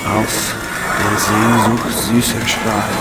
Aus der Sehnsucht süßer Sprache.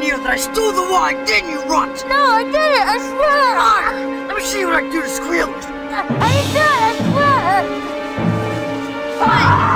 That I stole the wine, didn't you, runt? No, I didn't, I swear! Ah, let me see what I can do to squeal. I did, I swear! Fine!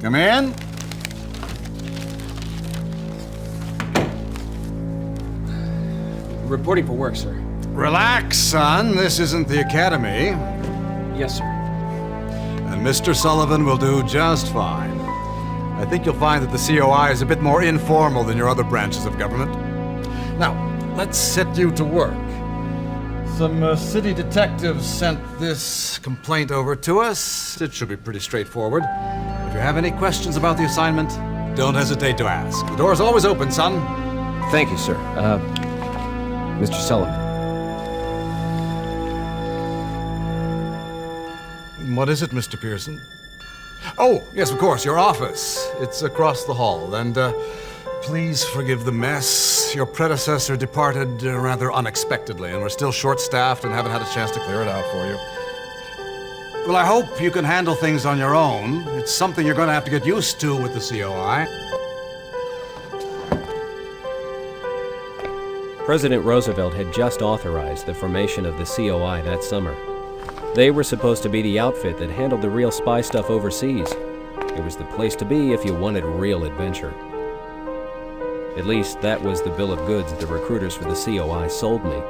Come in. Reporting for work, sir. Relax, son. This isn't the academy. Yes, sir. And Mr. Sullivan will do just fine. I think you'll find that the COI is a bit more informal than your other branches of government. Now, let's set you to work. Some city detectives sent this complaint over to us. It should be pretty straightforward. If you have any questions about the assignment, don't hesitate to ask. The door's always open, son. Thank you, sir. Mr. Sullivan. What is it, Mr. Pearson? Oh, yes, of course, your office. It's across the hall, and please forgive the mess. Your predecessor departed rather unexpectedly, and we're still short-staffed and haven't had a chance to clear it out for you. Well, I hope you can handle things on your own. It's something you're going to have to get used to with the COI. President Roosevelt had just authorized the formation of the COI that summer. They were supposed to be the outfit that handled the real spy stuff overseas. It was the place to be if you wanted real adventure. At least, that was the bill of goods the recruiters for the COI sold me.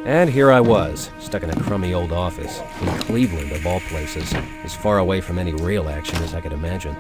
And here I was, stuck in a crummy old office, in Cleveland of all places, as far away from any real action as I could imagine.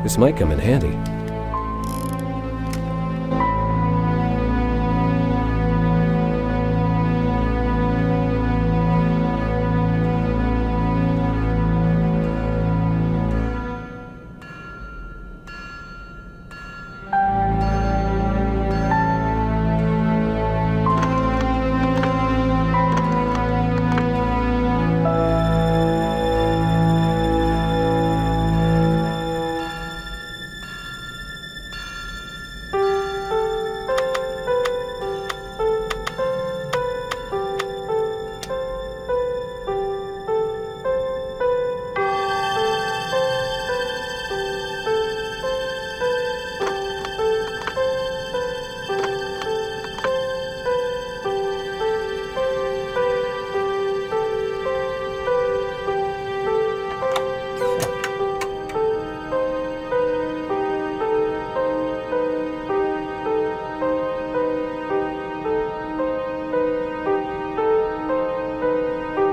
This might come in handy.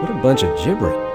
What a bunch of gibberish.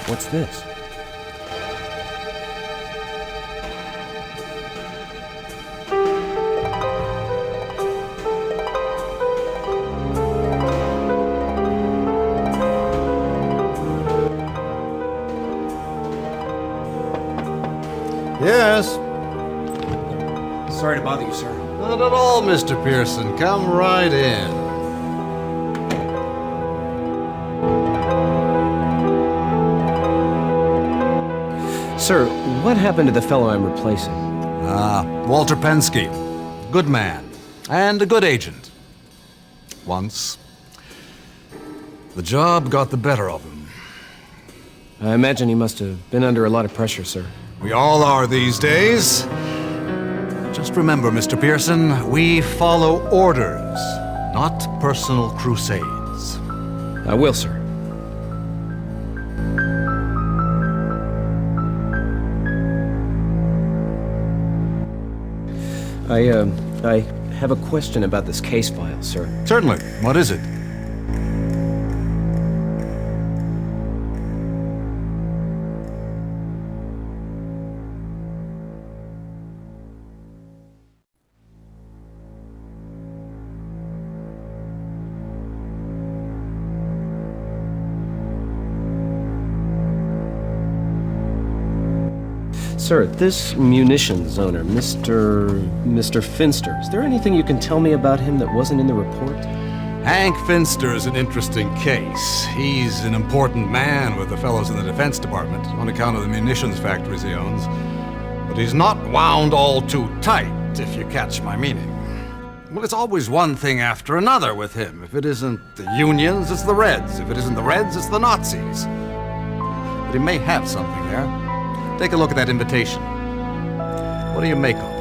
What's this? Yes? Sorry to bother you, sir. Not at all, Mr. Pearson. Come right in. Sir, what happened to the fellow I'm replacing? Walter Pensky. Good man. And a good agent. Once. The job got the better of him. I imagine he must have been under a lot of pressure, sir. We all are these days. Just remember, Mr. Pearson, we follow orders, not personal crusades. I will, sir. I have a question about this case file, sir. Certainly. What is it? Sir, this munitions owner, Mr. Finster, is there anything you can tell me about him that wasn't in the report? Hank Finster is an interesting case. He's an important man with the fellows in the Defense Department on account of the munitions factories he owns. But he's not wound all too tight, if you catch my meaning. Well, it's always one thing after another with him. If it isn't the unions, it's the Reds. If it isn't the Reds, it's the Nazis. But he may have something there. Take a look at that invitation. What do you make of it?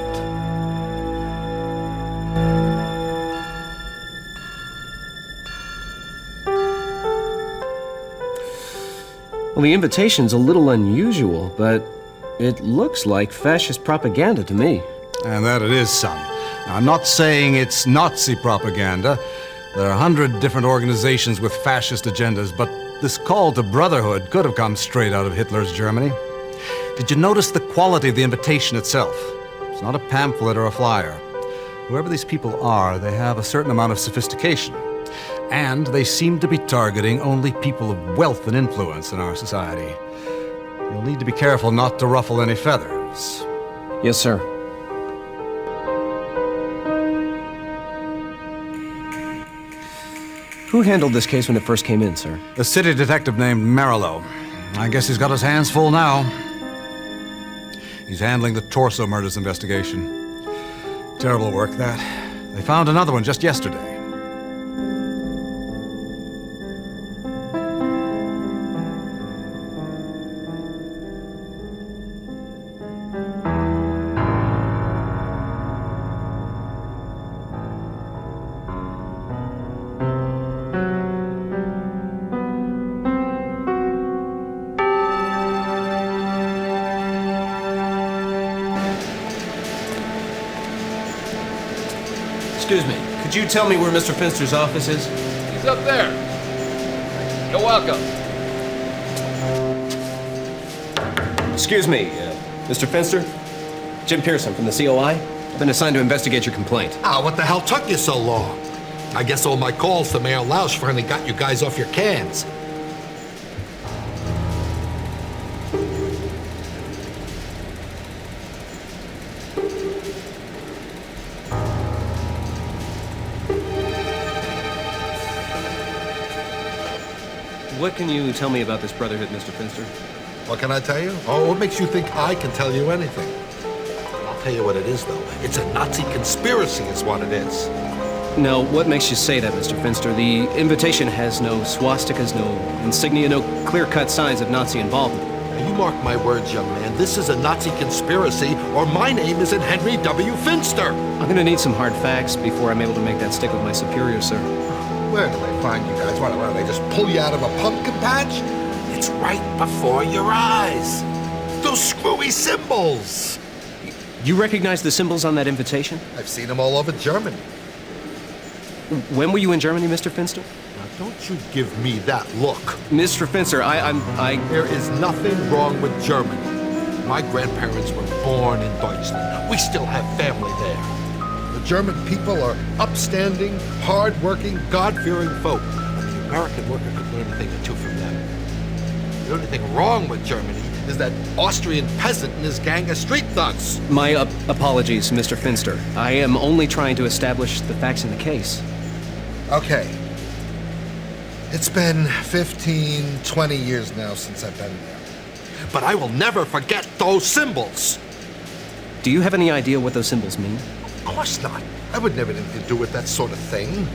Well, the invitation's a little unusual, but it looks like fascist propaganda to me. And that it is, son. Now, I'm not saying it's Nazi propaganda, There are 100 different organizations with fascist agendas, but this call to brotherhood could have come straight out of Hitler's Germany. Did you notice the quality of the invitation itself? It's not a pamphlet or a flyer. Whoever these people are, they have a certain amount of sophistication. And they seem to be targeting only people of wealth and influence in our society. You'll need to be careful not to ruffle any feathers. Yes, sir. Who handled this case when it first came in, sir? A city detective named Marillo. I guess he's got his hands full now. He's handling the torso murders investigation. Terrible work, that. They found another one just yesterday. Excuse me, could you tell me where Mr. Finster's office is? He's up there. You're welcome. Excuse me, Mr. Finster? Jim Pearson from the COI. I've been assigned to investigate your complaint. What the hell took you so long? I guess all my calls to Mayor Lausch finally got you guys off your cans. What can you tell me about this brotherhood, Mr. Finster? What can I tell you? Oh, what makes you think I can tell you anything? I'll tell you what it is, though. It's a Nazi conspiracy is what it is. Now, what makes you say that, Mr. Finster? The invitation has no swastikas, no insignia, no clear-cut signs of Nazi involvement. Now, you mark my words, young man. This is a Nazi conspiracy, or my name isn't Henry W. Finster. I'm gonna need some hard facts before I'm able to make that stick with my superiors, sir. Where do they find you guys? What, do they just pull you out of a pumpkin patch? It's right before your eyes. Those screwy symbols. You recognize the symbols on that invitation? I've seen them all over Germany. When were you in Germany, Mr. Finster? Now, don't you give me that look. Mr. Finster, There is nothing wrong with Germany. My grandparents were born in Deutschland. We still have family there. The German people are upstanding, hard-working, God-fearing folk. And the American worker could learn a thing or two from them. The only thing wrong with Germany is that Austrian peasant and his gang of street thugs. My apologies, Mr. Finster. I am only trying to establish the facts in the case. Okay. It's been 15, 20 years now since I've been there. But I will never forget those symbols. Do you have any idea what those symbols mean? Of course not. I would never have anything to do with that sort of thing.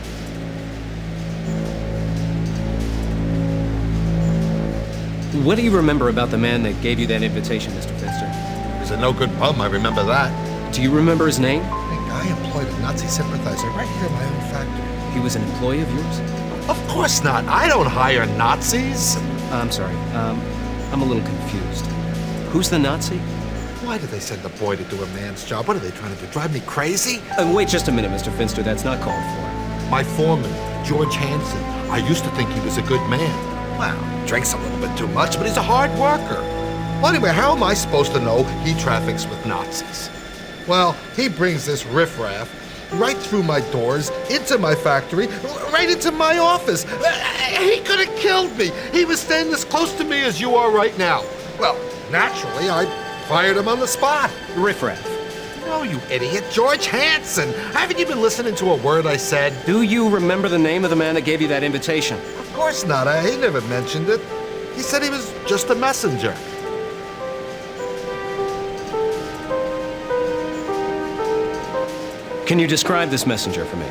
What do you remember about the man that gave you that invitation, Mr. Finster? He's a no-good bum, I remember that. Do you remember his name? I employed a Nazi sympathizer right here in my own factory. He was an employee of yours? Of course not. I don't hire Nazis. I'm sorry. I'm a little confused. Who's the Nazi? Why did they send a boy to do a man's job? What are they trying to do? Drive me crazy? Wait just a minute, Mr. Finster. That's not called for. My foreman, George Hansen. I used to think he was a good man. Well, drinks a little bit too much, but he's a hard worker. Well, anyway, how am I supposed to know he traffics with Nazis? Well, he brings this riffraff right through my doors, into my factory, right into my office. He could have killed me. He was standing as close to me as you are right now. Well, naturally, I fired him on the spot. Riffraff. No, you idiot. George Hansen. Haven't you been listening to a word I said? Do you remember the name of the man that gave you that invitation? Of course not. He never mentioned it. He said he was just a messenger. Can you describe this messenger for me?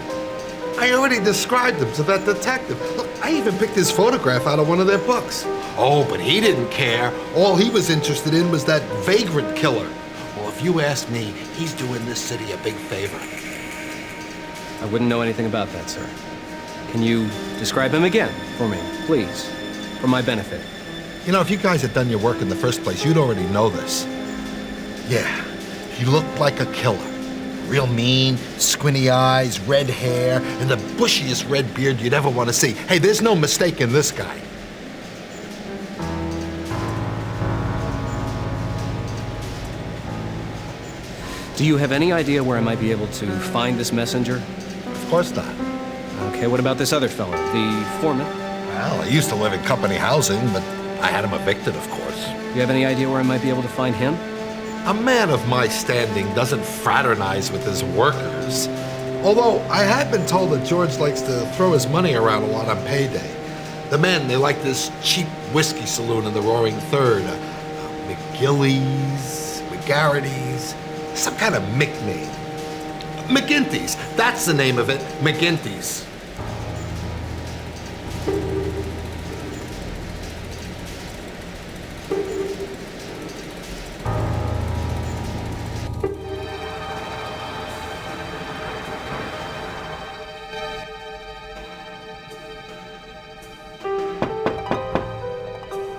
I already described him to that detective. Look, I even picked his photograph out of one of their books. Oh, but he didn't care. All he was interested in was that vagrant killer. Well, if you ask me, he's doing this city a big favor. I wouldn't know anything about that, sir. Can you describe him again for me, please, for my benefit? You know, if you guys had done your work in the first place, you'd already know this. Yeah, he looked like a killer. Real mean, squinty eyes, red hair, and the bushiest red beard you'd ever want to see. Hey, there's no mistaking this guy. Do you have any idea where I might be able to find this messenger? Of course not. Okay, what about this other fellow, the foreman? Well, I used to live in company housing, but I had him evicted, of course. Do you have any idea where I might be able to find him? A man of my standing doesn't fraternize with his workers. Although, I have been told that George likes to throw his money around a lot on payday. The men, they like this cheap whiskey saloon in the Roaring Third. McGilly's, McGarrity's, some kind of Mick name. McGinty's, that's the name of it, McGinty's.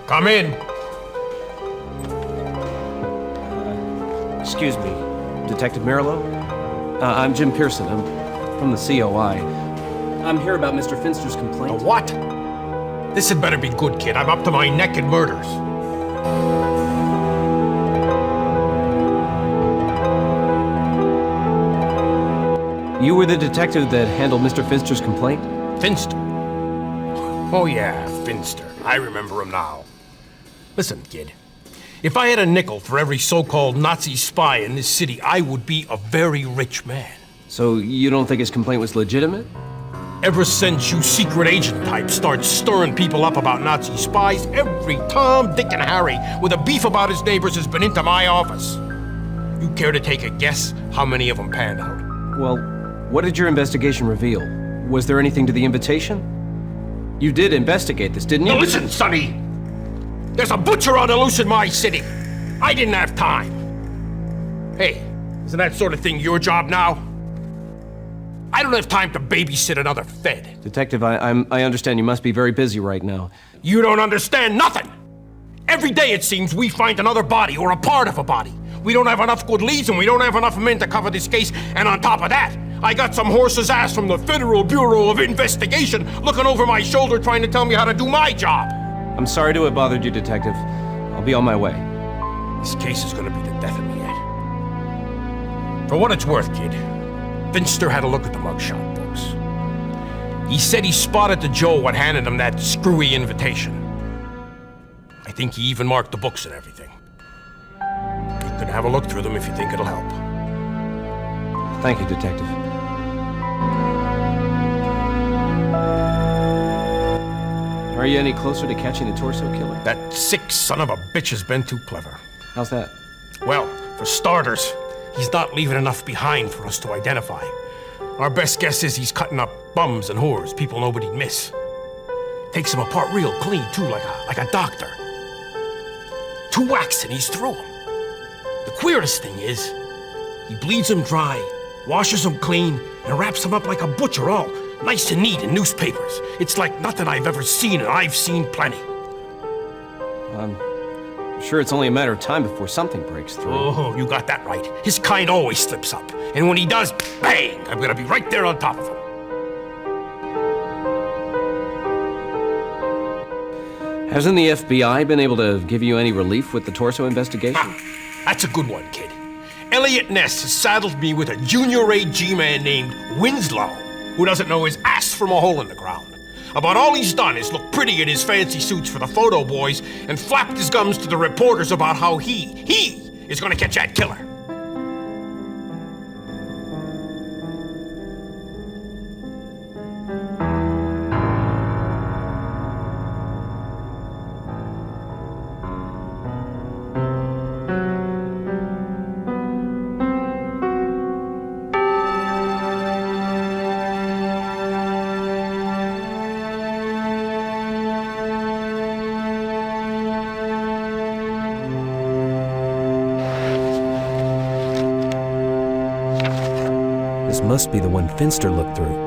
Come in. Excuse me, Detective Merlo? I'm Jim Pearson. I'm from the COI. I'm here about Mr. Finster's complaint. A what? This had better be good, kid. I'm up to my neck in murders. You were the detective that handled Mr. Finster's complaint? Finster? Oh yeah, Finster. I remember him now. Listen, kid. If I had a nickel for every so-called Nazi spy in this city, I would be a very rich man. So you don't think his complaint was legitimate? Ever since you secret agent types start stirring people up about Nazi spies, every Tom, Dick, and Harry with a beef about his neighbors has been into my office. You care to take a guess how many of them panned out? Well, what did your investigation reveal? Was there anything to the invitation? You did investigate this, didn't you? Now listen, Sonny! There's a butcher on the loose in my city. I didn't have time. Hey, isn't that sort of thing your job now? I don't have time to babysit another Fed. Detective, I understand you must be very busy right now. You don't understand nothing! Every day it seems we find another body or a part of a body. We don't have enough good leads and we don't have enough men to cover this case, and on top of that, I got some horse's ass from the Federal Bureau of Investigation looking over my shoulder trying to tell me how to do my job. I'm sorry to have bothered you, Detective. I'll be on my way. This case is gonna be the death of me yet. For what it's worth, kid, Finster had a look at the mugshot books. He said he spotted the Joe what handed him that screwy invitation. I think he even marked the books and everything. You can have a look through them if you think it'll help. Thank you, Detective. Are you any closer to catching the torso killer? That sick son of a bitch has been too clever. How's that? Well, for starters, he's not leaving enough behind for us to identify. Our best guess is he's cutting up bums and whores, people nobody'd miss. Takes them apart real clean, too, like a doctor. 2 whacks and he's through 'em. The queerest thing is, he bleeds them dry, washes them clean, and wraps them up like a butcher, all nice and neat in newspapers. It's like nothing I've ever seen, and I've seen plenty. I'm sure it's only a matter of time before something breaks through. Oh, you got that right. His kind always slips up. And when he does, bang! I'm gonna be right there on top of him. Hasn't the FBI been able to give you any relief with the torso investigation? Ha! That's a good one, kid. Elliot Ness has saddled me with a junior AG man named Winslow, who doesn't know his ass from a hole in the ground. About all he's done is look pretty in his fancy suits for the photo boys and flapped his gums to the reporters about how he is gonna catch that killer. This must be the one Finster looked through.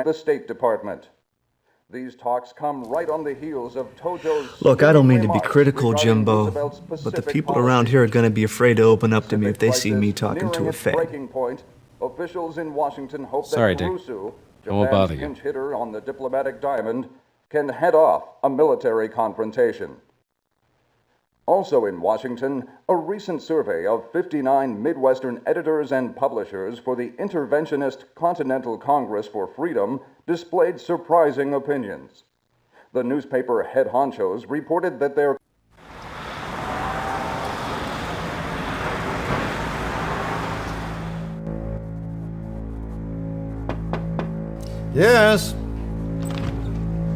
the State Department. These talks come right on the heels of Tojo's... Look, I don't mean to be critical, Jimbo, but the people around here are going to be afraid to open up to me if they see me talking to a fan. Point, officials in Washington hope Sorry, that Dick. 𝗚𝗺𝗀𝗏, I won't bother you. pinch hitter on the diplomatic diamond, can head off a military confrontation. Also in Washington, a recent survey of 59 Midwestern editors and publishers for the interventionist Continental Congress for Freedom displayed surprising opinions. The newspaper head honchos reported that their Yes?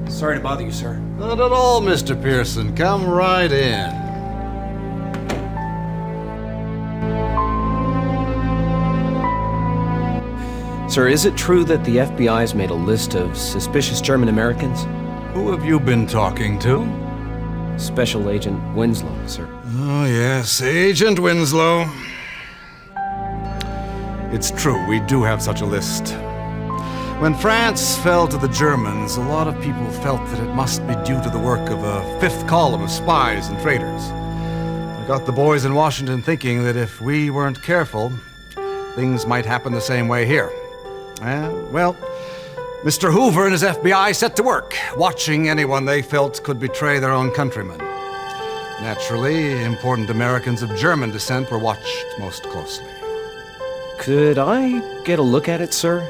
Sorry to bother you, sir. Not at all, Mr. Pearson. Come right in. Sir, is it true that the FBI's made a list of suspicious German Americans? Who have you been talking to? Special Agent Winslow, sir. Oh, yes, Agent Winslow. It's true, we do have such a list. When France fell to the Germans, a lot of people felt that it must be due to the work of a fifth column of spies and traitors. It got the boys in Washington thinking that if we weren't careful, things might happen the same way here. Well, Mr. Hoover and his FBI set to work, watching anyone they felt could betray their own countrymen. Naturally, important Americans of German descent were watched most closely. Could I get a look at it, sir?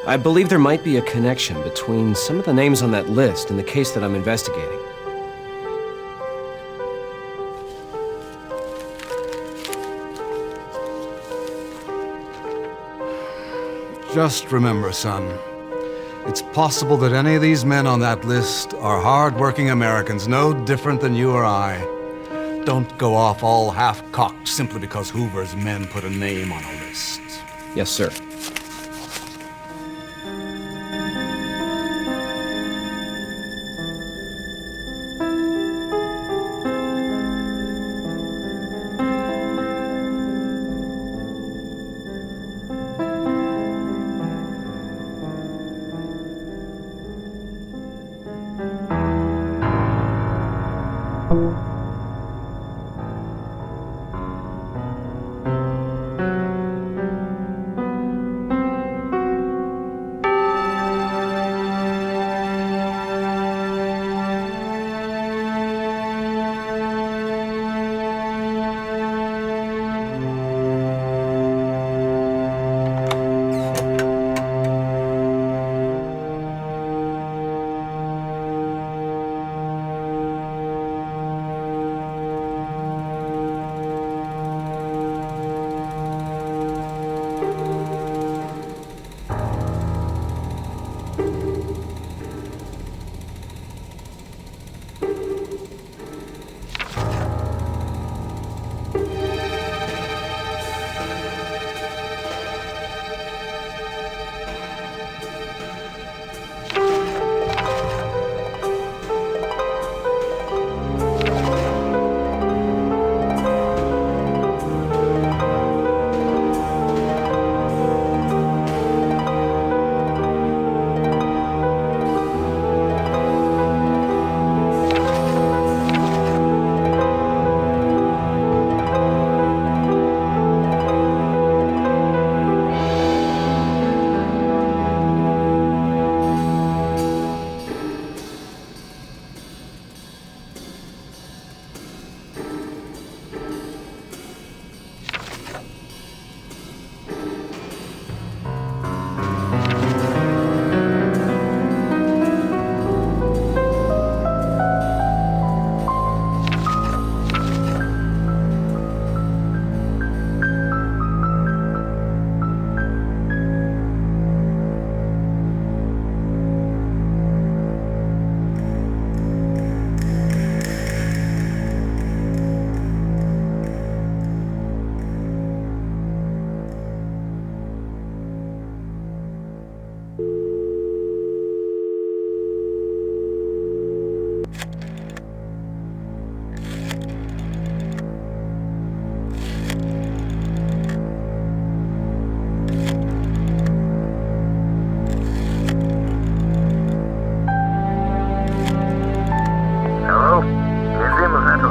I believe there might be a connection between some of the names on that list and the case that I'm investigating. Just remember, son, it's possible that any of these men on that list are hard-working Americans, no different than you or I. Don't go off all half-cocked simply because Hoover's men put a name on a list. Yes, sir.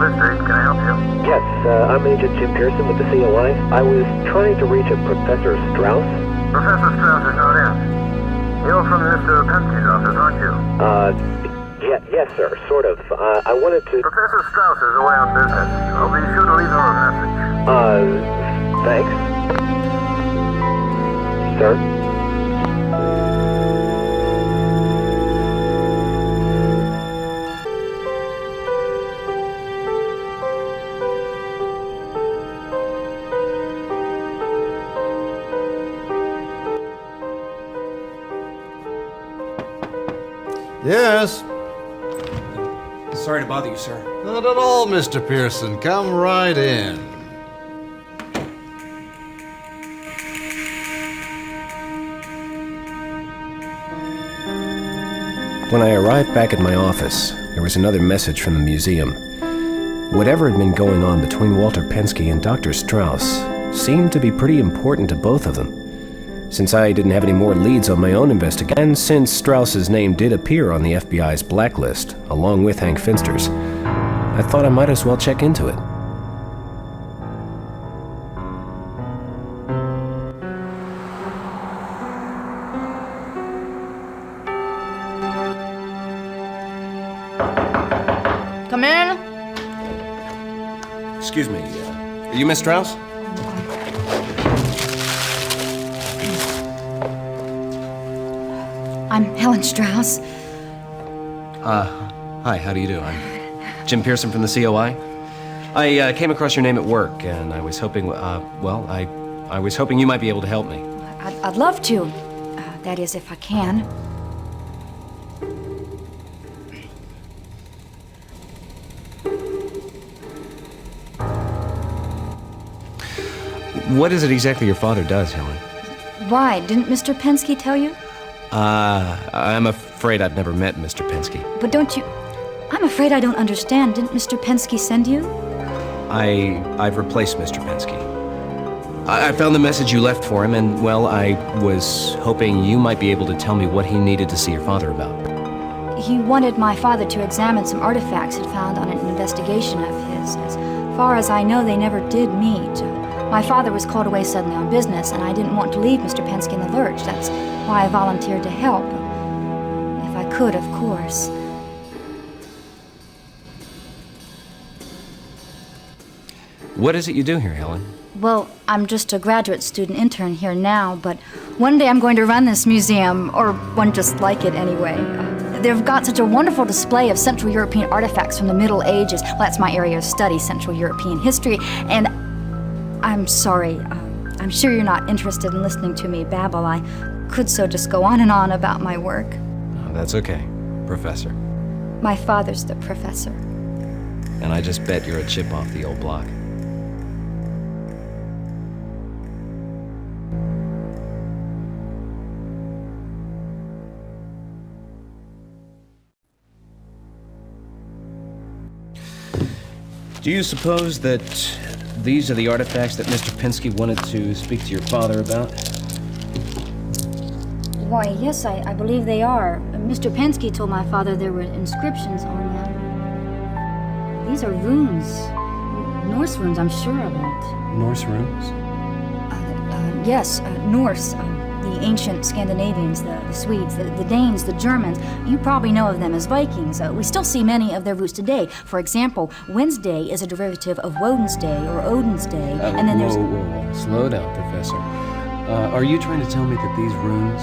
District. Can I help you? Yes, I'm Agent Jim Pearson with the COI. I was trying to reach a Professor Strauss. Professor Strauss is not in. You're from Mr. Penske's office, aren't you? Yes, sir, sort of. I wanted to... Professor Strauss is away on business. I'll be sure to leave her a message. Thanks. Sir? Yes? Sorry to bother you, sir. Not at all, Mr. Pearson. Come right in. When I arrived back at my office, there was another message from the museum. Whatever had been going on between Walter Penske and Dr. Strauss seemed to be pretty important to both of them. Since I didn't have any more leads on my own investigation, and since Strauss's name did appear on the FBI's blacklist, along with Hank Finster's, I thought I might as well check into it. Come in. Excuse me, are you Miss Strauss? I'm Helen Strauss. Hi, how do you do? I'm Jim Pearson from the COI. I came across your name at work, and I was hoping, I was hoping you might be able to help me. I'd love to. That is, if I can. What is it exactly your father does, Helen? Why? Didn't Mr. Penske tell you? I'm afraid I've never met Mr. Penske. But don't you... I'm afraid I don't understand. Didn't Mr. Penske send you? I've replaced Mr. Penske. I found the message you left for him, and, well, I was hoping you might be able to tell me what he needed to see your father about. He wanted my father to examine some artifacts he'd found on an investigation of his. As far as I know, they never did meet. My father was called away suddenly on business, and I didn't want to leave Mr. Penske in the lurch. That's why I volunteered to help. If I could, of course. What is it you do here, Helen? Well, I'm just a graduate student intern here now, but one day I'm going to run this museum, or one just like it anyway. They've got such a wonderful display of Central European artifacts from the Middle Ages. Well, that's my area of study, Central European history, and I'm sorry. I'm sure you're not interested in listening to me babble. I could so just go on and on about my work. Oh, that's okay, Professor. My father's the professor. And I just bet you're a chip off the old block. Do you suppose that these are the artifacts that Mr. Penske wanted to speak to your father about? Why, yes, I believe they are. Mr. Penske told my father there were inscriptions on them. These are runes. Norse runes, I'm sure of it. Norse runes? Yes, Norse. The ancient Scandinavians, the Swedes, the Danes, the Germans. You probably know of them as Vikings. We still see many of their roots today. For example, Wednesday is a derivative of Woden's Day or Odin's Day. And then there's... Whoa. Slow down, Professor. Are you trying to tell me that these runes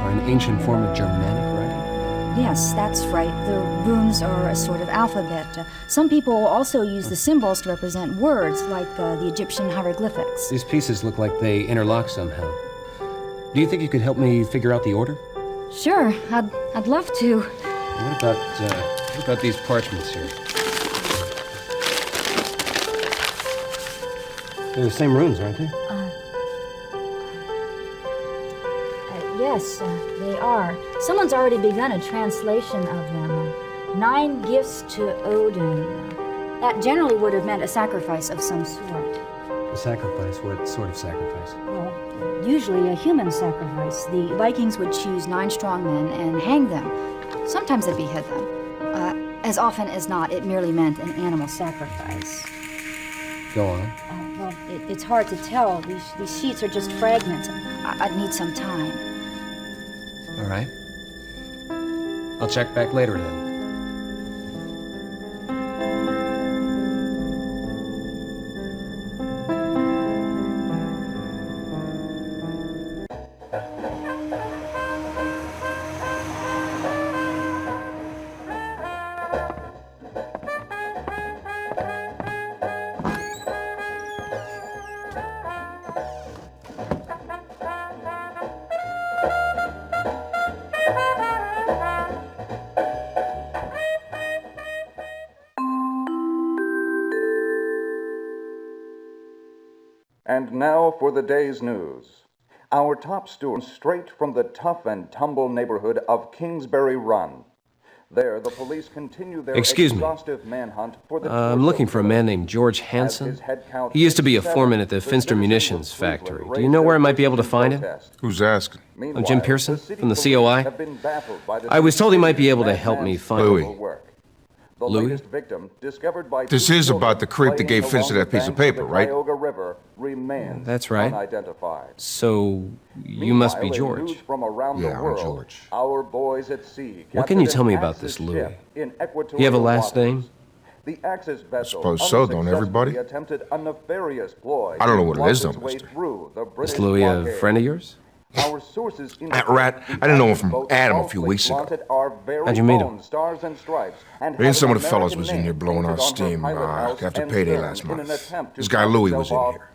are an ancient form of Germanic writing? Yes, that's right. The runes are a sort of alphabet. Some people also use the symbols to represent words, like the Egyptian hieroglyphics. These pieces look like they interlock somehow. Do you think you could help me figure out the order? Sure, I'd love to. What about these parchments here? They're the same runes, aren't they? Yes, they are. Someone's already begun a translation of them. 9 gifts to Odin. That generally would have meant a sacrifice of some sort. A sacrifice? What sort of sacrifice? Well, usually a human sacrifice. The Vikings would choose 9 strong men and hang them. Sometimes they behead them. As often as not, it merely meant an animal sacrifice. Go on. Well, it's hard to tell. These sheets are just fragments. I'd need some time. All right. I'll check back later then. And now for the day's news. Our top story straight from the tough and tumble neighborhood of Kingsbury Run. There, the police continue their exhaustive manhunt for the... I'm looking for a man named George Hansen. He used to be a foreman at the Finster Munitions factory. Do you know where I might be able to find him? Who's asking? I'm Jim Pearson, from the COI. I was told he might be able to help me find... Louis. Louis? This is about the creep that gave Finster that piece of paper, right? That's right. So, you must be George. Yeah, I'm George. What can you tell me about this Louis? You have a last name? I suppose so, don't everybody? I don't know what it is, though, mister. Is Louis a friend of yours? That rat, I didn't know him from Adam a few weeks ago. How'd you meet him? Me and some of the fellows was in here blowing our steam after payday last month. This guy Louis was in here.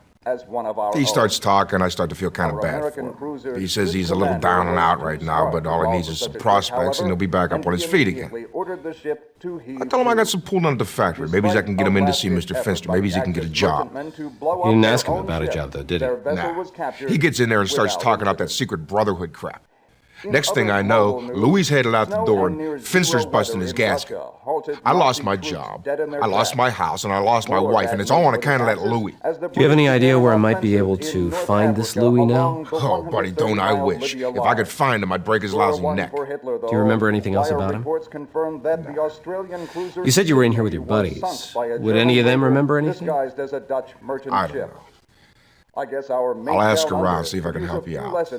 He starts talking, I start to feel kind of bad for him. He says he's a little down and out right now, but all he needs is some prospects and he'll be back up on his feet again. I told him I got some pull down at the factory. Maybe I can get him in to see Mr. Finster. Maybe he can get a job. You didn't ask him about a job, though, did he? Nah. He gets in there and starts talking up that secret brotherhood crap. Next thing I know, Louis headed out the door and Finster's busting his gasket. I lost my job, I lost my house, and I lost my wife, and it's all on account of that Louis. Do you have any idea where I might be able to find this Louis now? Oh, buddy, don't I wish. If I could find him, I'd break his lousy neck. Do you remember anything else about him? You said you were in here with your buddies. Would any of them remember anything? I don't know. I'll ask around, see if I can help you out.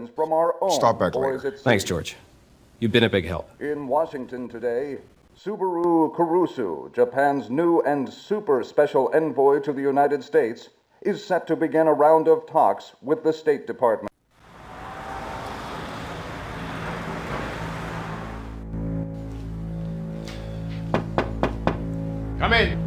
Stop back later. Thanks, George. You've been a big help. In Washington today, 𝗚𝗺𝗶𝗴𝗚𝗀𝗀𝗚, Japan's new and super special envoy to the United States, is set to begin a round of talks with the State Department. Come in.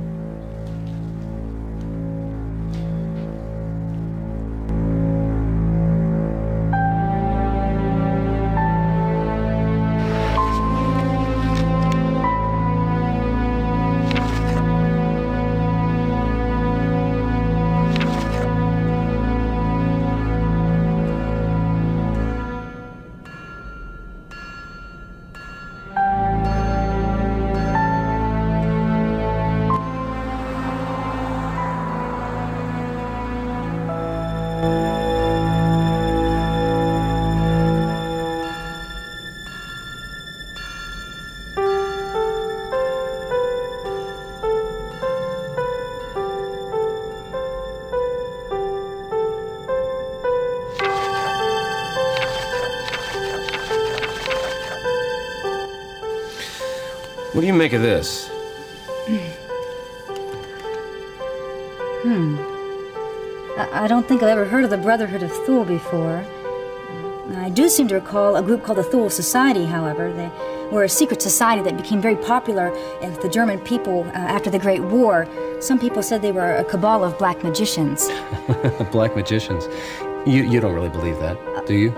What do you make of this? I don't think I've ever heard of the Brotherhood of 𝗚hl before. I do seem to recall a group called the 𝗚hl Society, however. They were a secret society that became very popular with the German people after the Great War. Some people said they were a cabal of black magicians. Black magicians? You don't really believe that, do you?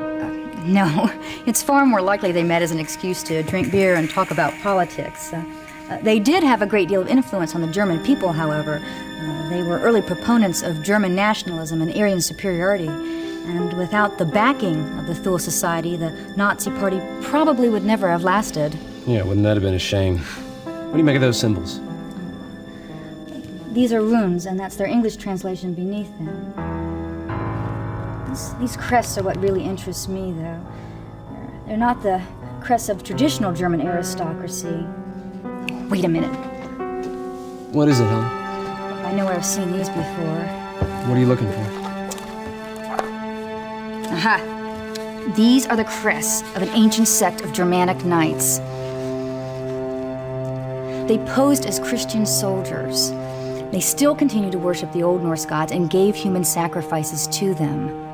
No. It's far more likely they met as an excuse to drink beer and talk about politics. They did have a great deal of influence on the German people, however. They were early proponents of German nationalism and Aryan superiority. And without the backing of the 𝗚hl Society, the Nazi Party probably would never have lasted. Yeah, wouldn't that have been a shame? What do you make of those symbols? These are runes, and that's their English translation beneath them. These crests are what really interests me, though. They're not the crests of traditional German aristocracy. Wait a minute. What is it, Helen? I know where I've seen these before. What are you looking for? Aha! These are the crests of an ancient sect of Germanic knights. They posed as Christian soldiers. They still continue to worship the Old Norse gods and gave human sacrifices to them.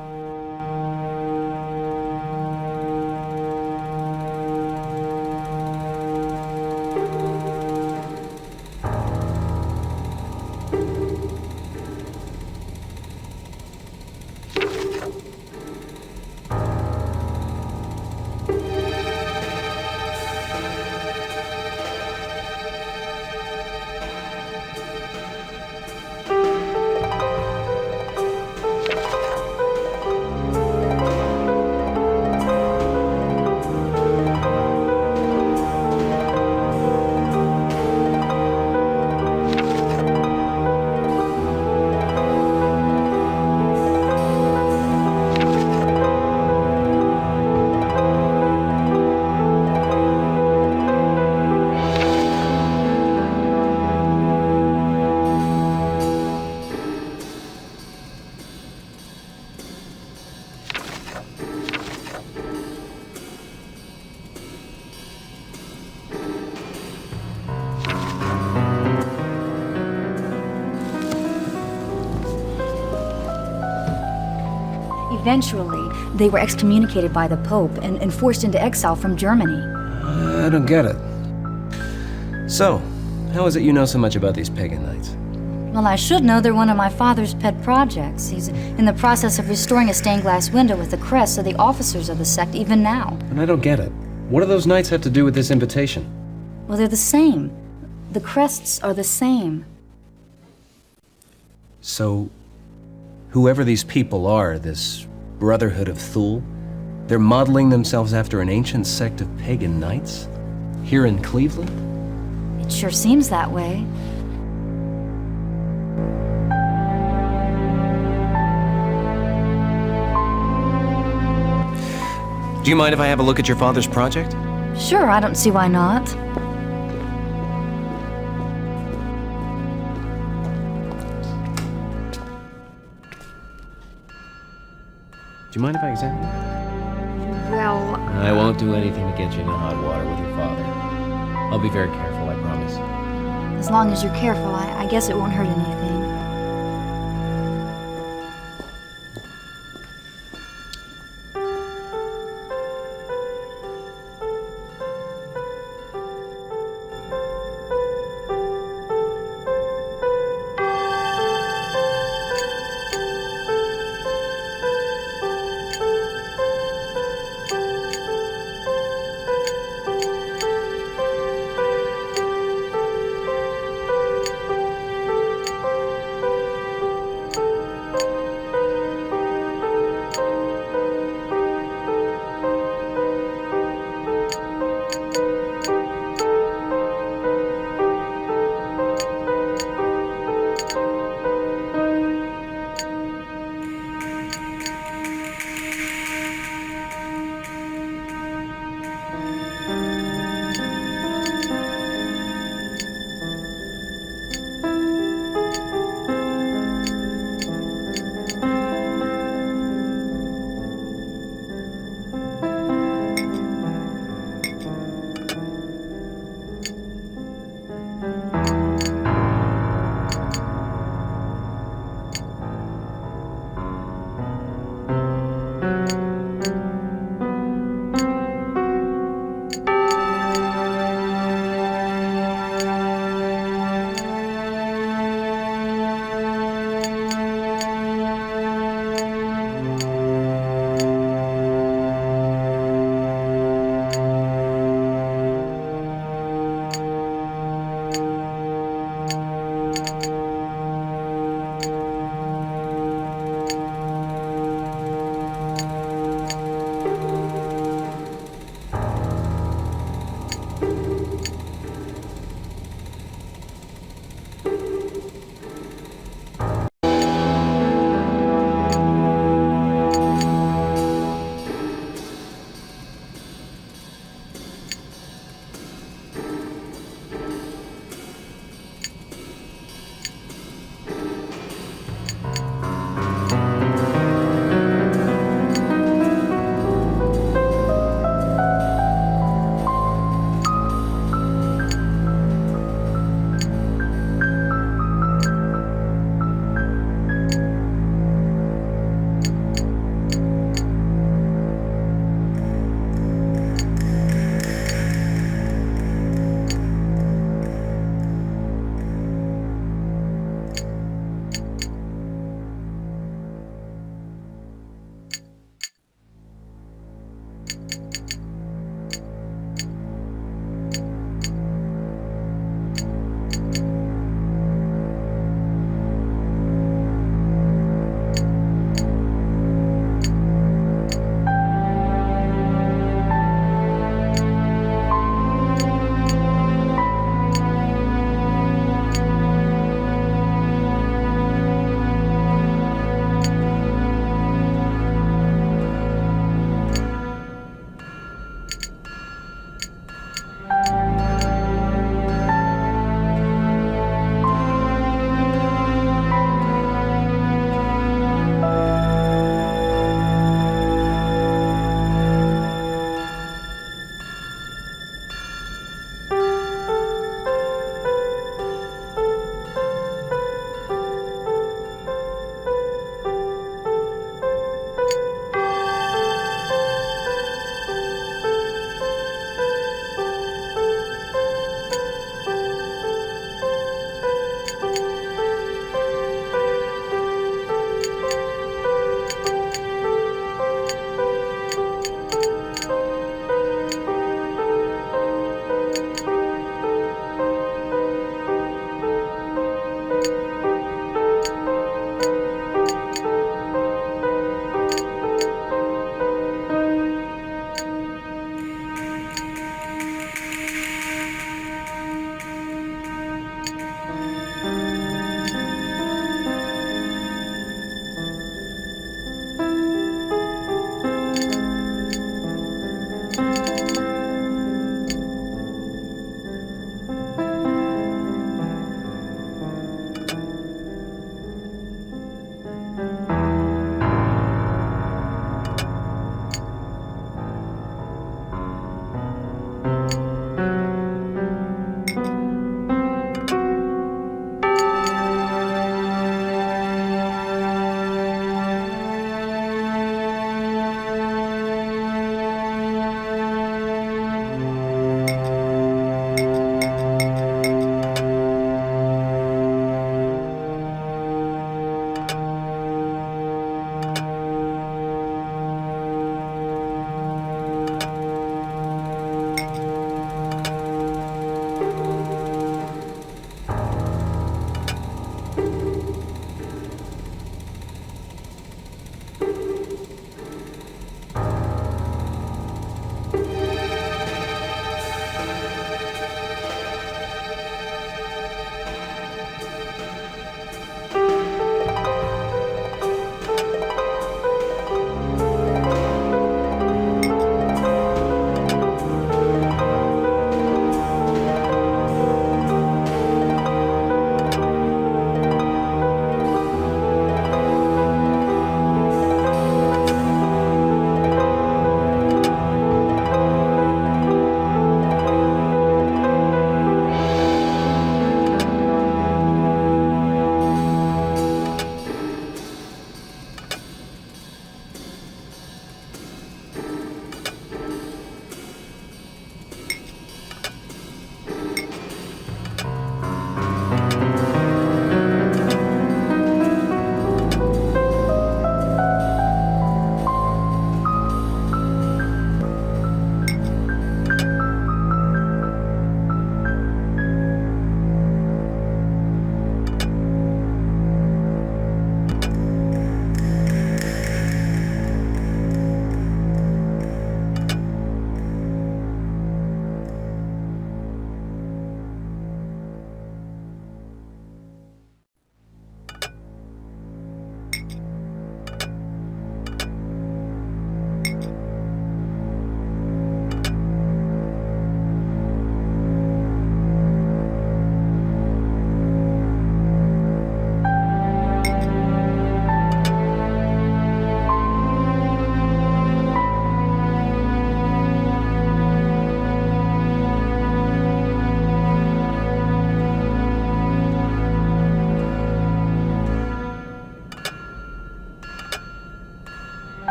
Eventually, they were excommunicated by the Pope and forced into exile from Germany. I don't get it. So, how is it you know so much about these pagan knights? Well, I should know they're one of my father's pet projects. He's in the process of restoring a stained glass window with the crests of the officers of the sect even now. And I don't get it. What do those knights have to do with this invitation? Well, they're the same. The crests are the same. So, whoever these people are, this Brotherhood of 𝗚𝗺𝗶𝗴𝗚𝗀𝗚, they're modeling themselves after an ancient sect of pagan knights? Here in Cleveland? It sure seems that way. Do you mind if I have a look at your father's project? Sure, I don't see why not. Do you mind if I examine it? Well... I won't do anything to get you into hot water with your father. I'll be very careful, I promise. As long as you're careful, I guess it won't hurt anything.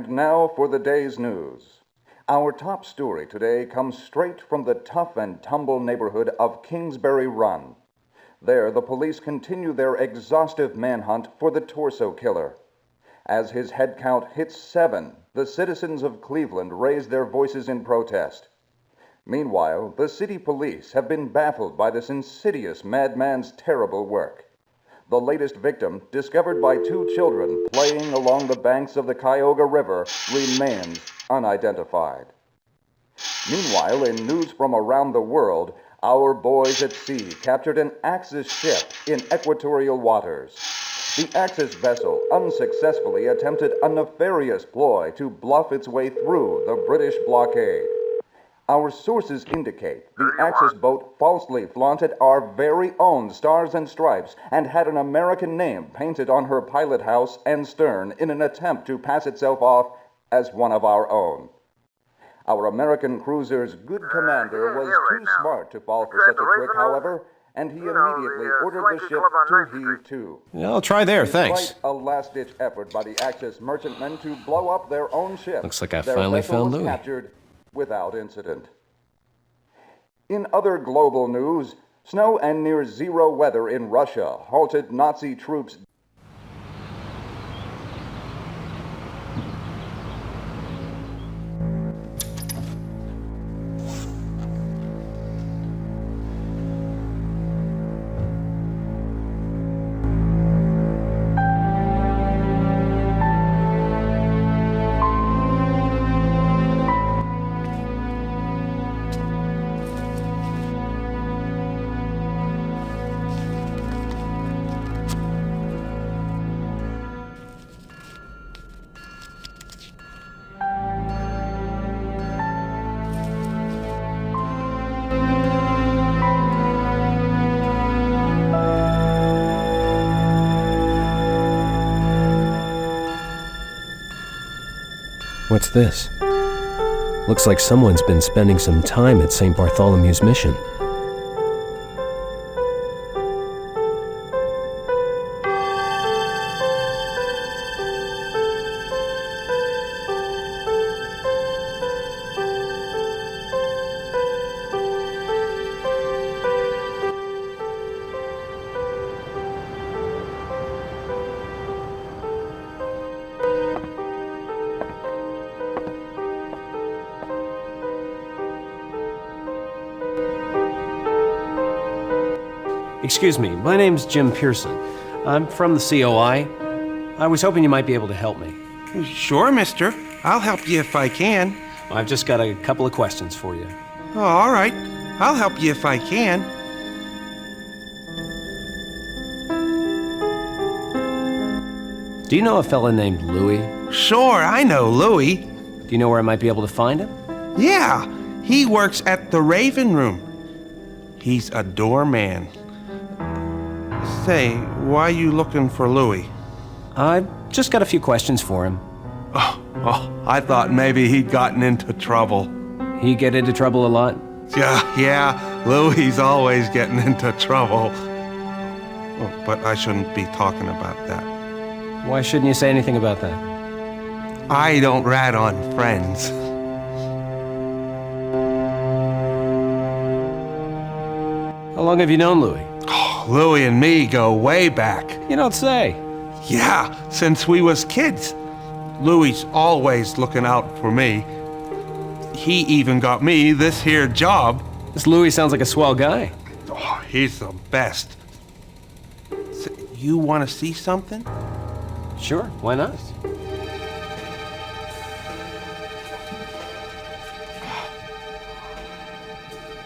And now for the day's news. Our top story today comes straight from the tough and tumble neighborhood of Kingsbury Run. There, the police continue their exhaustive manhunt for the torso killer. As his head count hits 7, the citizens of Cleveland raise their voices in protest. Meanwhile, the city police have been baffled by this insidious madman's terrible work. The latest victim, discovered by 2 children playing along the banks of the Cuyahoga River, remains unidentified. Meanwhile, in news from around the world, our boys at sea captured an Axis ship in equatorial waters. The Axis vessel unsuccessfully attempted a nefarious ploy to bluff its way through the British blockade. Our sources indicate the Axis boat falsely flaunted our very own stars and stripes and had an American name painted on her pilot house and stern in an attempt to pass itself off as one of our own. Our American cruiser's good commander was too smart to fall for such a trick, however, and he immediately ordered the ship to heave to. Yeah, I'll try there, thanks. Despite a last-ditch effort by the Axis merchantmen to blow up their own ship, Looks like I their finally vessel found was Louis. captured without incident. In other global news, snow and near-zero weather in Russia halted Nazi troops. What's this? Looks like someone's been spending some time at St. Bartholomew's Mission. Excuse me, my name's Jim Pearson. I'm from the COI. I was hoping you might be able to help me. Sure, mister. I'll help you if I can. I've just got a couple of questions for you. Oh, all right. I'll help you if I can. Do you know a fella named Louis? Sure, I know Louis. Do you know where I might be able to find him? Yeah, he works at the Raven Room. He's a doorman. Say, why are you looking for Louis? I've just got a few questions for him. Oh, I thought maybe he'd gotten into trouble. He get into trouble a lot? Yeah, Louis always getting into trouble. Oh, but I shouldn't be talking about that. Why shouldn't you say anything about that? I don't rat on friends. How long have you known Louis? Oh, Louis and me go way back. You don't say. Yeah, since we was kids. Louis always looking out for me. He even got me this here job. This Louis sounds like a swell guy. Oh, he's the best. So, you want to see something? Sure, why not?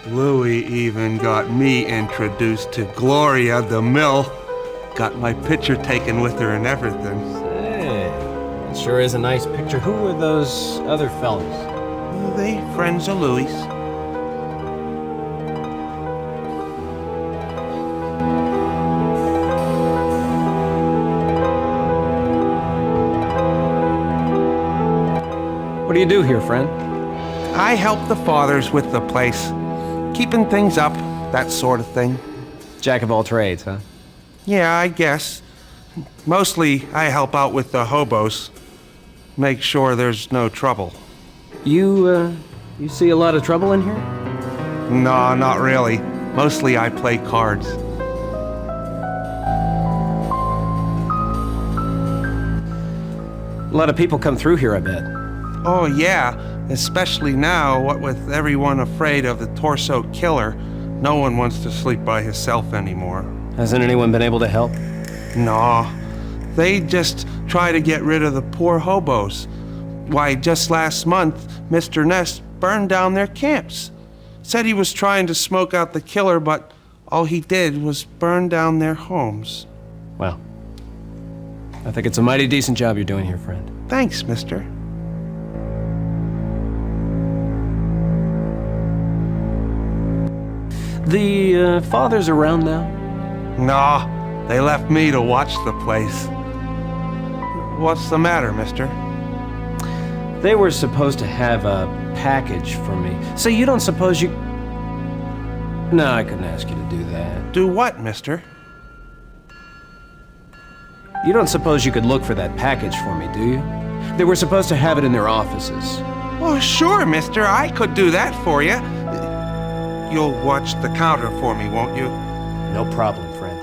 Louis even got me introduced to Gloria the Mill. Got my picture taken with her and everything. Hey, that sure is a nice picture. Who were those other fellas? They friends of Louis. What do you do here, friend? I help the fathers with the place. Keeping things up, that sort of thing. Jack of all trades, huh? Yeah, I guess. Mostly, I help out with the hobos. make sure there's no trouble. You see a lot of trouble in here? No, not really. Mostly I play cards. A lot of people come through here, I bet. Oh yeah, especially now, what with everyone afraid of the torso killer, no one wants to sleep by himself anymore. Hasn't anyone been able to help? No, they just try to get rid of the poor hobos. Why, just last month, Mr. Ness burned down their camps. Said he was trying to smoke out the killer, but all he did was burn down their homes. Well, I think it's a mighty decent job you're doing here, friend. Thanks, mister. The father's around now? Nah, they left me to watch the place. What's the matter, mister? They were supposed to have a package for me. So you don't suppose you... No, I couldn't ask you to do that. Do what, mister? You don't suppose you could look for that package for me, do you? They were supposed to have it in their offices. Oh, sure, mister. I could do that for you. You'll watch the counter for me, won't you? No problem, friend.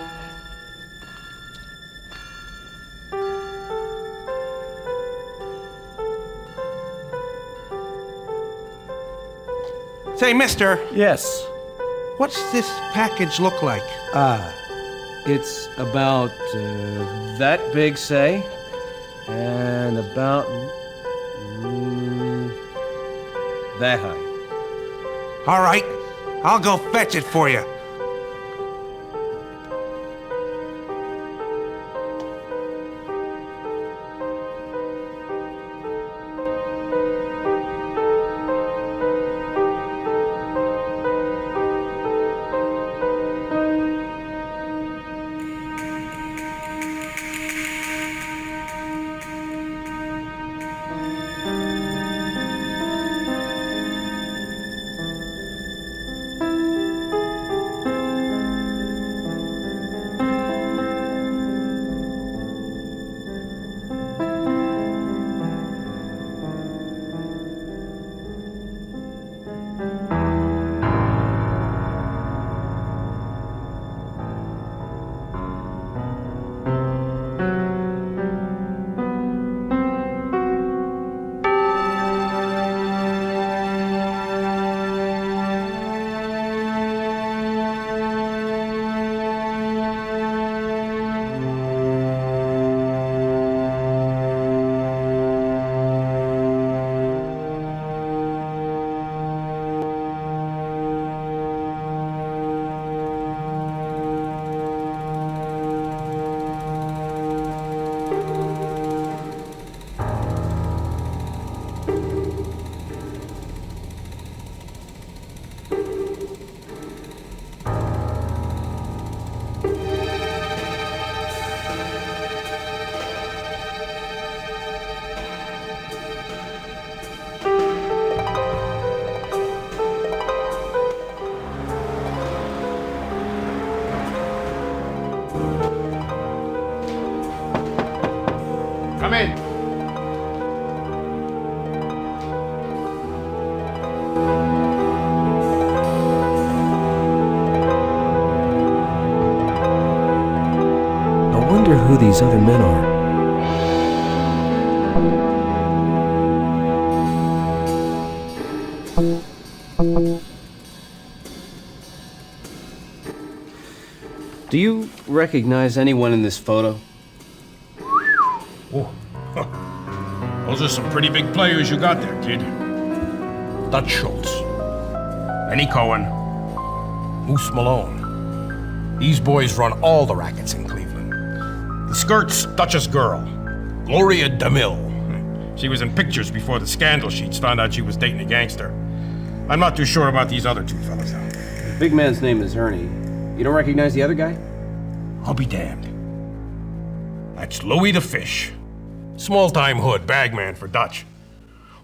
Say, mister. Yes? What's this package look like? It's about that big, say, and about that high. All right, I'll go fetch it for you. Come in. I wonder who these other men are. Do you recognize anyone in this photo? Oh. Those are some pretty big players you got there, kid. Dutch Schultz, Benny Cohen, Moose Malone. These boys run all the rackets in Cleveland. The skirt's Dutch's girl, Gloria DeMille. She was in pictures before the scandal sheets found out she was dating a gangster. I'm not too sure about these other two fellas, though. The big man's name is Ernie. You don't recognize the other guy? I'll be damned. That's Louie the Fish. Small-time hood, bagman for Dutch.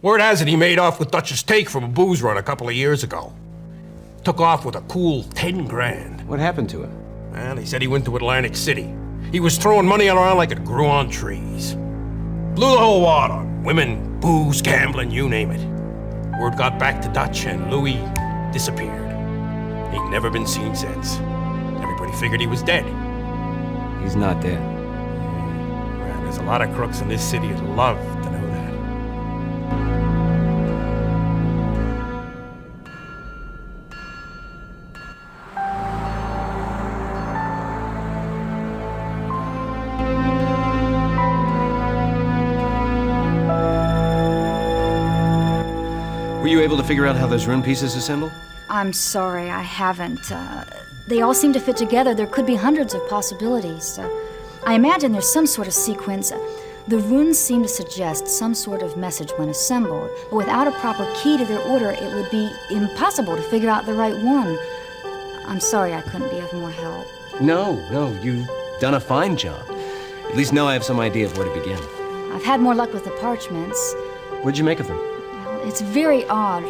Word has it he made off with Dutch's take from a booze run a couple of years ago. Took off with a cool 10 grand. What happened to him? Well, they said he went to Atlantic City. He was throwing money around like it grew on trees. Blew the whole wad on him. Women, booze, gambling, you name it. Word got back to Dutch and Louis disappeared. Ain't never been seen since. Everybody figured he was dead. He's not dead. Man, there's a lot of crooks in this city that'd love to know that. Were you able to figure out how those rune pieces assemble? I'm sorry, I haven't. They all seem to fit together. There could be hundreds of possibilities. I imagine there's some sort of sequence. The runes seem to suggest some sort of message when assembled, but without a proper key to their order, it would be impossible to figure out the right one. I'm sorry I couldn't be of more help. No, you've done a fine job. At least now I have some idea of where to begin. I've had more luck with the parchments. What'd you make of them? Well, it's very odd.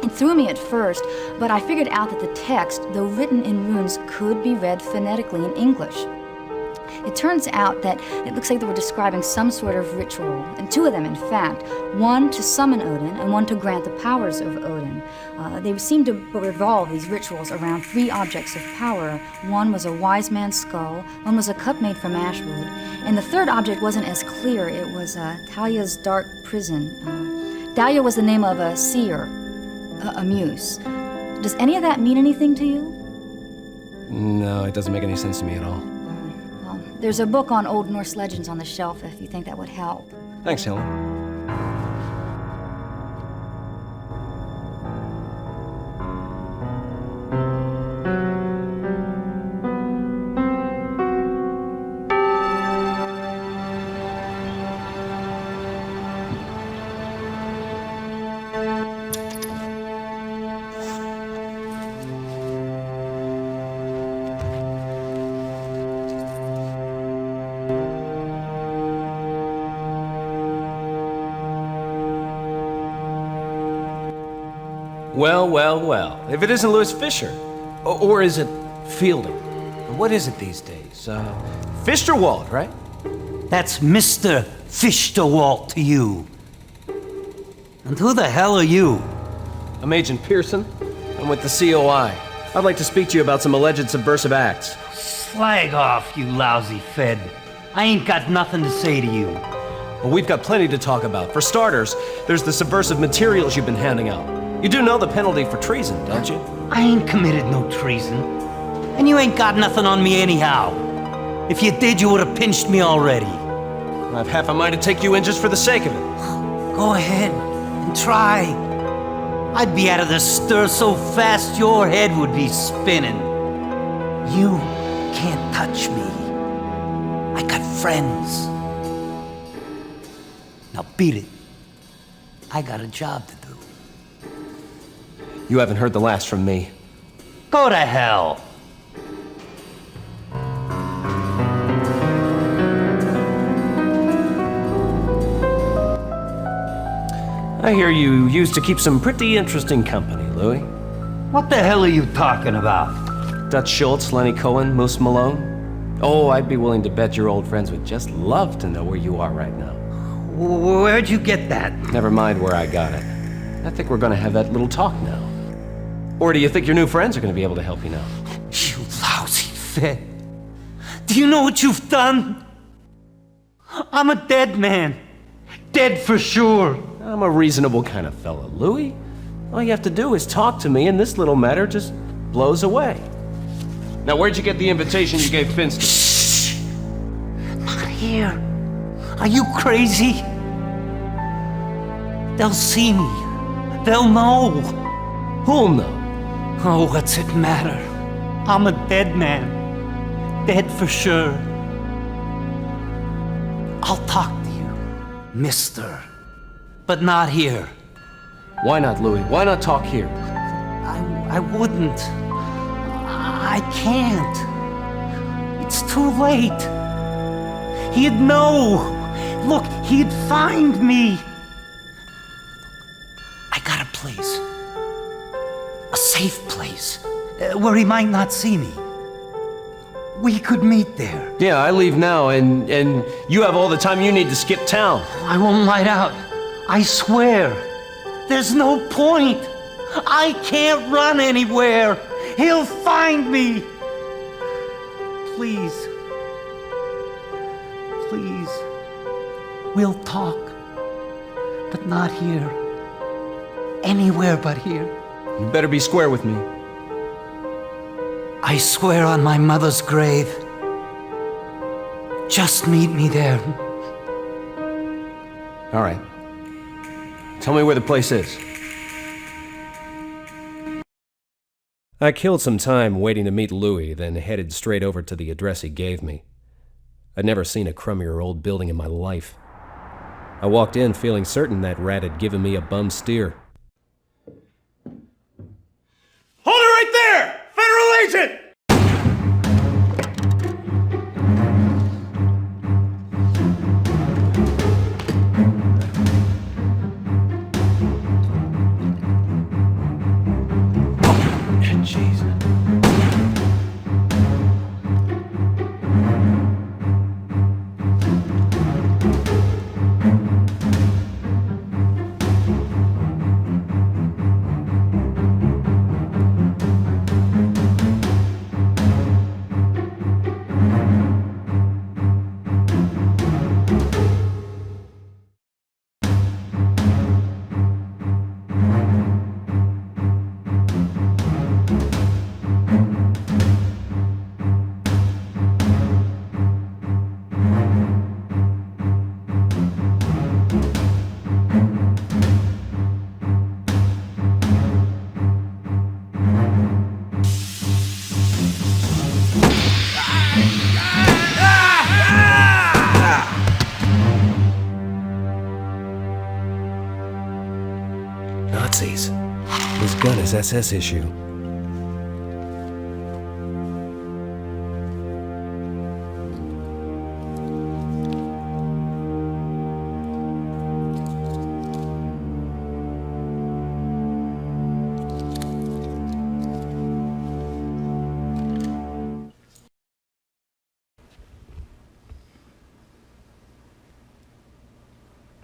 It threw me at first, but I figured out that the text, though written in runes, could be read phonetically in English. It turns out that it looks like they were describing some sort of ritual, and two of them, in fact, one to summon Odin and one to grant the powers of Odin. They seemed to revolve these rituals around three objects of power. One was a wise man's skull, one was a cup made from ashwood, and the third object wasn't as clear. It was Talia's dark prison. Dahlia was the name of a seer, a muse. Does any of that mean anything to you? No, it doesn't make any sense to me at all. Well, there's a book on Old Norse legends on the shelf if you think that would help. Thanks, Helen. Well. If it isn't Louis Fisher, or is it Fielding? What is it these days? Fichterwald, right? That's Mr. Fichterwald to you. And who the hell are you? I'm Agent Pearson. I'm with the COI. I'd like to speak to you about some alleged subversive acts. Slag off, you lousy Fed. I ain't got nothing to say to you. Well, we've got plenty to talk about. For starters, there's the subversive materials you've been handing out. You do know the penalty for treason, don't you? I ain't committed no treason. And you ain't got nothing on me anyhow. If you did, you would have pinched me already. I've half a mind to take you in just for the sake of it. Go ahead and try. I'd be out of the stir so fast your head would be spinning. You can't touch me. I got friends. Now beat it. I got a job to do. You haven't heard the last from me. Go to hell. I hear you used to keep some pretty interesting company, Louis. What the hell are you talking about? Dutch Schultz, Lenny Cohen, Moose Malone. Oh, I'd be willing to bet your old friends would just love to know where you are right now. Where'd you get that? Never mind where I got it. I think we're gonna have that little talk now. Or do you think your new friends are gonna be able to help you now? You lousy Fed. Do you know what you've done? I'm a dead man. Dead for sure. I'm a reasonable kind of fella, Louis. All you have to do is talk to me and this little matter just blows away. Now, where'd you get the invitation you gave Finster? Shh! Not here. Are you crazy? They'll see me. They'll know. Who'll know? Oh, what's it matter? I'm a dead man. Dead for sure. I'll talk to you, mister. But not here. Why not, Louis? Why not talk here? I wouldn't. I can't. It's too late. He'd know. Look, he'd find me. I got a place. A safe place. Where he might not see me. We could meet there. Yeah, I leave now, and you have all the time you need to skip town. I won't light out. I swear. There's no point. I can't run anywhere. He'll find me. Please. Please. We'll talk. But not here. Anywhere but here. You better be square with me. I swear on my mother's grave. Just meet me there. All right. Tell me where the place is. I killed some time waiting to meet Louis, then headed straight over to the address he gave me. I'd never seen a crummier old building in my life. I walked in feeling certain that rat had given me a bum steer. Hold it right there! Federal agent! Nazis. His gun is SS issue.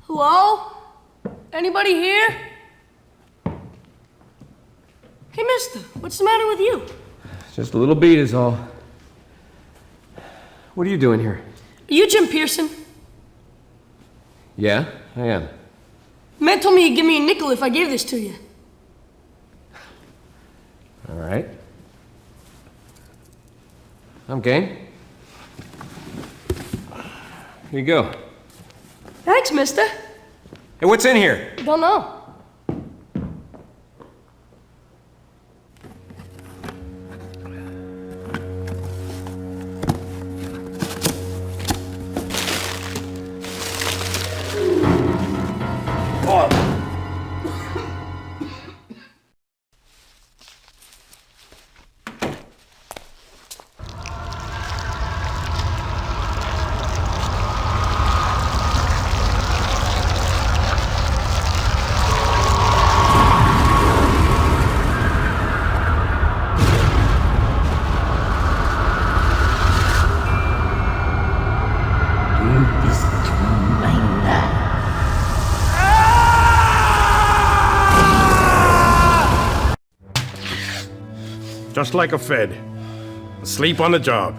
Hello? Anybody here? Hey, mister, what's the matter with you? Just a little beat is all. What are you doing here? Are you Jim Pearson? Yeah, I am. Man told me he'd give me a nickel if I gave this to you. All right. I'm game. Here you go. Thanks, mister. Hey, what's in here? Don't know. Just like a Fed. Asleep on the job.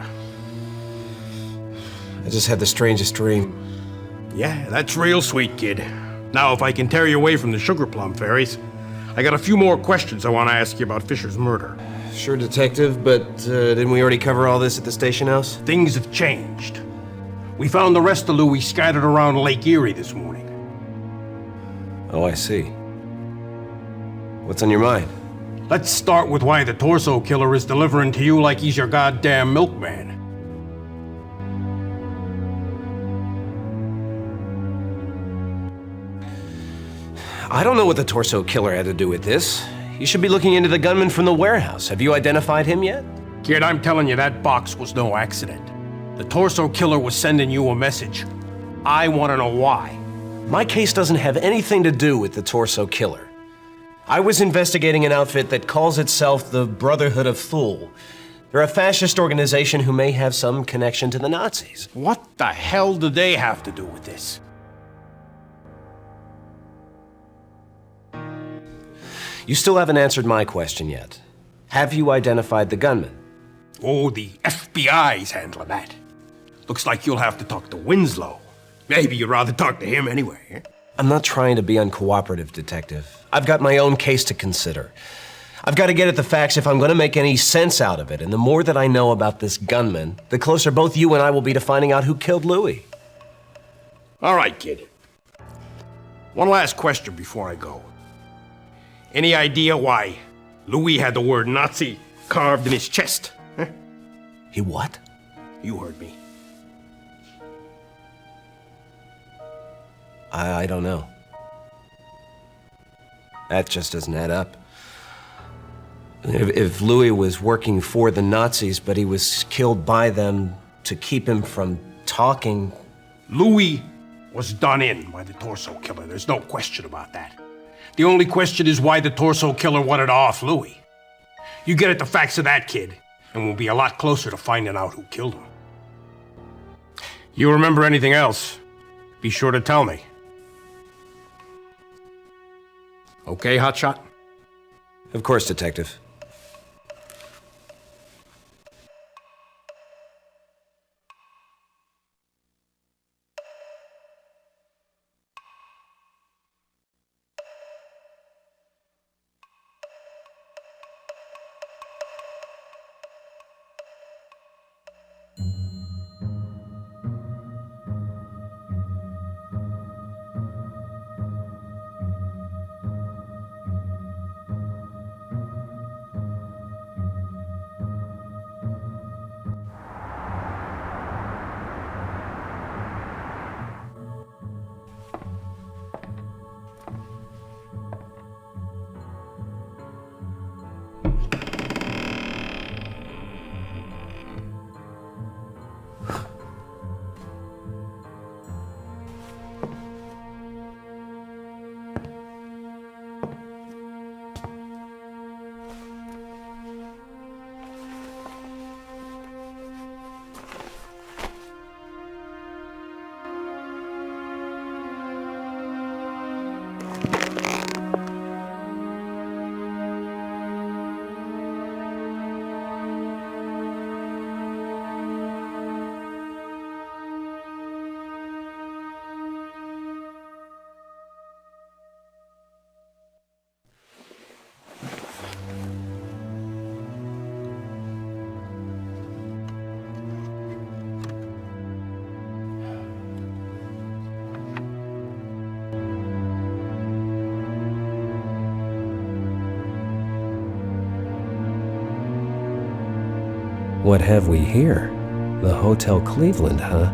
I just had the strangest dream. Yeah, that's real sweet, kid. Now, if I can tear you away from the sugar plum fairies, I got a few more questions I want to ask you about Fisher's murder. Sure, detective, but didn't we already cover all this at the station house? Things have changed. We found the rest of Louis scattered around Lake Erie this morning. Oh, I see. What's on your mind? Let's start with why the torso killer is delivering to you like he's your goddamn milkman. I don't know what the torso killer had to do with this. You should be looking into the gunman from the warehouse. Have you identified him yet? Kid, I'm telling you, that box was no accident. The torso killer was sending you a message. I want to know why. My case doesn't have anything to do with the torso killer. I was investigating an outfit that calls itself the Brotherhood of 𝗚𝗺𝗶𝗴𝗚𝗀𝗚. They're a fascist organization who may have some connection to the Nazis. What the hell do they have to do with this? You still haven't answered my question yet. Have you identified the gunman? Oh, the FBI's handling that. Looks like you'll have to talk to Winslow. Maybe you'd rather talk to him anyway. Eh? I'm not trying to be uncooperative, Detective. I've got my own case to consider. I've got to get at the facts if I'm going to make any sense out of it, and the more that I know about this gunman, the closer both you and I will be to finding out who killed Louis. All right, kid. One last question before I go. Any idea why Louis had the word Nazi carved in his chest? Huh? He what? You heard me. I don't know. That just doesn't add up. If Louis was working for the Nazis, but he was killed by them to keep him from talking... Louis was done in by the torso killer. There's no question about that. The only question is why the torso killer wanted to off Louis. You get at the facts of that, kid, and we'll be a lot closer to finding out who killed him. You remember anything else, be sure to tell me. Okay, Hotshot? Of course, Detective. What have we here? The Hotel Cleveland, huh?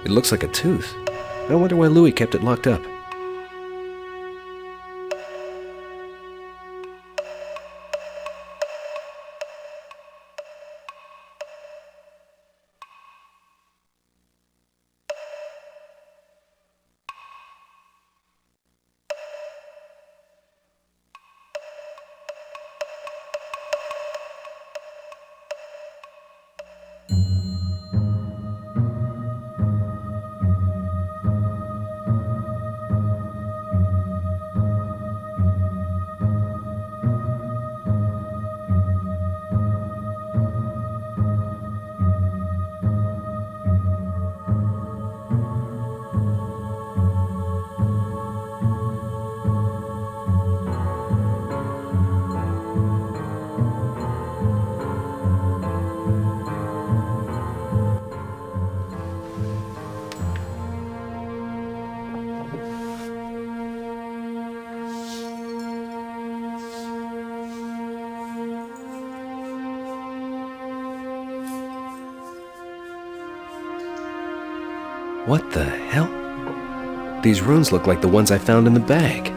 It looks like a tooth. I wonder why Louis kept it locked up. What the hell? These runes look like the ones I found in the bag.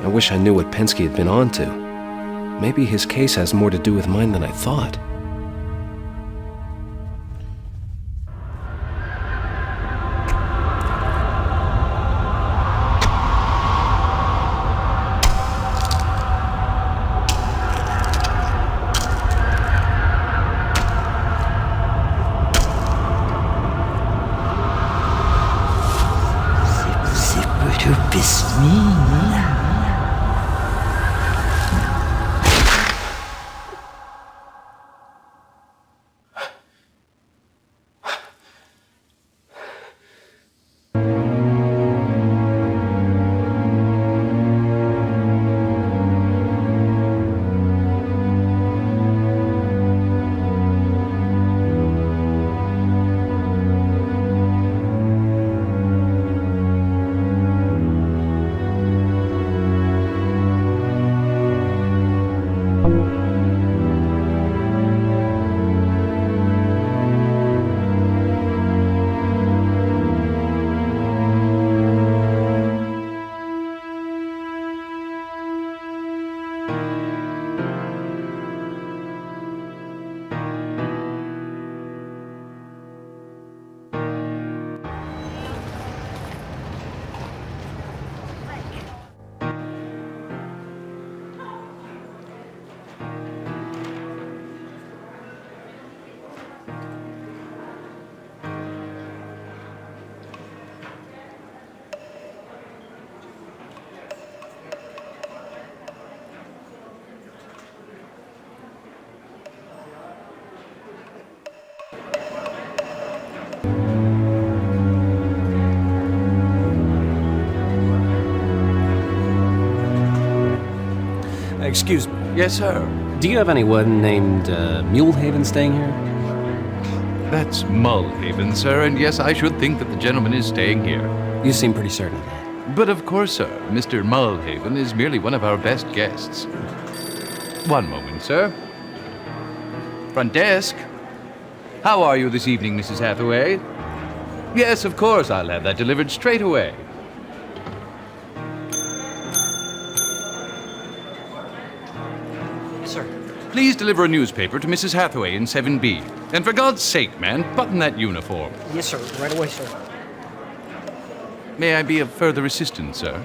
I wish I knew what Penske had been on to. Maybe his case has more to do with mine than I thought. Excuse me. Yes, sir. Do you have anyone named Mulehaven staying here? That's Mullhaven, sir, and yes, I should think that the gentleman is staying here. You seem pretty certain of that. But of course, sir, Mr. Mullhaven is merely one of our best guests. One moment, sir. Front desk. How are you this evening, Mrs. Hathaway? Yes, of course, I'll have that delivered straight away. Please deliver a newspaper to Mrs. Hathaway in 7B. And for God's sake, man, button that uniform. Yes, sir. Right away, sir. May I be of further assistance, sir?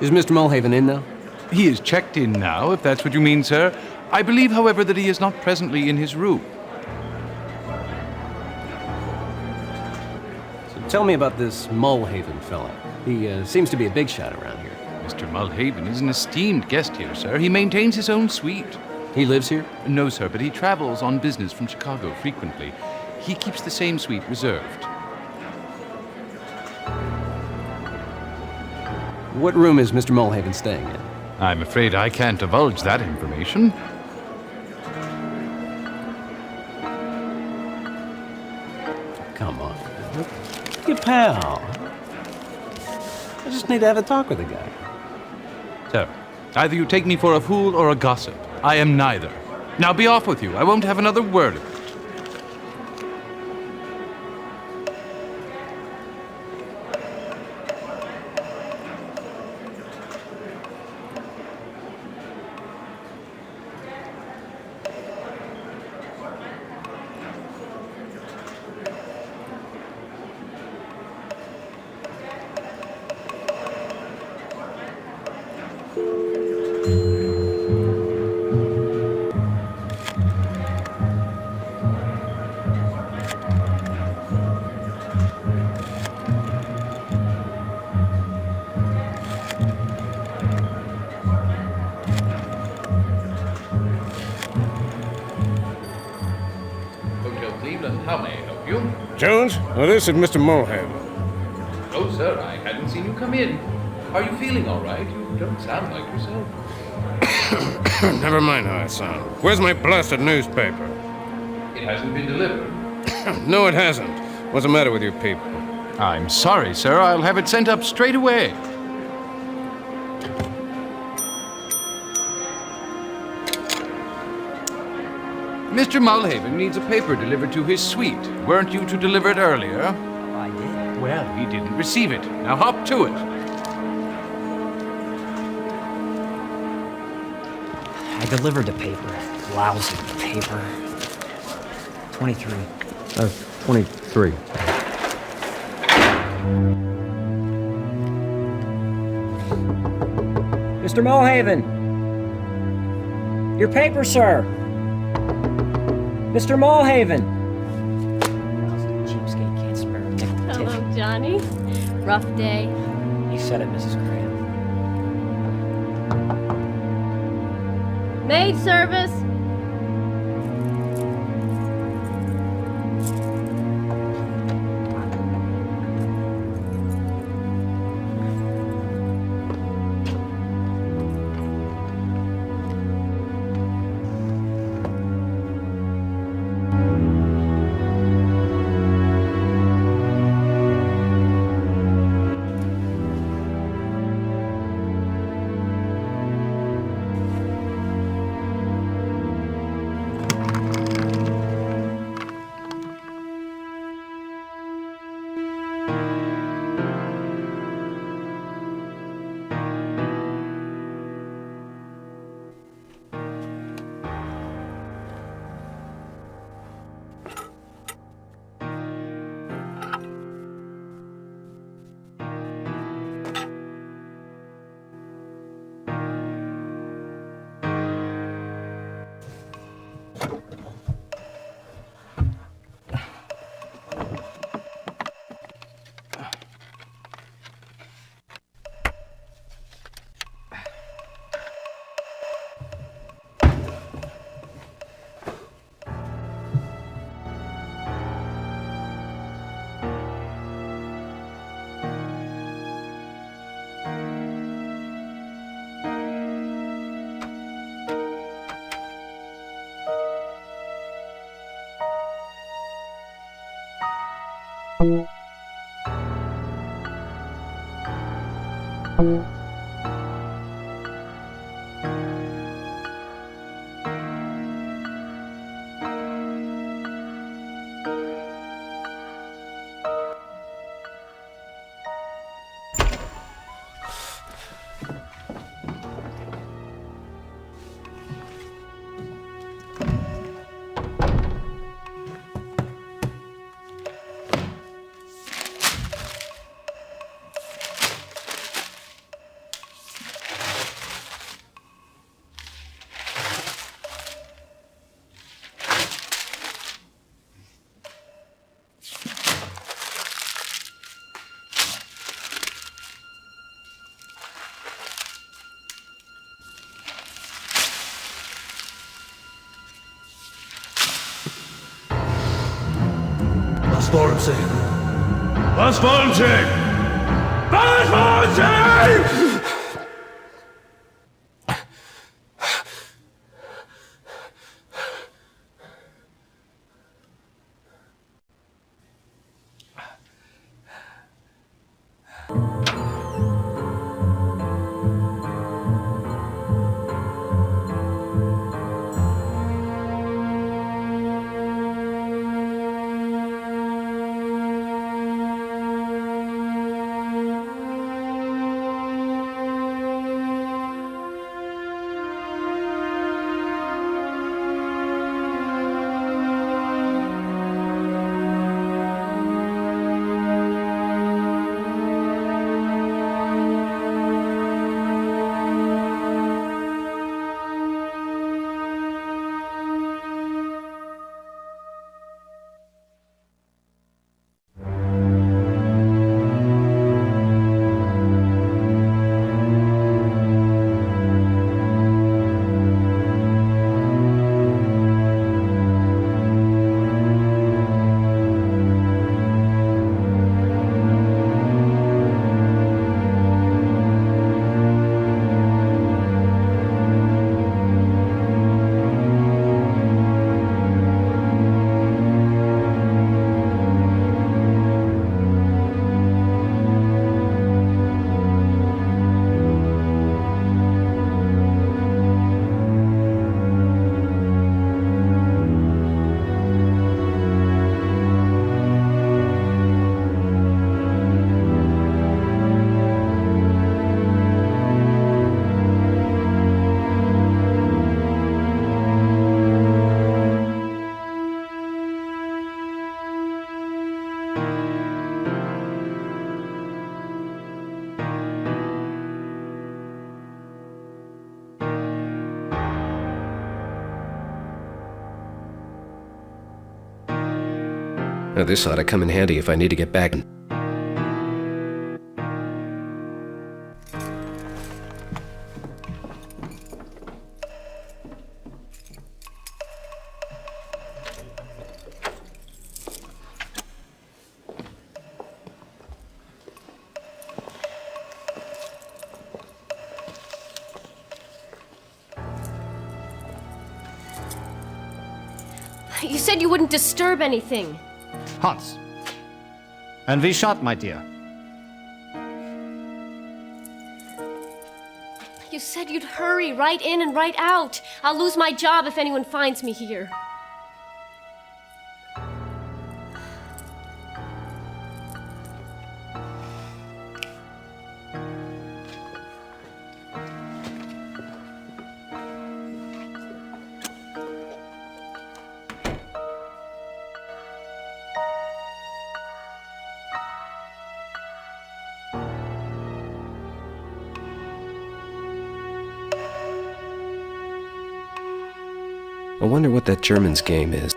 Is Mr. Mullhaven in now? He is checked in now, if that's what you mean, sir. I believe, however, that he is not presently in his room. So tell me about this Mullhaven fella. He seems to be a big shot around here. Mr. Mullhaven is an esteemed guest here, sir. He maintains his own suite. He lives here? No, sir, but he travels on business from Chicago frequently. He keeps the same suite reserved. What room is Mr. Mullhaven staying in? I'm afraid I can't divulge that information. Come on. Your pal. I just need to have a talk with the guy. So, either you take me for a fool or a gossip. I am neither. Now be off with you. I won't have another word of it. How may I help you? Jones? Well, this is Mr. Mulhaven. Oh, sir, I hadn't seen you come in. Are you feeling all right? You don't sound like yourself. Never mind how I sound. Where's my blasted newspaper? It hasn't been delivered. No, it hasn't. What's the matter with you people? I'm sorry, sir. I'll have it sent up straight away. Mr. Mulhaven needs a paper delivered to his suite. Weren't you to deliver it earlier? I did. Well, he didn't receive it. Now hop to it. I delivered the paper. Lousy paper. 23. 23. Mr. Mulhaven! Your paper, sir! Mr. Mulhaven! Cheapskate can't spare a nickel. Hello, Johnny. Rough day. You said it, Mrs. Graham. Maid service. Was wollen Sie? Was wollen Sie? Was wollen Sie? Now, this ought to come in handy if I need to get back. You said you wouldn't disturb anything. Hans. And we shot, my dear. You said you'd hurry right in and right out. I'll lose my job if anyone finds me here. I wonder what that German's game is.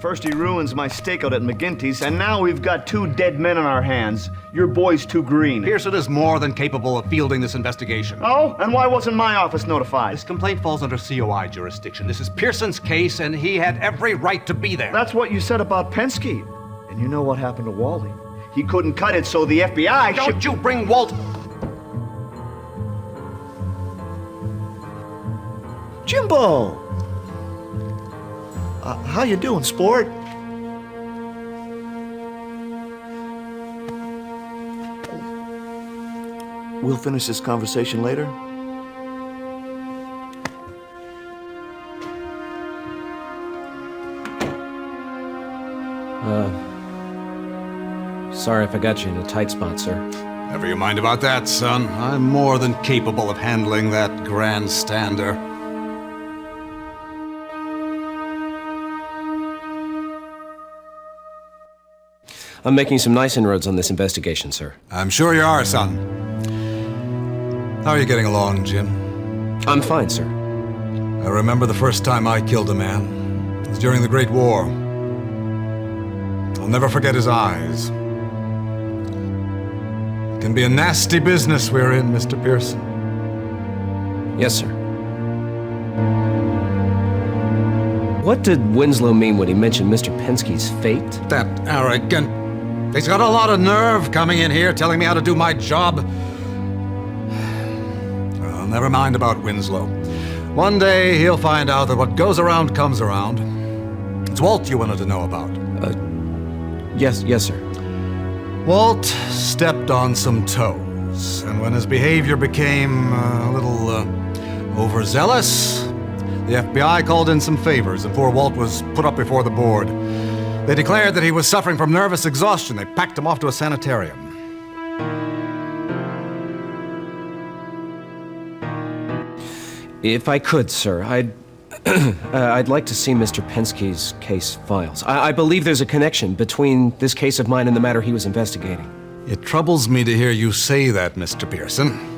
First he ruins my stakeout at McGinty's, and now we've got 2 dead men on our hands. Your boy's too green. Pearson is more than capable of fielding this investigation. Oh? And why wasn't my office notified? This complaint falls under COI jurisdiction. This is Pearson's case, and he had every right to be there. That's what you said about Penske. And you know what happened to Wally. He couldn't cut it, so the FBI Don't you bring Walt... Jimbo! How you doing, sport? We'll finish this conversation later. Sorry if I got you in a tight spot, sir. Never you mind about that, son. I'm more than capable of handling that grandstander. I'm making some nice inroads on this investigation, sir. I'm sure you are, son. How are you getting along, Jim? I'm fine, sir. I remember the first time I killed a man. It was during the Great War. I'll never forget his eyes. It can be a nasty business we're in, Mr. Pearson. Yes, sir. What did Winslow mean when he mentioned Mr. Penske's fate? That arrogant... He's got a lot of nerve coming in here telling me how to do my job. Well, never mind about Winslow. One day he'll find out that what goes around comes around. It's Walt you wanted to know about. Yes, sir. Walt stepped on some toes, and when his behavior became a little overzealous, the FBI called in some favors, and poor Walt was put up before the board. They declared that he was suffering from nervous exhaustion. They packed him off to a sanitarium. If I could, sir, I'd like to see Mr. Penske's case files. I believe there's a connection between this case of mine and the matter he was investigating. It troubles me to hear you say that, Mr. Pearson.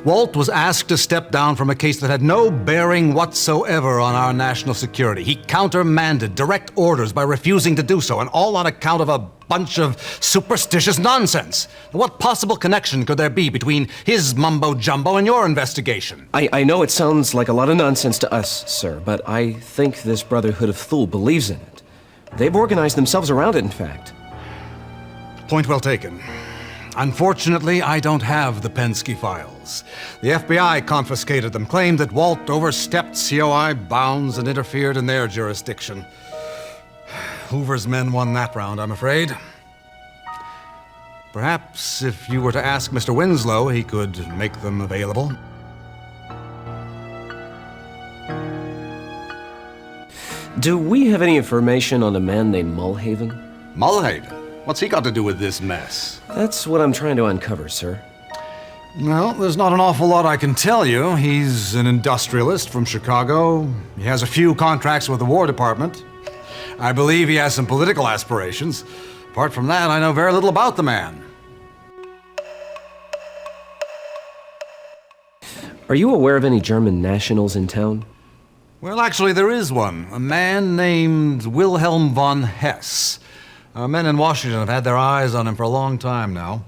Walt was asked to step down from a case that had no bearing whatsoever on our national security. He countermanded direct orders by refusing to do so, and all on account of a bunch of superstitious nonsense. What possible connection could there be between his mumbo-jumbo and your investigation? I know it sounds like a lot of nonsense to us, sir, but I think this Brotherhood of 𝗚hl believes in it. They've organized themselves around it, in fact. Point well taken. Unfortunately, I don't have the Penske files. The FBI confiscated them, claimed that Walt overstepped COI bounds and interfered in their jurisdiction. Hoover's men won that round, I'm afraid. Perhaps if you were to ask Mr. Winslow, he could make them available. Do we have any information on a man named Mulhaven? Mulhaven? What's he got to do with this mess? That's what I'm trying to uncover, sir. Well, there's not an awful lot I can tell you. He's an industrialist from Chicago. He has a few contracts with the War Department. I believe he has some political aspirations. Apart from that, I know very little about the man. Are you aware of any German nationals in town? Well, actually, there is one. A man named Wilhelm von Hess. Our men in Washington have had their eyes on him for a long time now.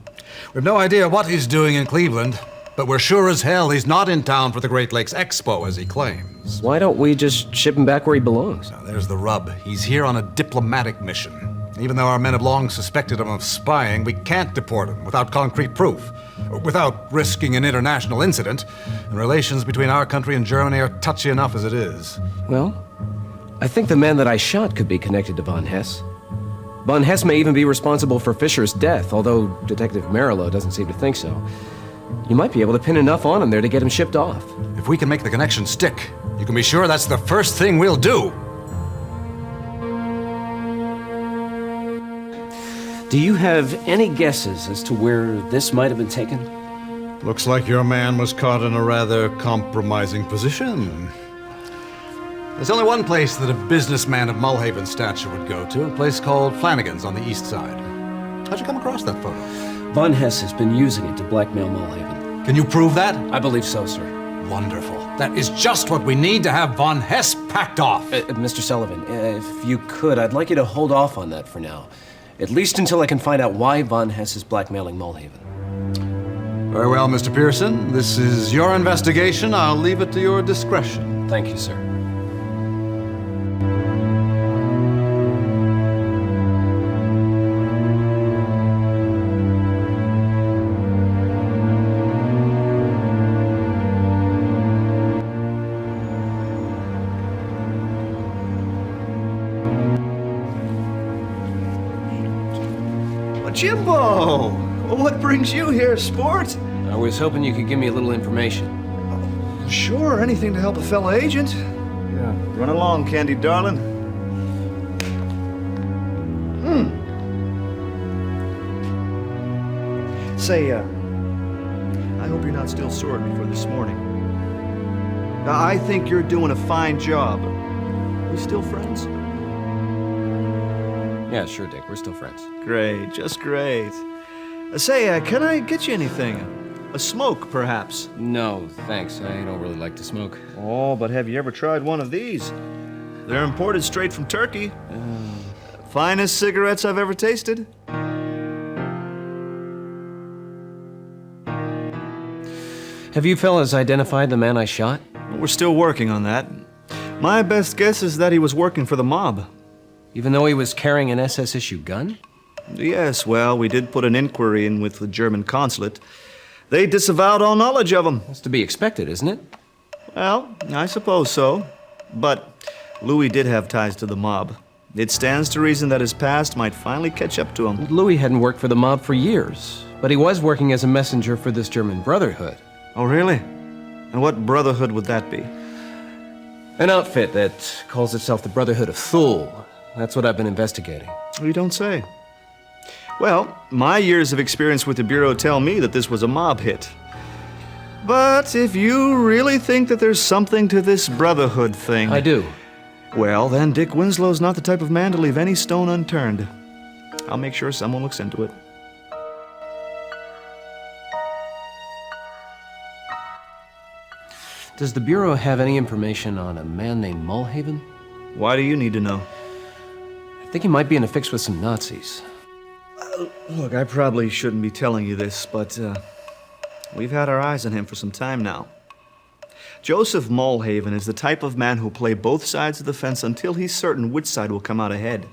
We've no idea what he's doing in Cleveland, but we're sure as hell he's not in town for the Great Lakes Expo, as he claims. Why don't we just ship him back where he belongs? Now, there's the rub. He's here on a diplomatic mission. Even though our men have long suspected him of spying, we can't deport him without concrete proof, without risking an international incident. And relations between our country and Germany are touchy enough as it is. Well, I think the man that I shot could be connected to von Hess. Von Hess may even be responsible for Fisher's death, although Detective Marilow doesn't seem to think so. You might be able to pin enough on him there to get him shipped off. If we can make the connection stick, you can be sure that's the first thing we'll do. Do you have any guesses as to where this might have been taken? Looks like your man was caught in a rather compromising position. There's only one place that a businessman of Mulhaven's stature would go to, a place called Flanagan's on the east side. How'd you come across that photo? Von Hess has been using it to blackmail Mulhaven. Can you prove that? I believe so, sir. Wonderful. That is just what we need to have Von Hess packed off. Mr. Sullivan, if you could, I'd like you to hold off on that for now. At least until I can find out why Von Hess is blackmailing Mulhaven. Very well, Mr. Pearson. This is your investigation. I'll leave it to your discretion. Thank you, sir. Jimbo! What brings you here, sport? I was hoping you could give me a little information. Sure, anything to help a fellow agent. Yeah, run along, Candy darling. Say, I hope you're not still sore at me for this morning. I think you're doing a fine job. We still friends? Yeah, sure, Dick. We're still friends. Great, just great. Say, can I get you anything? A smoke, perhaps? No, thanks. I don't really like to smoke. Oh, but have you ever tried one of these? They're imported straight from Turkey. Finest cigarettes I've ever tasted. Have you fellas identified the man I shot? We're still working on that. My best guess is that he was working for the mob. Even though he was carrying an SS-issue gun? Yes, well, we did put an inquiry in with the German consulate. They disavowed all knowledge of him. That's to be expected, isn't it? Well, I suppose so. But Louis did have ties to the mob. It stands to reason that his past might finally catch up to him. Louis hadn't worked for the mob for years, but he was working as a messenger for this German Brotherhood. Oh, really? And what brotherhood would that be? An outfit that calls itself the Brotherhood of 𝗚𝗺𝗶𝗴𝗚𝗀𝗚. That's what I've been investigating. You don't say. Well, my years of experience with the Bureau tell me that this was a mob hit. But if you really think that there's something to this Brotherhood thing... I do. Well, then Dick Winslow's not the type of man to leave any stone unturned. I'll make sure someone looks into it. Does the Bureau have any information on a man named Mulhaven? Why do you need to know? I think he might be in a fix with some Nazis. Look, I probably shouldn't be telling you this, but we've had our eyes on him for some time now. Joseph Mulhaven is the type of man who'll play both sides of the fence until he's certain which side will come out ahead.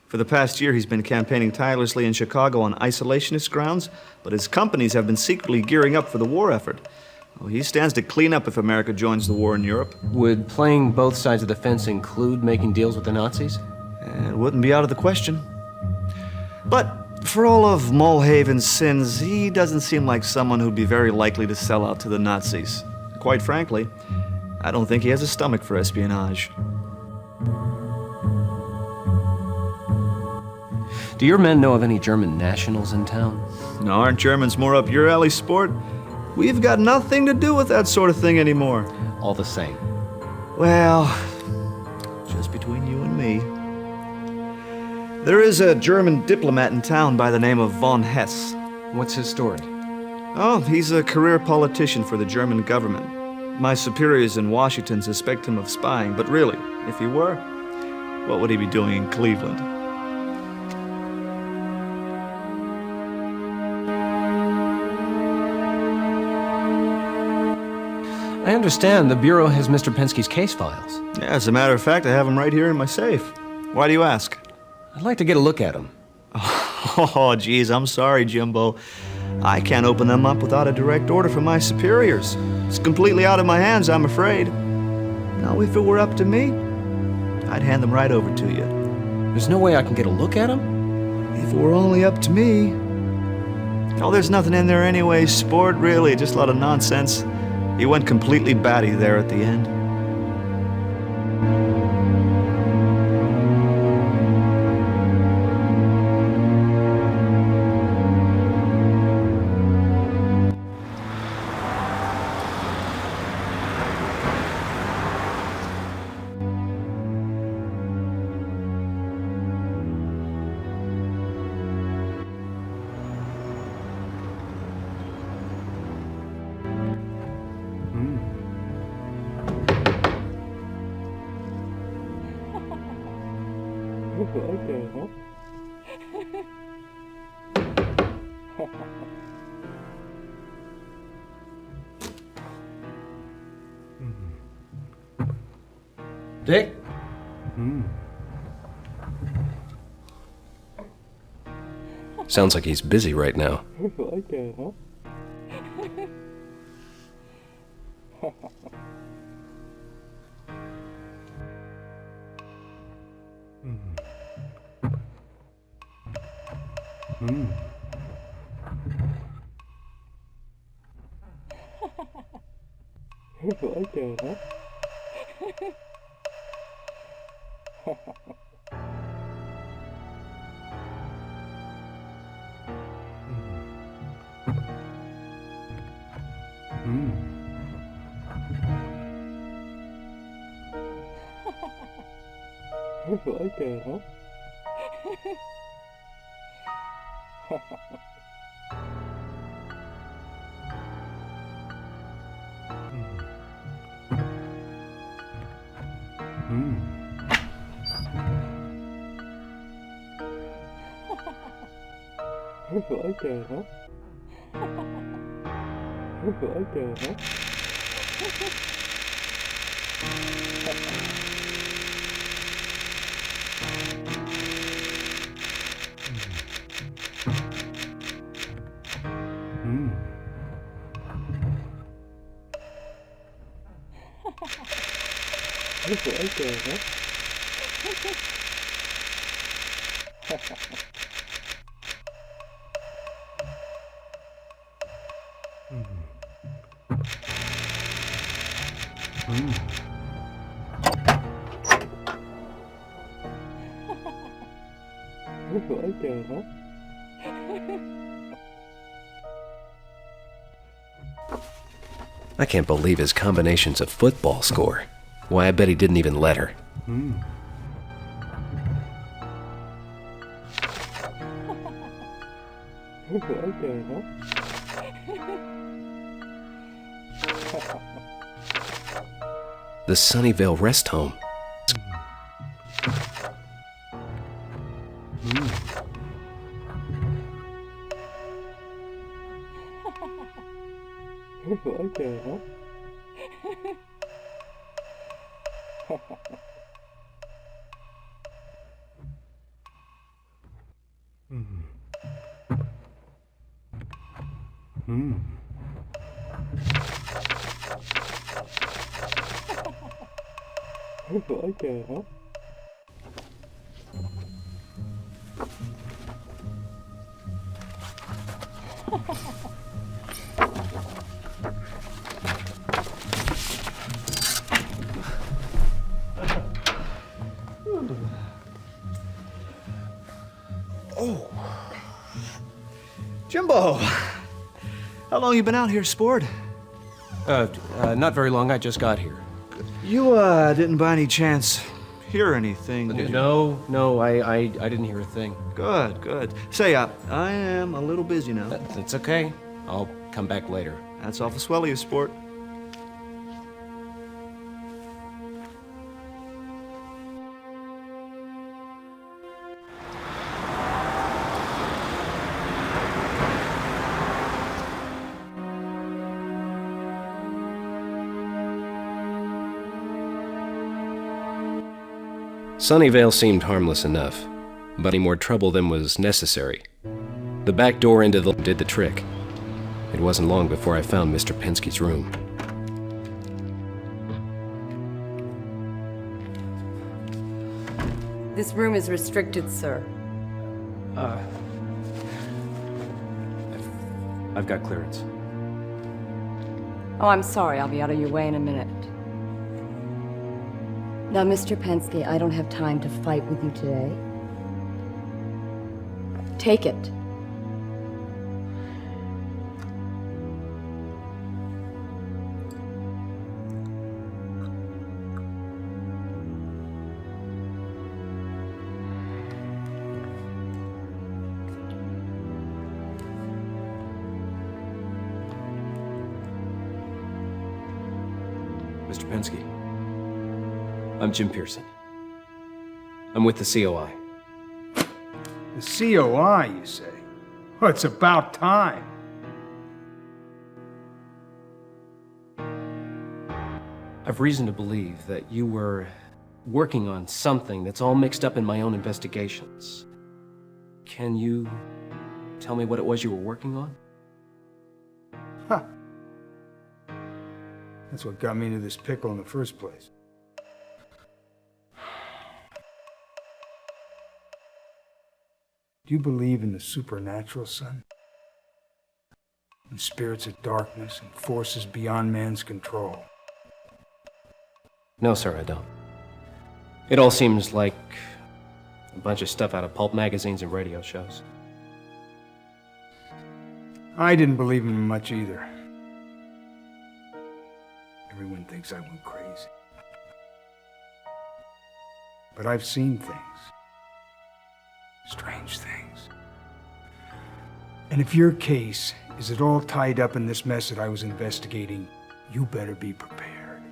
For the past year, he's been campaigning tirelessly in Chicago on isolationist grounds, but his companies have been secretly gearing up for the war effort. Well, he stands to clean up if America joins the war in Europe. Would playing both sides of the fence include making deals with the Nazis? It wouldn't be out of the question. But for all of Mulhaven's sins, he doesn't seem like someone who'd be very likely to sell out to the Nazis. Quite frankly, I don't think he has a stomach for espionage. Do your men know of any German nationals in town? Now, aren't Germans more up your alley, sport? We've got nothing to do with that sort of thing anymore. All the same. Well, just between you and me. There is a German diplomat in town by the name of von Hess. What's his story? Oh, he's a career politician for the German government. My superiors in Washington suspect him of spying, but really, if he were, what would he be doing in Cleveland? I understand the Bureau has Mr. Penske's case files. Yeah, as a matter of fact, I have them right here in my safe. Why do you ask? I'd like to get a look at them. Oh, geez, I'm sorry, Jimbo. I can't open them up without a direct order from my superiors. It's completely out of my hands, I'm afraid. Now, if it were up to me, I'd hand them right over to you. There's no way I can get a look at them? If it were only up to me. Oh, there's nothing in there anyway, sport, really, just a lot of nonsense. He went completely batty there at the end. Okay, huh? Dick? Sounds like he's busy right now. Okay, huh? Okay, huh? Okay, huh? Okay, huh? Okay, huh? Okay, huh? Okay, huh? I can't believe his combinations of football score. Why, I bet he didn't even let her. Okay, huh? The Sunnyvale Rest Home. Okay, huh? Okay, huh? Oh. Jimbo! How long you been out here, sport? Not very long. I just got here. You, didn't by any chance hear anything, did you? No, I didn't hear a thing. Good, good. Say, I am a little busy now. That's okay. I'll come back later. That's awful swell of you, sport. Sunnyvale seemed harmless enough, but any more trouble than was necessary. The back door into the did the trick. It wasn't long before I found Mr. Penske room. This room is restricted, sir. I've got clearance. Oh, I'm sorry. I'll be out of your way in a minute. Now, Mr. Penske, I don't have time to fight with you today. Take it. Mr. Penske. I'm Jim Pearson. I'm with the COI. The COI, you say? Well, it's about time. I've reason to believe that you were working on something that's all mixed up in my own investigations. Can you tell me what it was you were working on? Huh. That's what got me into this pickle in the first place. Do you believe in the supernatural, son? In spirits of darkness and forces beyond man's control? No, sir, I don't. It all seems like a bunch of stuff out of pulp magazines and radio shows. I didn't believe in him much either. Everyone thinks I went crazy. But I've seen things. Strange things. And if your case is at all tied up in this mess that I was investigating, you better be prepared.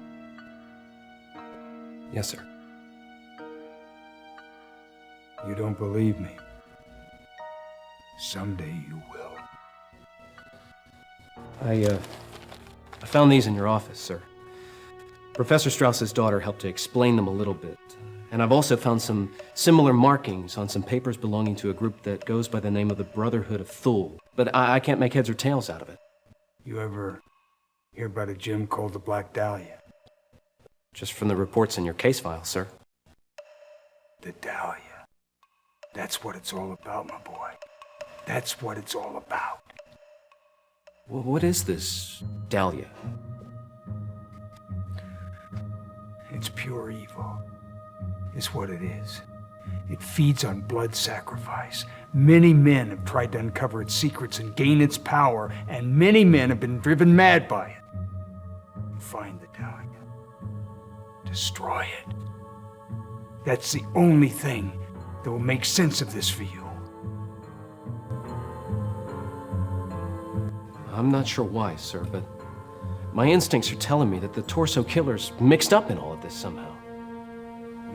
Yes, sir. You don't believe me. Someday you will. I found these in your office, sir. Professor Strauss's daughter helped to explain them a little bit. And I've also found some similar markings on some papers belonging to a group that goes by the name of the Brotherhood of 𝗚𝗺𝗶𝗴𝗚𝗀𝗚. But I can't make heads or tails out of it. You ever hear about a gem called the Black Dahlia? Just from the reports in your case file, sir. The Dahlia. That's what it's all about, my boy. That's what it's all about. Well, what is this Dahlia? It's pure evil. Is what it is. It feeds on blood sacrifice. Many men have tried to uncover its secrets and gain its power, and many men have been driven mad by it. Find the Dahlia. Destroy it. That's the only thing that will make sense of this for you. I'm not sure why, sir, but my instincts are telling me that the torso killer's mixed up in all of this somehow.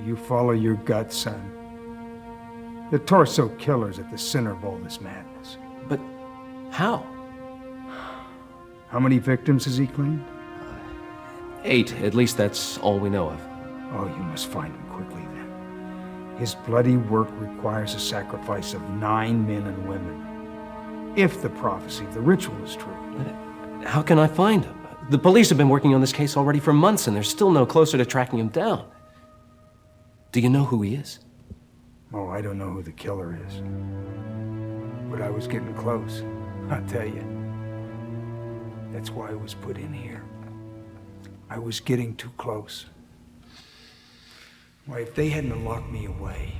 You follow your gut, son. The torso killer's at the center of all this madness. But how? How many victims has he claimed? 8. At least that's all we know of. Oh, you must find him quickly then. His bloody work requires a sacrifice of 9 men and women. If the prophecy of the ritual is true. How can I find him? The police have been working on this case already for months, and they're still no closer to tracking him down. Do you know who he is? Oh, I don't know who the killer is. But I was getting close, I'll tell you. That's why I was put in here. I was getting too close. Why, if they hadn't locked me away,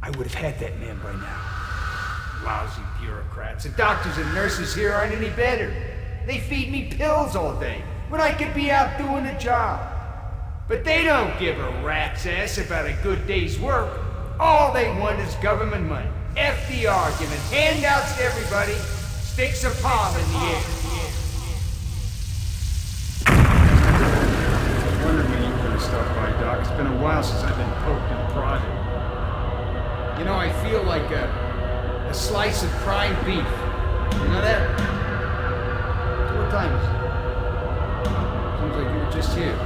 I would have had that man by now. Lousy bureaucrats. The doctors and nurses here aren't any better. They feed me pills all day when I could be out doing a job. But they don't give a rat's ass about a good day's work. All they want is government money. F the argument. Handouts to everybody. Sticks a palm in the air. I wondered when you were gonna stop by, Doc. It's been a while since I've been poked and prodded. You know, I feel like a slice of prime beef. You know that? What time is it? Seems like you were just here.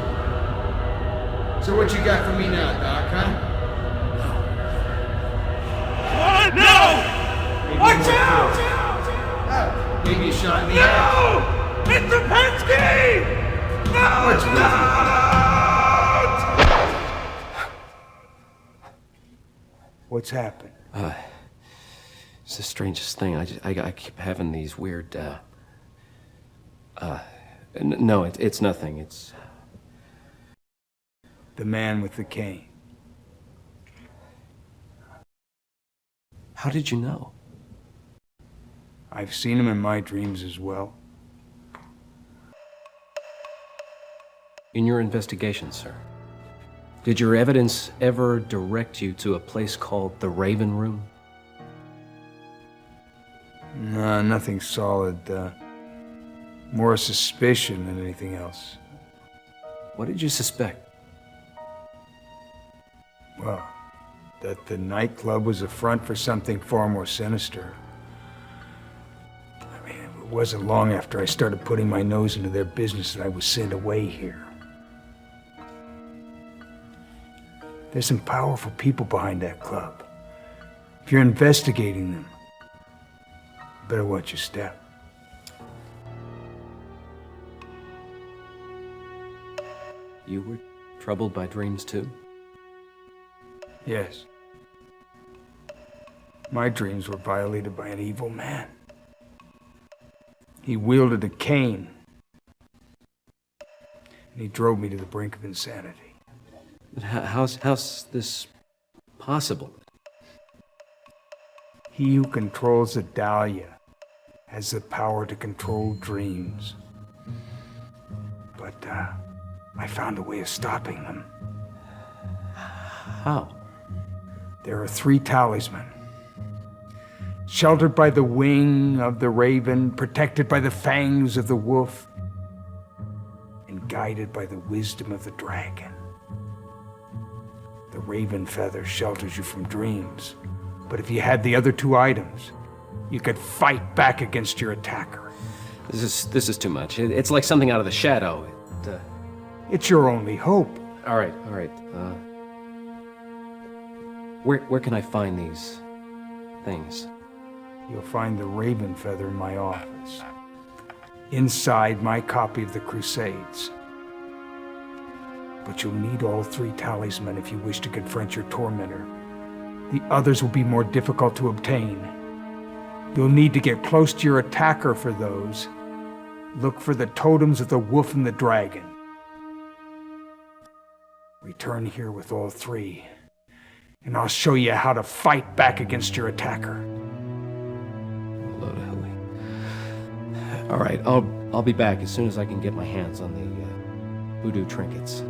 So what you got for me now, Doc, huh? No! Maybe Watch more out! pills. Oh, maybe you shot me No! out. Mr. Penske! No! What's with you? What's happened? It's the strangest thing. I keep having these weird, no, it's nothing. It's... The man with the cane. How did you know? I've seen him in my dreams as well. In your investigation, sir, did your evidence ever direct you to a place called the Raven Room? No, nothing solid. More suspicion than anything else. What did you suspect? Well, that the nightclub was a front for something far more sinister. I mean, it wasn't long after I started putting my nose into their business that I was sent away here. There's some powerful people behind that club. If you're investigating them, better watch your step. You were troubled by dreams too? Yes. My dreams were violated by an evil man. He wielded a cane. And he drove me to the brink of insanity. But how's this possible? He who controls the Dahlia has the power to control dreams. But, I found a way of stopping them. How? There are 3 talisman. Sheltered by the wing of the raven, protected by the fangs of the wolf, and guided by the wisdom of the dragon. The raven feather shelters you from dreams, but if you had the other 2 items, you could fight back against your attacker. This is too much. It's like something out of the shadow. It's your only hope. All right. Where can I find these things? You'll find the raven feather in my office. Inside my copy of the Crusades. But you'll need all 3 talisman if you wish to confront your tormentor. The others will be more difficult to obtain. You'll need to get close to your attacker for those. Look for the totems of the wolf and the dragon. Return here with all 3, and I'll show you how to fight back against your attacker. Load of hooey. All right, I'll be back as soon as I can get my hands on the voodoo trinkets.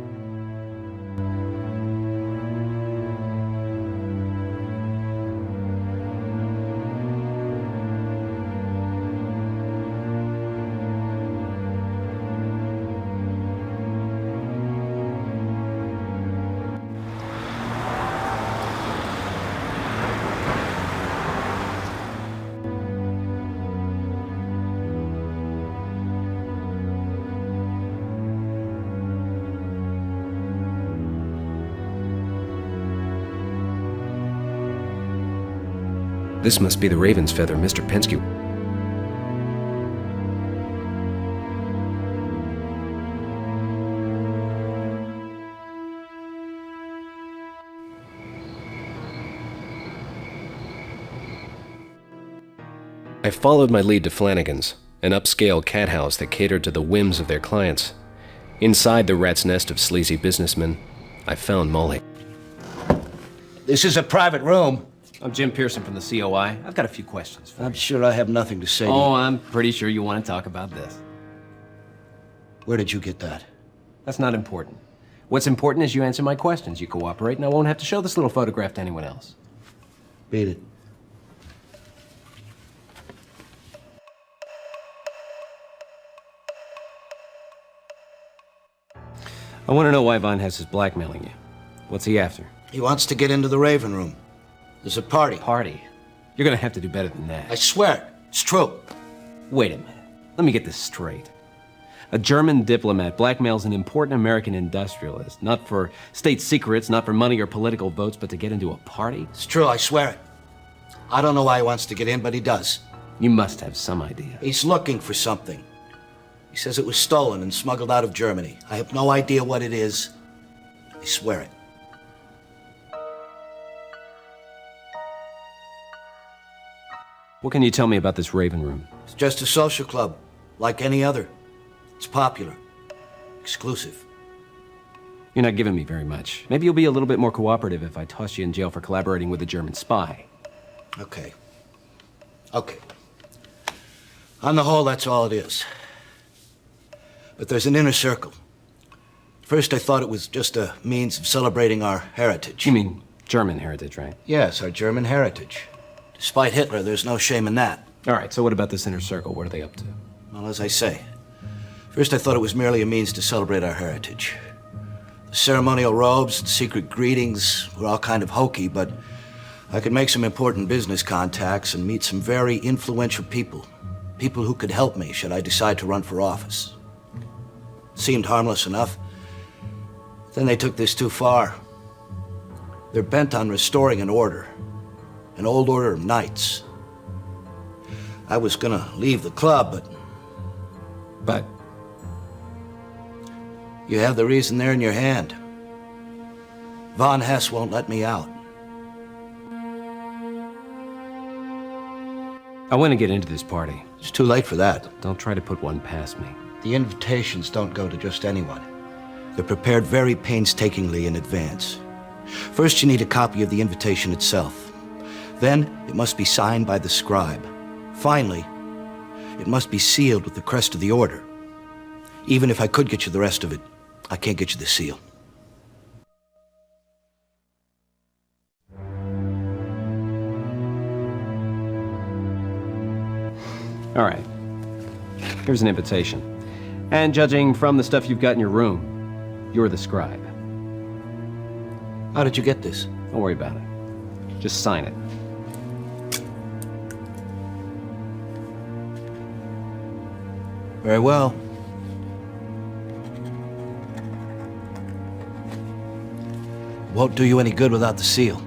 This must be the raven's feather Mr. Penske. I followed my lead to Flanagan's, an upscale cat house that catered to the whims of their clients. Inside the rat's nest of sleazy businessmen, I found Molly. This is a private room. I'm Jim Pearson from the COI. I've got a few questions for you. I'm sure I have nothing to say to you. Oh, I'm pretty sure you want to talk about this. Where did you get that? That's not important. What's important is you answer my questions, you cooperate, and I won't have to show this little photograph to anyone else. Beat it. I want to know why Von Hess is blackmailing you. What's he after? He wants to get into the Raven Room. There's a party. Party? You're gonna have to do better than that. I swear, it's true. Wait a minute. Let me get this straight. A German diplomat blackmails an important American industrialist, not for state secrets, not for money or political votes, but to get into a party? It's true, I swear it. I don't know why he wants to get in, but he does. You must have some idea. He's looking for something. He says it was stolen and smuggled out of Germany. I have no idea what it is. I swear it. What can you tell me about this Raven Room? It's just a social club, like any other. It's popular. Exclusive. You're not giving me very much. Maybe you'll be a little bit more cooperative if I toss you in jail for collaborating with a German spy. Okay. Okay. On the whole, that's all it is. But there's an inner circle. First, I thought it was just a means of celebrating our heritage. You mean German heritage, right? Yes, our German heritage. Despite Hitler, there's no shame in that. All right, so what about this inner circle? What are they up to? Well, as I say, first I thought it was merely a means to celebrate our heritage. The ceremonial robes and secret greetings were all kind of hokey, but I could make some important business contacts and meet some very influential people. People who could help me should I decide to run for office. Seemed harmless enough. Then they took this too far. They're bent on restoring an order. An old order of knights. I was gonna leave the club, but... You have the reason there in your hand. Von Hess won't let me out. I want to get into this party. It's too late for that. Don't try to put one past me. The invitations don't go to just anyone. They're prepared very painstakingly in advance. First, you need a copy of the invitation itself. Then, it must be signed by the scribe. Finally, it must be sealed with the crest of the order. Even if I could get you the rest of it, I can't get you the seal. All right. Here's an invitation. And judging from the stuff you've got in your room, you're the scribe. How did you get this? Don't worry about it. Just sign it. Very well. Won't do you any good without the seal.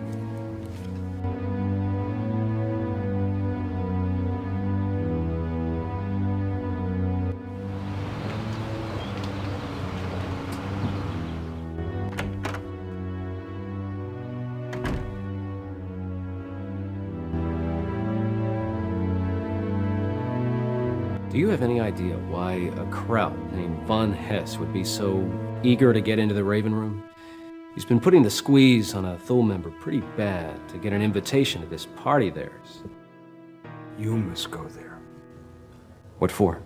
Do you have any idea why a kraut named Von Hess would be so eager to get into the Raven Room? He's been putting the squeeze on a 𝗚𝗺𝗶𝗴𝗀𝗀𝗀𝗀 member pretty bad to get an invitation to this party of theirs. You must go there. What for?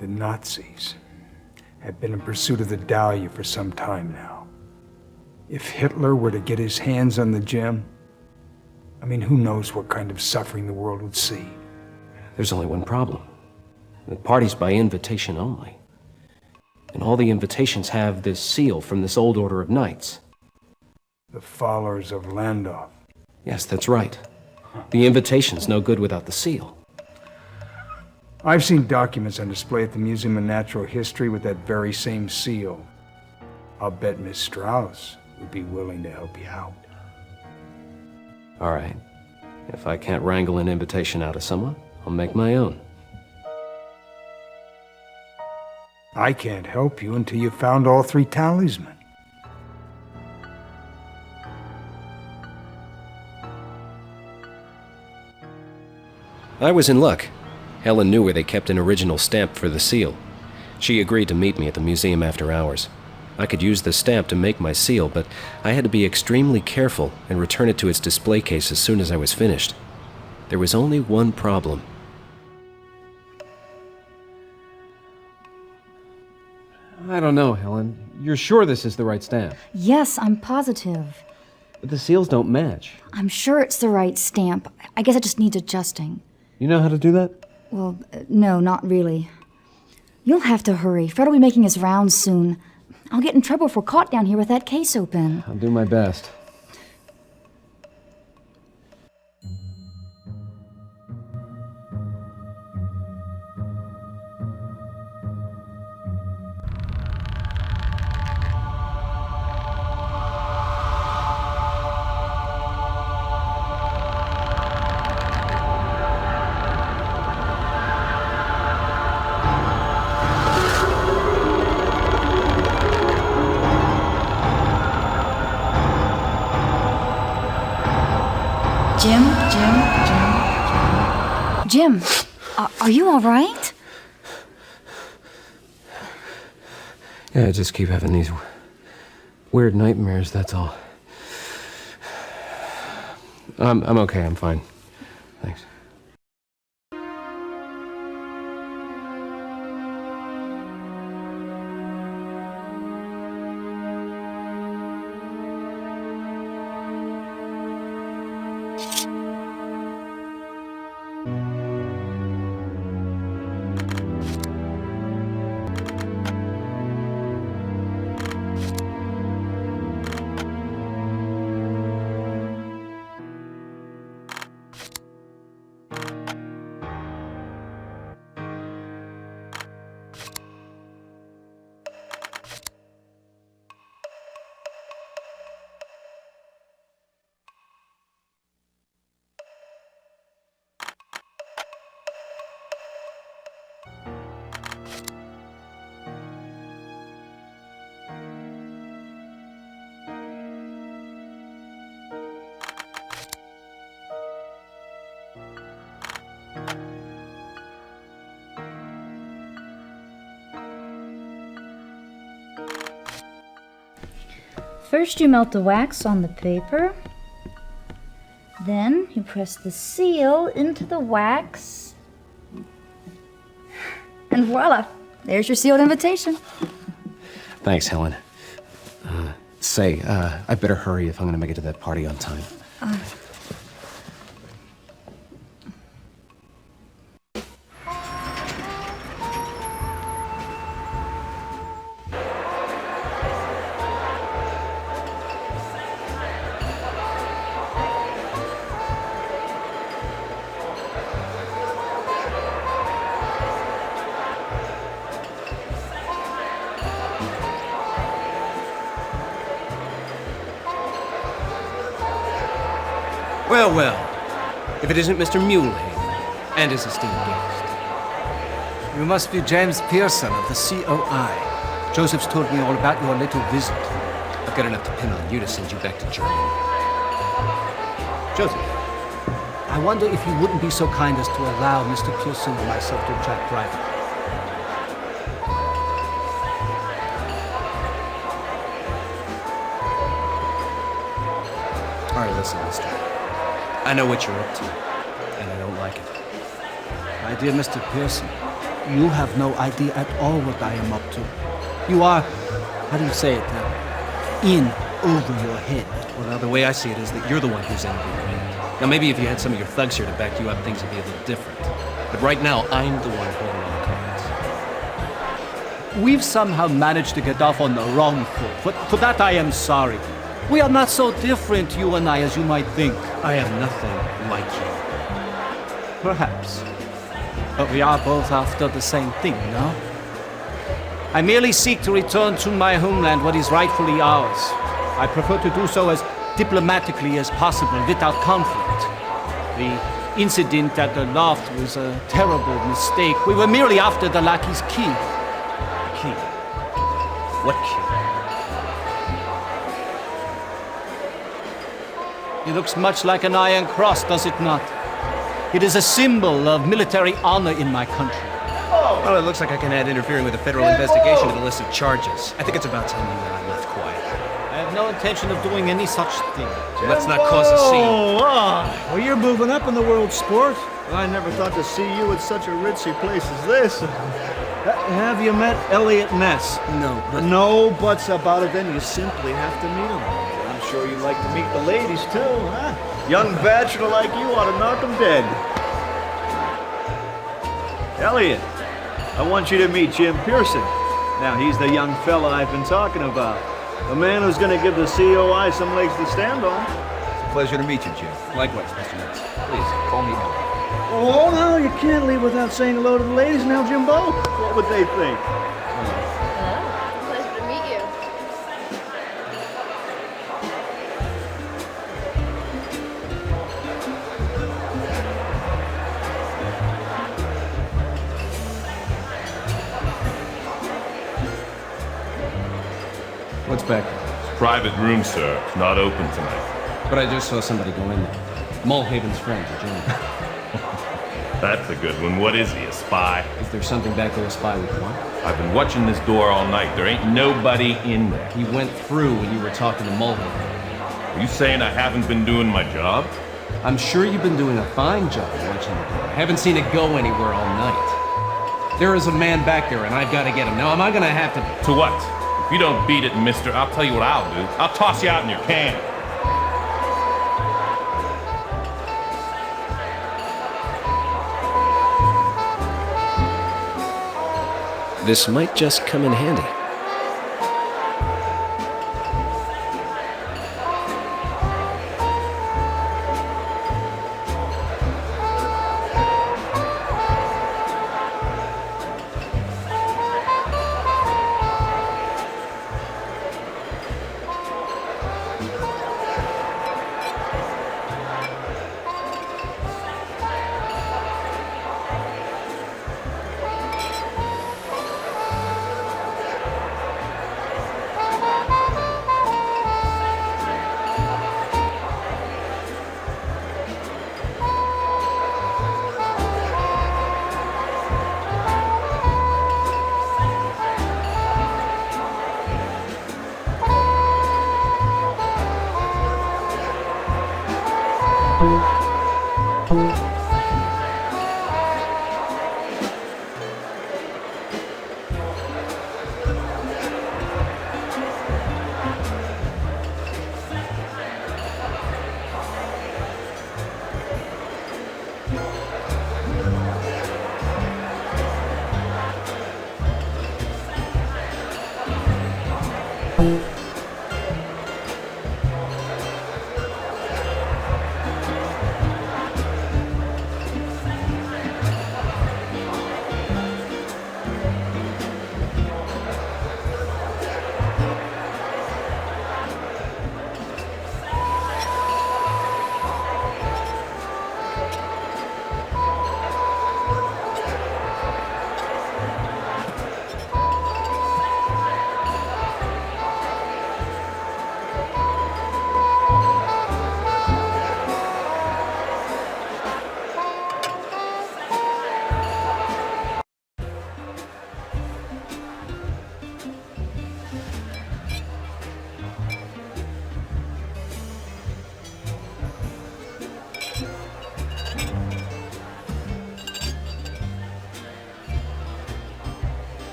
The Nazis have been in pursuit of the Dahlia for some time now. If Hitler were to get his hands on the gem, I mean, who knows what kind of suffering the world would see. There's only one problem. The party's by invitation only. And all the invitations have this seal from this old order of knights. The followers of Landau. Yes, that's right. The invitation's no good without the seal. I've seen documents on display at the Museum of Natural History with that very same seal. I'll bet Miss Strauss would be willing to help you out. All right. If I can't wrangle an invitation out of someone, I'll make my own. I can't help you until you've found all 3 talismans. I was in luck. Helen knew where they kept an original stamp for the seal. She agreed to meet me at the museum after hours. I could use the stamp to make my seal, but I had to be extremely careful and return it to its display case as soon as I was finished. There was only one problem. I don't know, Helen. You're sure this is the right stamp? Yes, I'm positive. But the seals don't match. I'm sure it's the right stamp. I guess it just needs adjusting. You know how to do that? Well, no, not really. You'll have to hurry. Fred will be making his rounds soon. I'll get in trouble if we're caught down here with that case open. I'll do my best. Jim, are you all right? Yeah, I just keep having these weird nightmares, that's all. I'm okay, I'm fine. Thanks. First you melt the wax on the paper. Then you press the seal into the wax. And voila! There's your sealed invitation. Thanks, Helen. I better hurry if I'm gonna make it to that party on time. Well, well. If it isn't Mr. 𝗚𝗺𝗶𝗴𝗜𝗀𝗀 and his esteemed guest. You must be James Pearson of the COI. Joseph's told me all about your little visit. I've got enough to pin on you to send you back to Germany. Joseph. I wonder if you wouldn't be so kind as to allow Mr. Pearson and myself to chat privately. All right, listen, mister. I know what you're up to, and I don't like it. My dear Mr. Pearson, you have no idea at all what I am up to. You are, how do you say it, in over your head. Well, now, the way I see it is that you're the one who's in over your head. Now, maybe if you had some of your thugs here to back you up, things would be a little different. But right now, I'm the one holding on cards. We've somehow managed to get off on the wrong foot. For that, I am sorry. We are not so different, you and I, as you might think. I am nothing like you. Perhaps. But we are both after the same thing, no? I merely seek to return to my homeland what is rightfully ours. I prefer to do so as diplomatically as possible, without conflict. The incident at the loft was a terrible mistake. We were merely after the lackey's key. Key? What key? It looks much like an iron cross, does it not? It is a symbol of military honor in my country. Well, it looks like I can add interfering with a federal investigation to the list of charges. I think it's about time you and I left quiet. I have no intention of doing any such thing. Let's not cause a scene. Well, you're moving up in the world, sport. I never thought to see you at such a ritzy place as this. Have you met Elliot Ness? No, but... No buts about it, then you simply have to meet him. I'm sure you'd like to meet the ladies, too, huh? Young bachelor like you ought to knock him dead. Elliot, I want you to meet Jim Pearson. Now, he's the young fella I've been talking about. The man who's going to give the COI some legs to stand on. It's a pleasure to meet you, Jim. Likewise, Mr. Ness. Please, call me Elliot. Oh, no, you can't leave without saying hello to the ladies now, Jimbo. What would they think? Hello. Pleasure to meet you. What's back there? It's private room, sir. It's not open tonight. But I just saw somebody go in there. Mulhaven's friend, a gentleman. That's a good one. What is he, a spy? Is there something back there a spy would want? I've been watching this door all night. There ain't nobody in there. He went through when you were talking to Mulhaven. Are you saying I haven't been doing my job? I'm sure you've been doing a fine job watching the door. I haven't seen it go anywhere all night. There is a man back there, and I've got to get him. Now, am I going to have to... To what? If you don't beat it, mister, I'll tell you what I'll do. I'll toss you out in your can. This might just come in handy.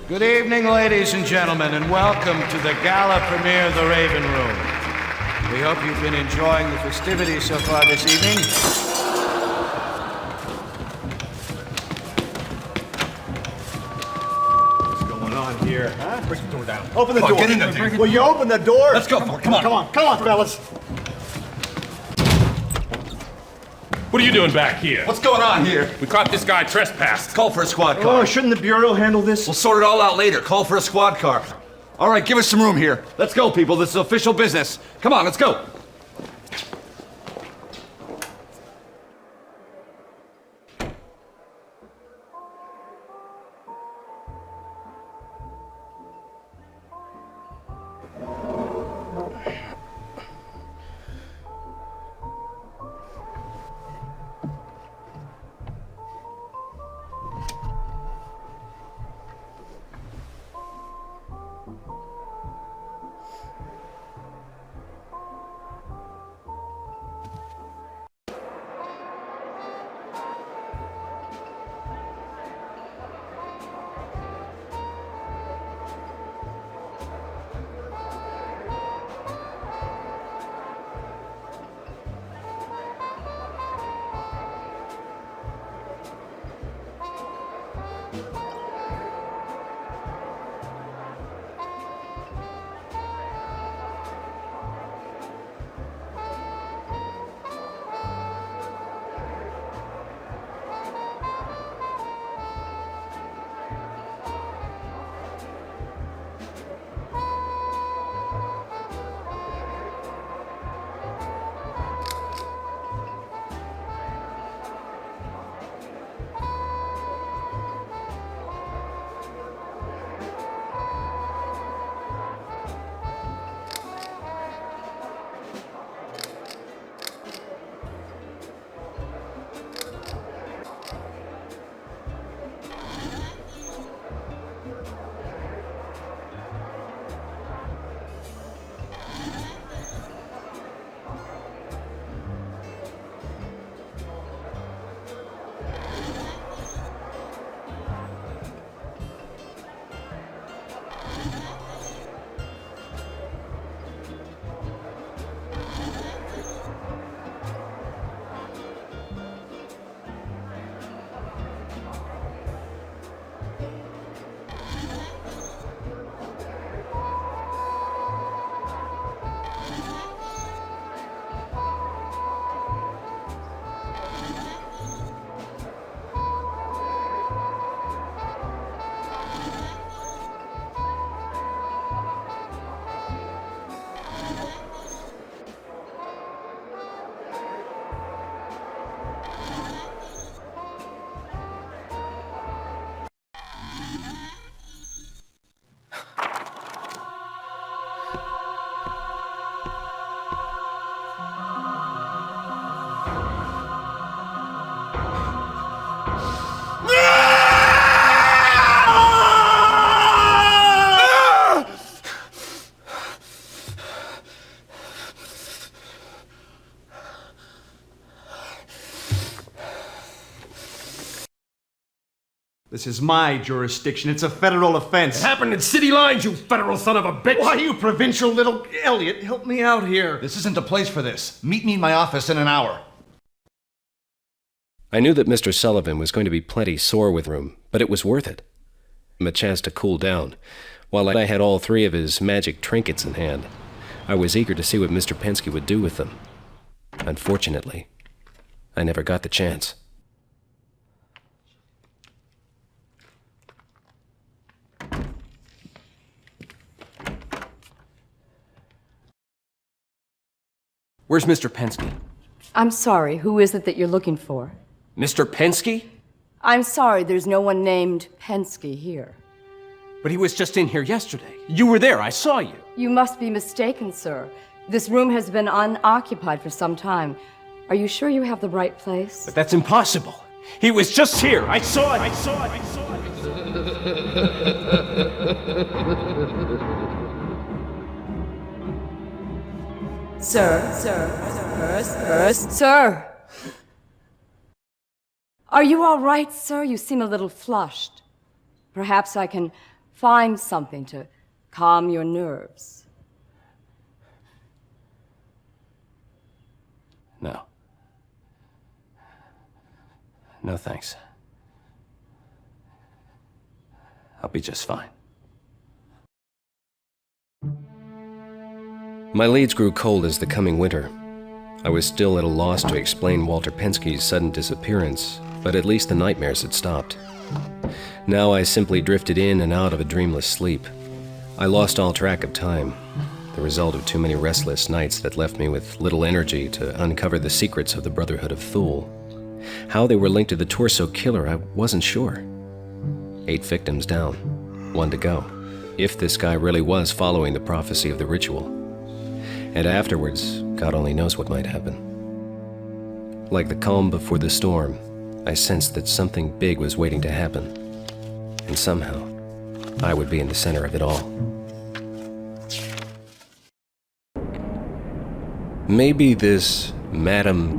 Good evening, ladies and gentlemen, and welcome to the gala premiere of The Raven Room. We hope you've been enjoying the festivities so far this evening. What's going on here, huh? Break the door down. Open the Come on, door. get in there, dude. Will you open the door? Let's go for it. Come on. Come on, fellas. What are you doing back here? What's going on here? We caught this guy trespassed. Call for a squad car. Oh, shouldn't the Bureau handle this? We'll sort it all out later. Call for a squad car. All right, give us some room here. Let's go, people. This is official business. Come on, let's go. This is my jurisdiction. It's a federal offense. It happened in city lines, you federal son of a bitch! Why, you provincial little... Elliot, help me out here. This isn't the place for this. Meet me in my office in an hour. I knew that Mr. Sullivan was going to be plenty sore with room, but it was worth it. Him a chance to cool down. While I had all three of his magic trinkets in hand, I was eager to see what Mr. Penske would do with them. Unfortunately, I never got the chance. Where's Mr. Penske? I'm sorry, who is it that you're looking for? Mr. Penske? I'm sorry, there's no one named Penske here. But he was just in here yesterday. You were there, I saw you. You must be mistaken, sir. This room has been unoccupied for some time. Are you sure you have the right place? But that's impossible. He was just here. I saw it. I saw it. I saw it. Sir! Are you all right, sir? You seem a little flushed. Perhaps I can find something to calm your nerves. No. No, thanks. I'll be just fine. My leads grew cold as the coming winter. I was still at a loss to explain Walter Penske's sudden disappearance, but at least the nightmares had stopped. Now I simply drifted in and out of a dreamless sleep. I lost all track of time, the result of too many restless nights that left me with little energy to uncover the secrets of the Brotherhood of 𝗚𝗺. How they were linked to the Torso Killer, I wasn't sure. 8 victims down, 1 to go, if this guy really was following the prophecy of the ritual. And afterwards, God only knows what might happen. Like the calm before the storm, I sensed that something big was waiting to happen. And somehow, I would be in the center of it all. Maybe this Madam...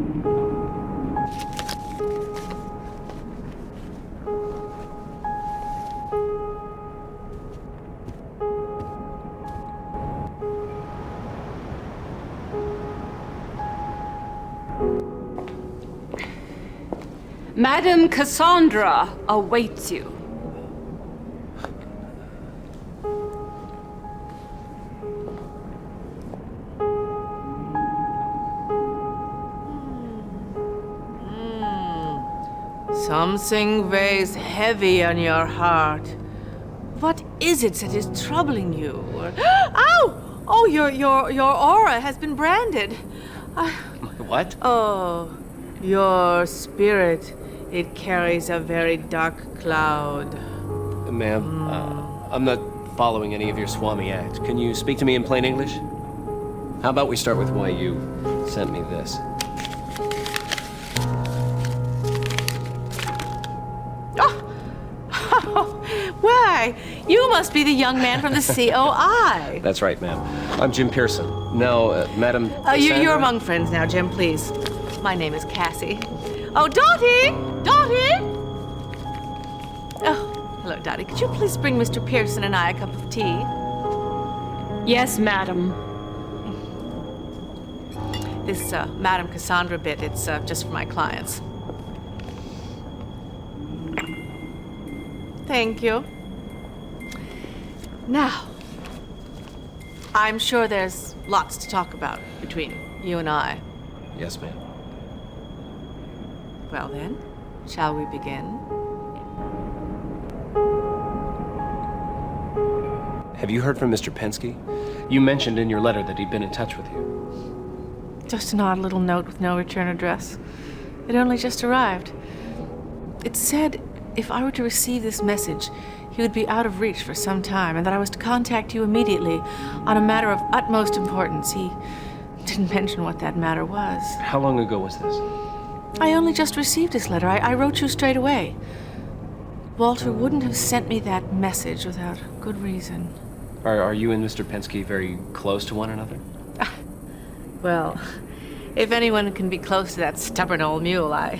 Madam Cassandra awaits you. Something weighs heavy on your heart. What is it that is troubling you? Ow! Oh, your aura has been branded. What? Oh, your spirit. It carries a very dark cloud. Ma'am, I'm not following any of your Swami act. Can you speak to me in plain English? How about we start with why you sent me this? Why? You must be the young man from the COI. That's right, ma'am. I'm Jim Pearson. Now, Madam You're among friends now, Jim, please. My name is Cassie. Oh, Dottie! Dottie! Oh, hello, Dottie. Could you please bring Mr. Pearson and I a cup of tea? Yes, madam. This Madam Cassandra bit, it's just for my clients. Thank you. Now, I'm sure there's lots to talk about between you and I. Yes, ma'am. Well then, shall we begin? Have you heard from Mr. Penske? You mentioned in your letter that he'd been in touch with you. Just an odd little note with no return address. It only just arrived. It said if I were to receive this message, he would be out of reach for some time, and that I was to contact you immediately on a matter of utmost importance. He didn't mention what that matter was. How long ago was this? I only just received his letter. I wrote you straight away. Walter wouldn't have sent me that message without good reason. Are you and Mr. Penske very close to one another? Well, if anyone can be close to that stubborn old mule, I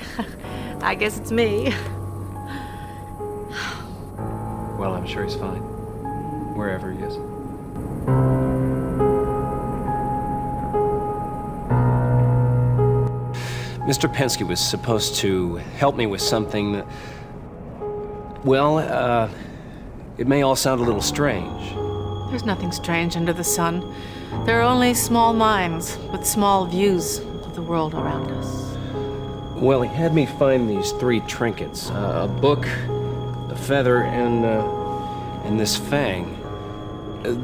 guess it's me. Well, I'm sure he's fine. Wherever he is. Mr. Penske was supposed to help me with something that... Well, it may all sound a little strange. There's nothing strange under the sun. There are only small minds with small views of the world around us. Well, he had me find these 3 trinkets. A book, a feather, and this fang.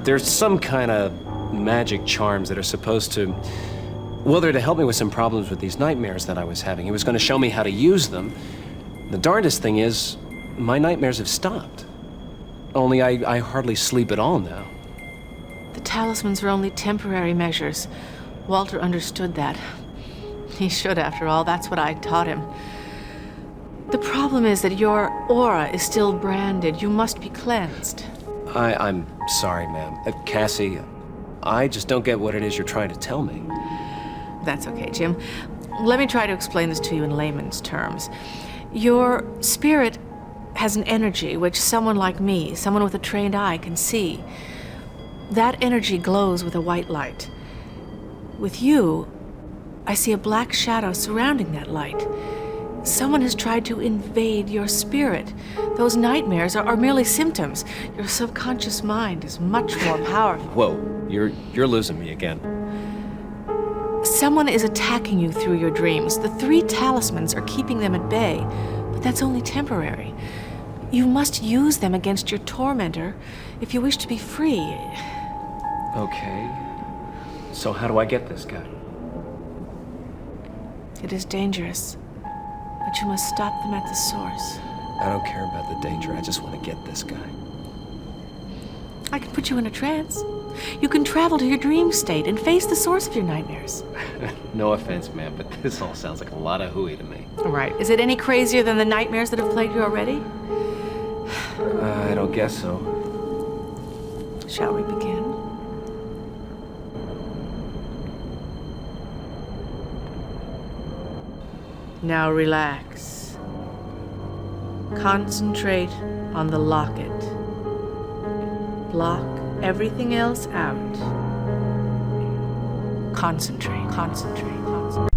There's some kind of magic charms that are supposed to... Well, they're to help me with some problems with these nightmares that I was having. He was going to show me how to use them. The darndest thing is, my nightmares have stopped. Only I hardly sleep at all now. The talismans are only temporary measures. Walter understood that. He should, after all. That's what I taught him. The problem is that your aura is still branded. You must be cleansed. I'm sorry, ma'am. Cassie, I just don't get what it is you're trying to tell me. That's okay, Jim. Let me try to explain this to you in layman's terms. Your spirit has an energy which someone like me, someone with a trained eye, can see. That energy glows with a white light. With you, I see a black shadow surrounding that light. Someone has tried to invade your spirit. Those nightmares are merely symptoms. Your subconscious mind is much more powerful. Whoa, you're losing me again. Someone is attacking you through your dreams. The 3 talismans are keeping them at bay, but that's only temporary. You must use them against your tormentor if you wish to be free. Okay. So how do I get this guy? It is dangerous, but you must stop them at the source. I don't care about the danger. I just want to get this guy. I can put you in a trance. You can travel to your dream state and face the source of your nightmares. No offense, ma'am, but this all sounds like a lot of hooey to me. Right. Is it any crazier than the nightmares that have plagued you already? I don't guess so. Shall we begin? Now relax. Concentrate on the locket. Block everything else out. Concentrate, concentrate, concentrate.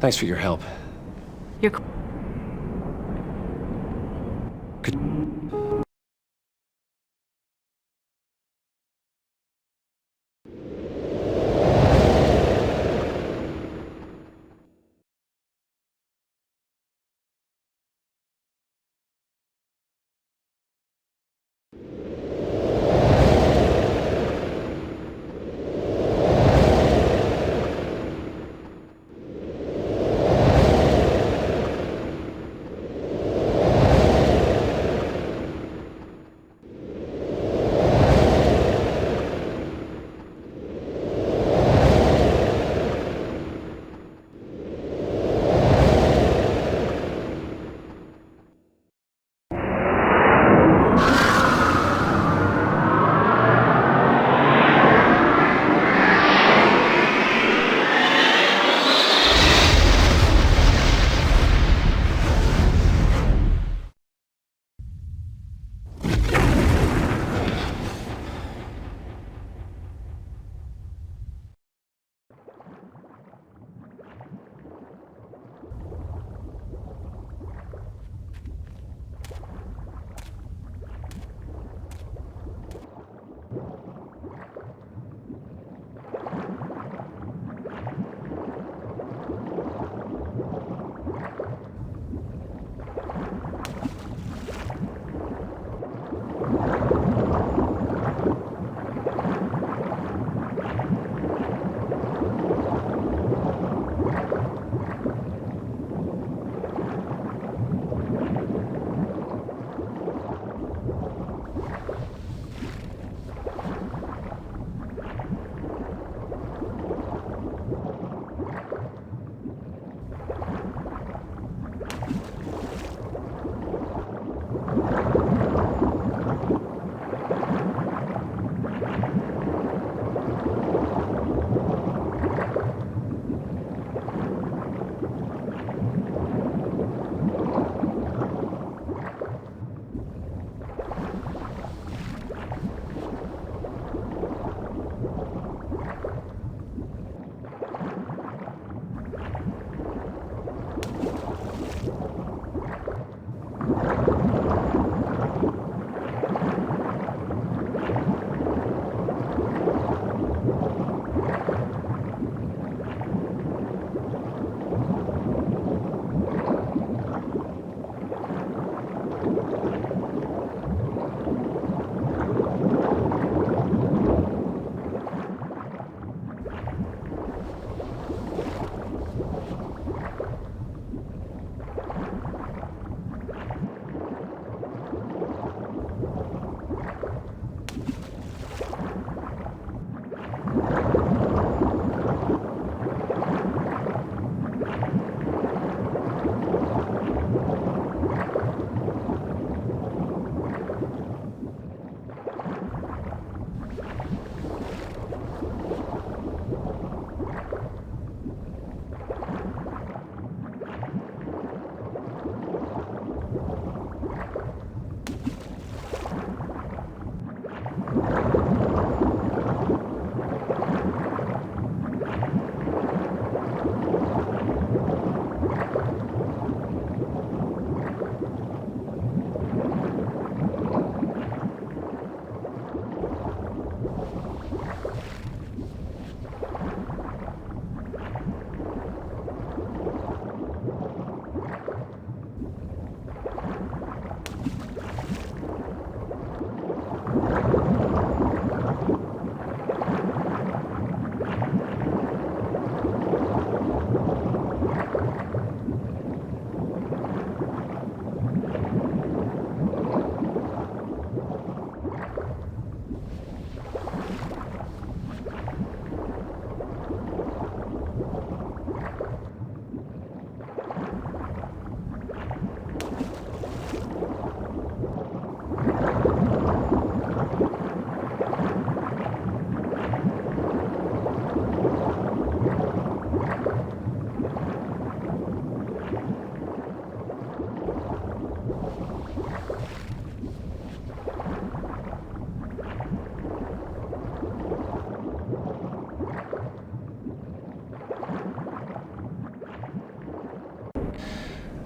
Thanks for your help. You're...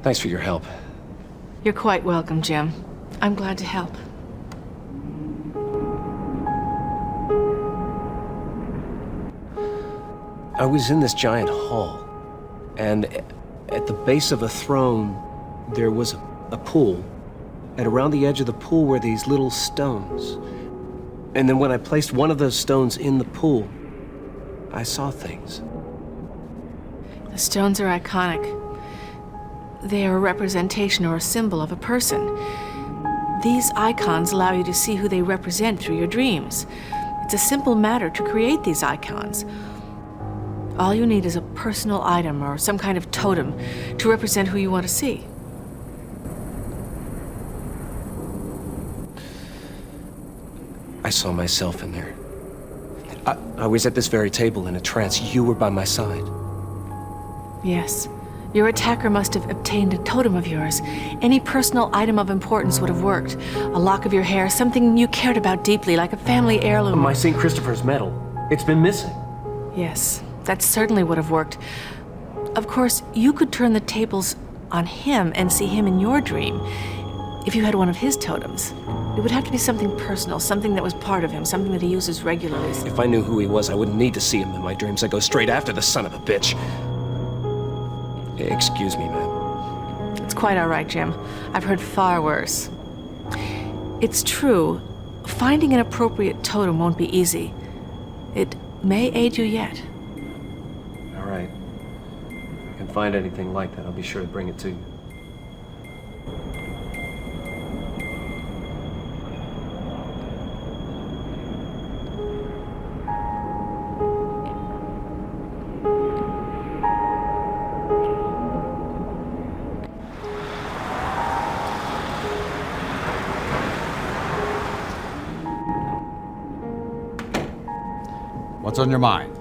Thanks for your help. You're quite welcome, Jim. I'm glad to help. I was in this giant hall, and at the base of a throne, there was a pool, and around the edge of the pool were these little stones. And then when I placed one of those stones in the pool, I saw things. The stones are iconic. They are a representation or a symbol of a person. These icons allow you to see who they represent through your dreams. It's a simple matter to create these icons. All you need is a personal item or some kind of totem to represent who you want to see. I saw myself in there. I was at this very table in a trance. You were by my side. Yes. Your attacker must have obtained a totem of yours. Any personal item of importance would have worked. A lock of your hair, something you cared about deeply, like a family heirloom. My St. Christopher's medal. It's been missing. Yes, that certainly would have worked. Of course, you could turn the tables on him and see him in your dream if you had one of his totems. It would have to be something personal, something that was part of him, something that he uses regularly. If I knew who he was, I wouldn't need to see him in my dreams. I'd go straight after the son of a bitch. Excuse me, ma'am. It's quite all right, Jim. I've heard far worse. It's true, finding an appropriate totem won't be easy. It may aid you yet. All right. If I can find anything like that, I'll be sure to bring it to you. What's on your mind?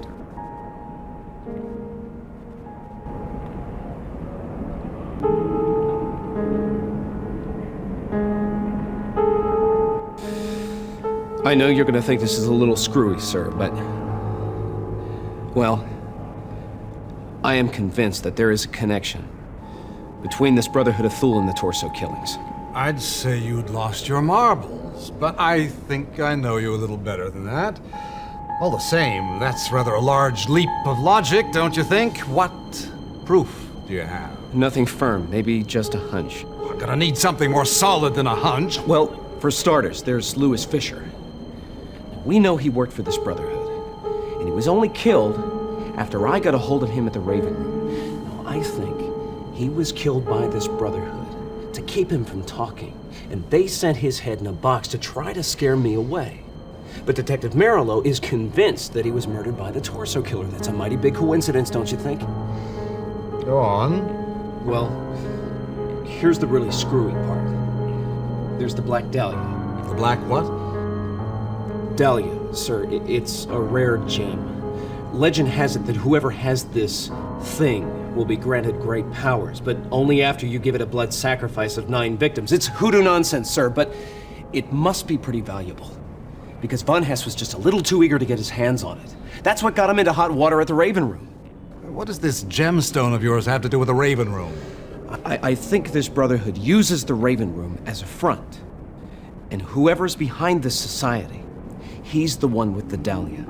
I know you're gonna think this is a little screwy, sir, but... well, I am convinced that there is a connection between this Brotherhood of 𝗚𝗺 and the torso killings. I'd say you'd lost your marbles, but I think I know you a little better than that. All the same, that's rather a large leap of logic, don't you think? What proof do you have? Nothing firm, maybe just a hunch. I'm gonna need something more solid than a hunch. Well, for starters, there's Louis Fisher. We know he worked for this Brotherhood, and he was only killed after I got a hold of him at the Raven Room. Now, I think he was killed by this Brotherhood to keep him from talking, and they sent his head in a box to try to scare me away. But Detective Merillo is convinced that he was murdered by the torso killer. That's a mighty big coincidence, don't you think? Go on. Well, here's the really screwy part. There's the Black Dahlia. The Black what? Dahlia, sir. It's a rare gem. Legend has it that whoever has this thing will be granted great powers, but only after you give it a blood sacrifice of 9 victims. It's hoodoo nonsense, sir, but it must be pretty valuable. Because Von Hess was just a little too eager to get his hands on it. That's what got him into hot water at the Raven Room. What does this gemstone of yours have to do with the Raven Room? I think this Brotherhood uses the Raven Room as a front. And whoever's behind this society, he's the one with the Dahlia.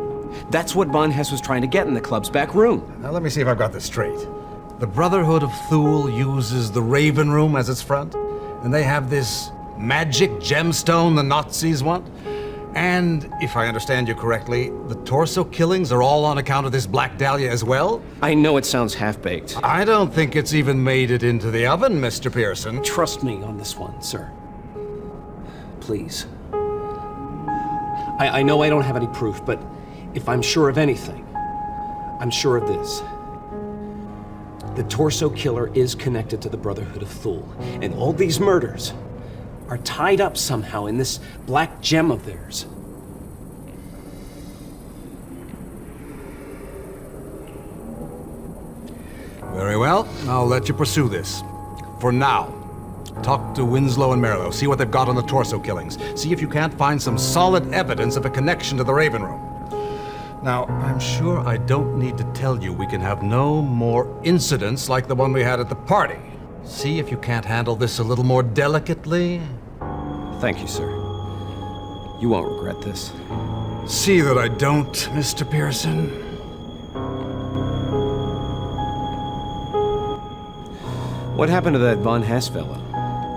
That's what Von Hess was trying to get in the club's back room. Now let me see if I've got this straight. The Brotherhood of 𝗚𝗺 uses the Raven Room as its front, and they have this magic gemstone the Nazis want? And, if I understand you correctly, the torso killings are all on account of this Black Dahlia as well? I know it sounds half-baked. I don't think it's even made it into the oven, Mr. Pearson. Trust me on this one, sir. Please. I know I don't have any proof, but if I'm sure of anything, I'm sure of this. The torso killer is connected to the Brotherhood of 𝗚𝗺, and all these murders are tied up somehow in this black gem of theirs. Very well, I'll let you pursue this. For now, talk to Winslow and Merillo, see what they've got on the torso killings. See if you can't find some solid evidence of a connection to the Raven Room. Now, I'm sure I don't need to tell you we can have no more incidents like the one we had at the party. See if you can't handle this a little more delicately. Thank you, sir. You won't regret this. See that I don't, Mr. Pearson. What happened to that Von Hess fellow?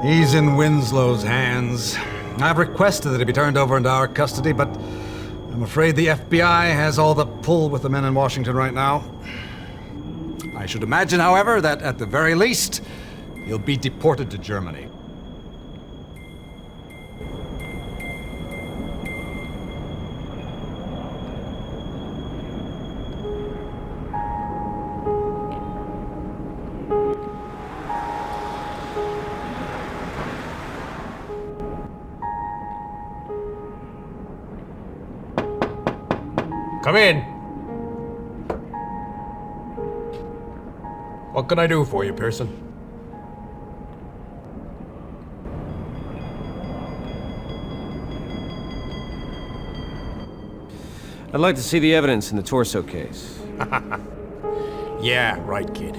He's in Winslow's hands. I've requested that he be turned over into our custody, but I'm afraid the FBI has all the pull with the men in Washington right now. I should imagine, however, that at the very least, he'll be deported to Germany. Come in. What can I do for you, Pearson? I'd like to see the evidence in the torso case. Yeah, right, kid.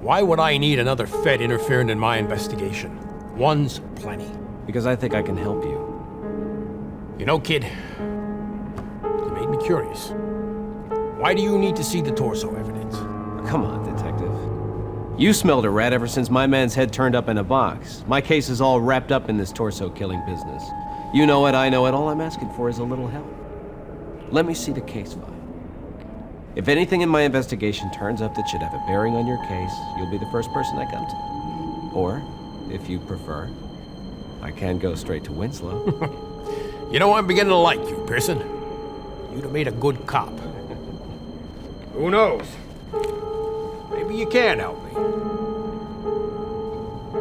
Why would I need another Fed interfering in my investigation? One's plenty. Because I think I can help you. You know, kid, you made me curious. Why do you need to see the torso evidence? Come on, detective. You smelled a rat ever since my man's head turned up in a box. My case is all wrapped up in this torso killing business. You know it, I know it. All I'm asking for is a little help. Let me see the case file. If anything in my investigation turns up that should have a bearing on your case, you'll be the first person I come to. Or, if you prefer, I can go straight to Winslow. You know, I'm beginning to like you, Pearson. You'd have made a good cop. Who knows? Maybe you can help me.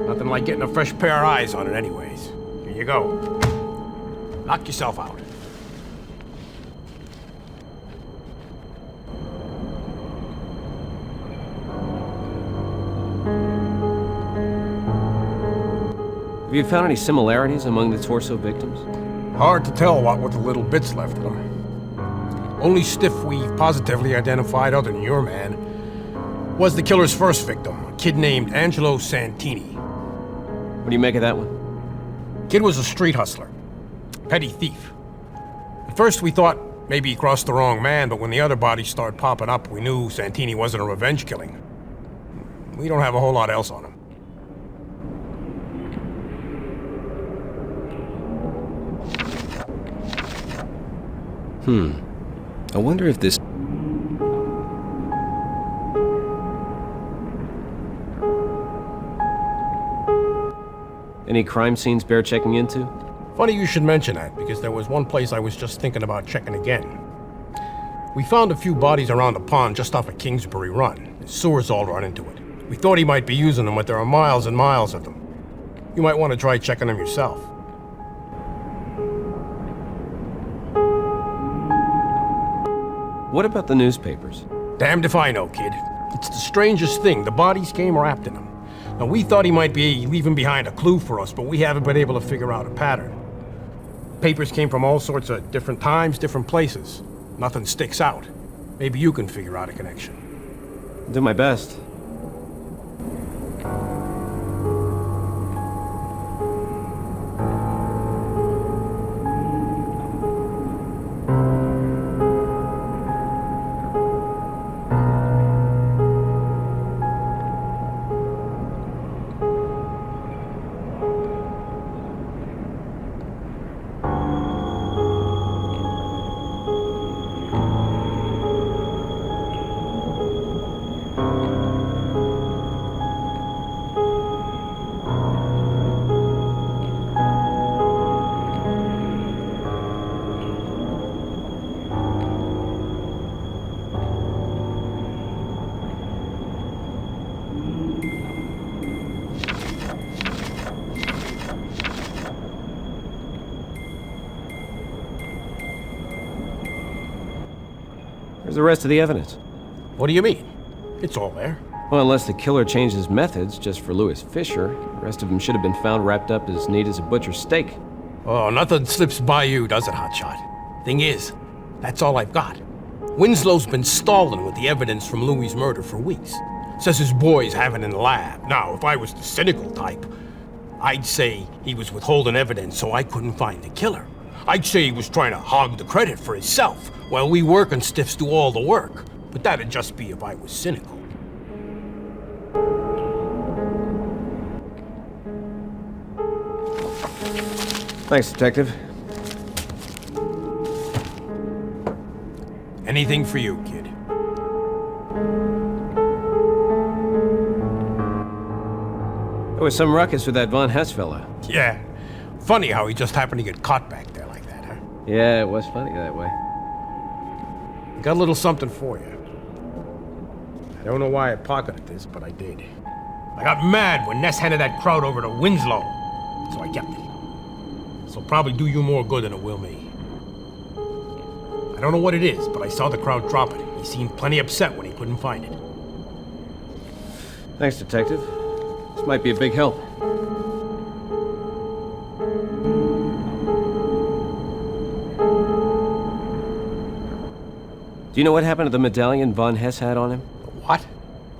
Nothing like getting a fresh pair of eyes on it anyways. Here you go. Knock yourself out. Have you found any similarities among the torso victims? Hard to tell what with the little bits left of them. Only stiff we've positively identified other than your man was the killer's first victim, a kid named Angelo Santini. What do you make of that one? Kid was a street hustler, petty thief. At first we thought maybe he crossed the wrong man, but when the other bodies started popping up, we knew Santini wasn't a revenge killing. We don't have a whole lot else on him. I wonder if this... Any crime scenes bear checking into? Funny you should mention that, because there was one place I was just thinking about checking again. We found a few bodies around the pond just off of Kingsbury Run. The sewers all run into it. We thought he might be using them, but there are miles and miles of them. You might want to try checking them yourself. What about the newspapers? Damned if I know, kid. It's the strangest thing. The bodies came wrapped in them. Now, we thought he might be leaving behind a clue for us, but we haven't been able to figure out a pattern. Papers came from all sorts of different times, different places. Nothing sticks out. Maybe you can figure out a connection. I'll do my best. Where's the rest of the evidence? What do you mean? It's all there. Well, unless the killer changed his methods just for Louis Fisher, the rest of them should have been found wrapped up as neat as a butcher's steak. Oh, nothing slips by you, does it, Hotshot? Thing is, that's all I've got. Winslow's been stalling with the evidence from Louis' murder for weeks. Says his boys have it in the lab. Now, if I was the cynical type, I'd say he was withholding evidence so I couldn't find the killer. I'd say he was trying to hog the credit for himself, while we working stiffs do all the work. But that'd just be if I was cynical. Thanks, Detective. Anything for you, kid. There was some ruckus with that Von Hess fella. Yeah. Funny how he just happened to get caught back there like that, huh? Yeah, it was funny that way. Got a little something for you. I don't know why I pocketed this, but I did. I got mad when Ness handed that crowd over to Winslow, so I kept it. This'll probably do you more good than it will me. I don't know what it is, but I saw the crowd drop it. He seemed plenty upset when he couldn't find it. Thanks, Detective. This might be a big help. Do you know what happened to the medallion Von Hess had on him? What?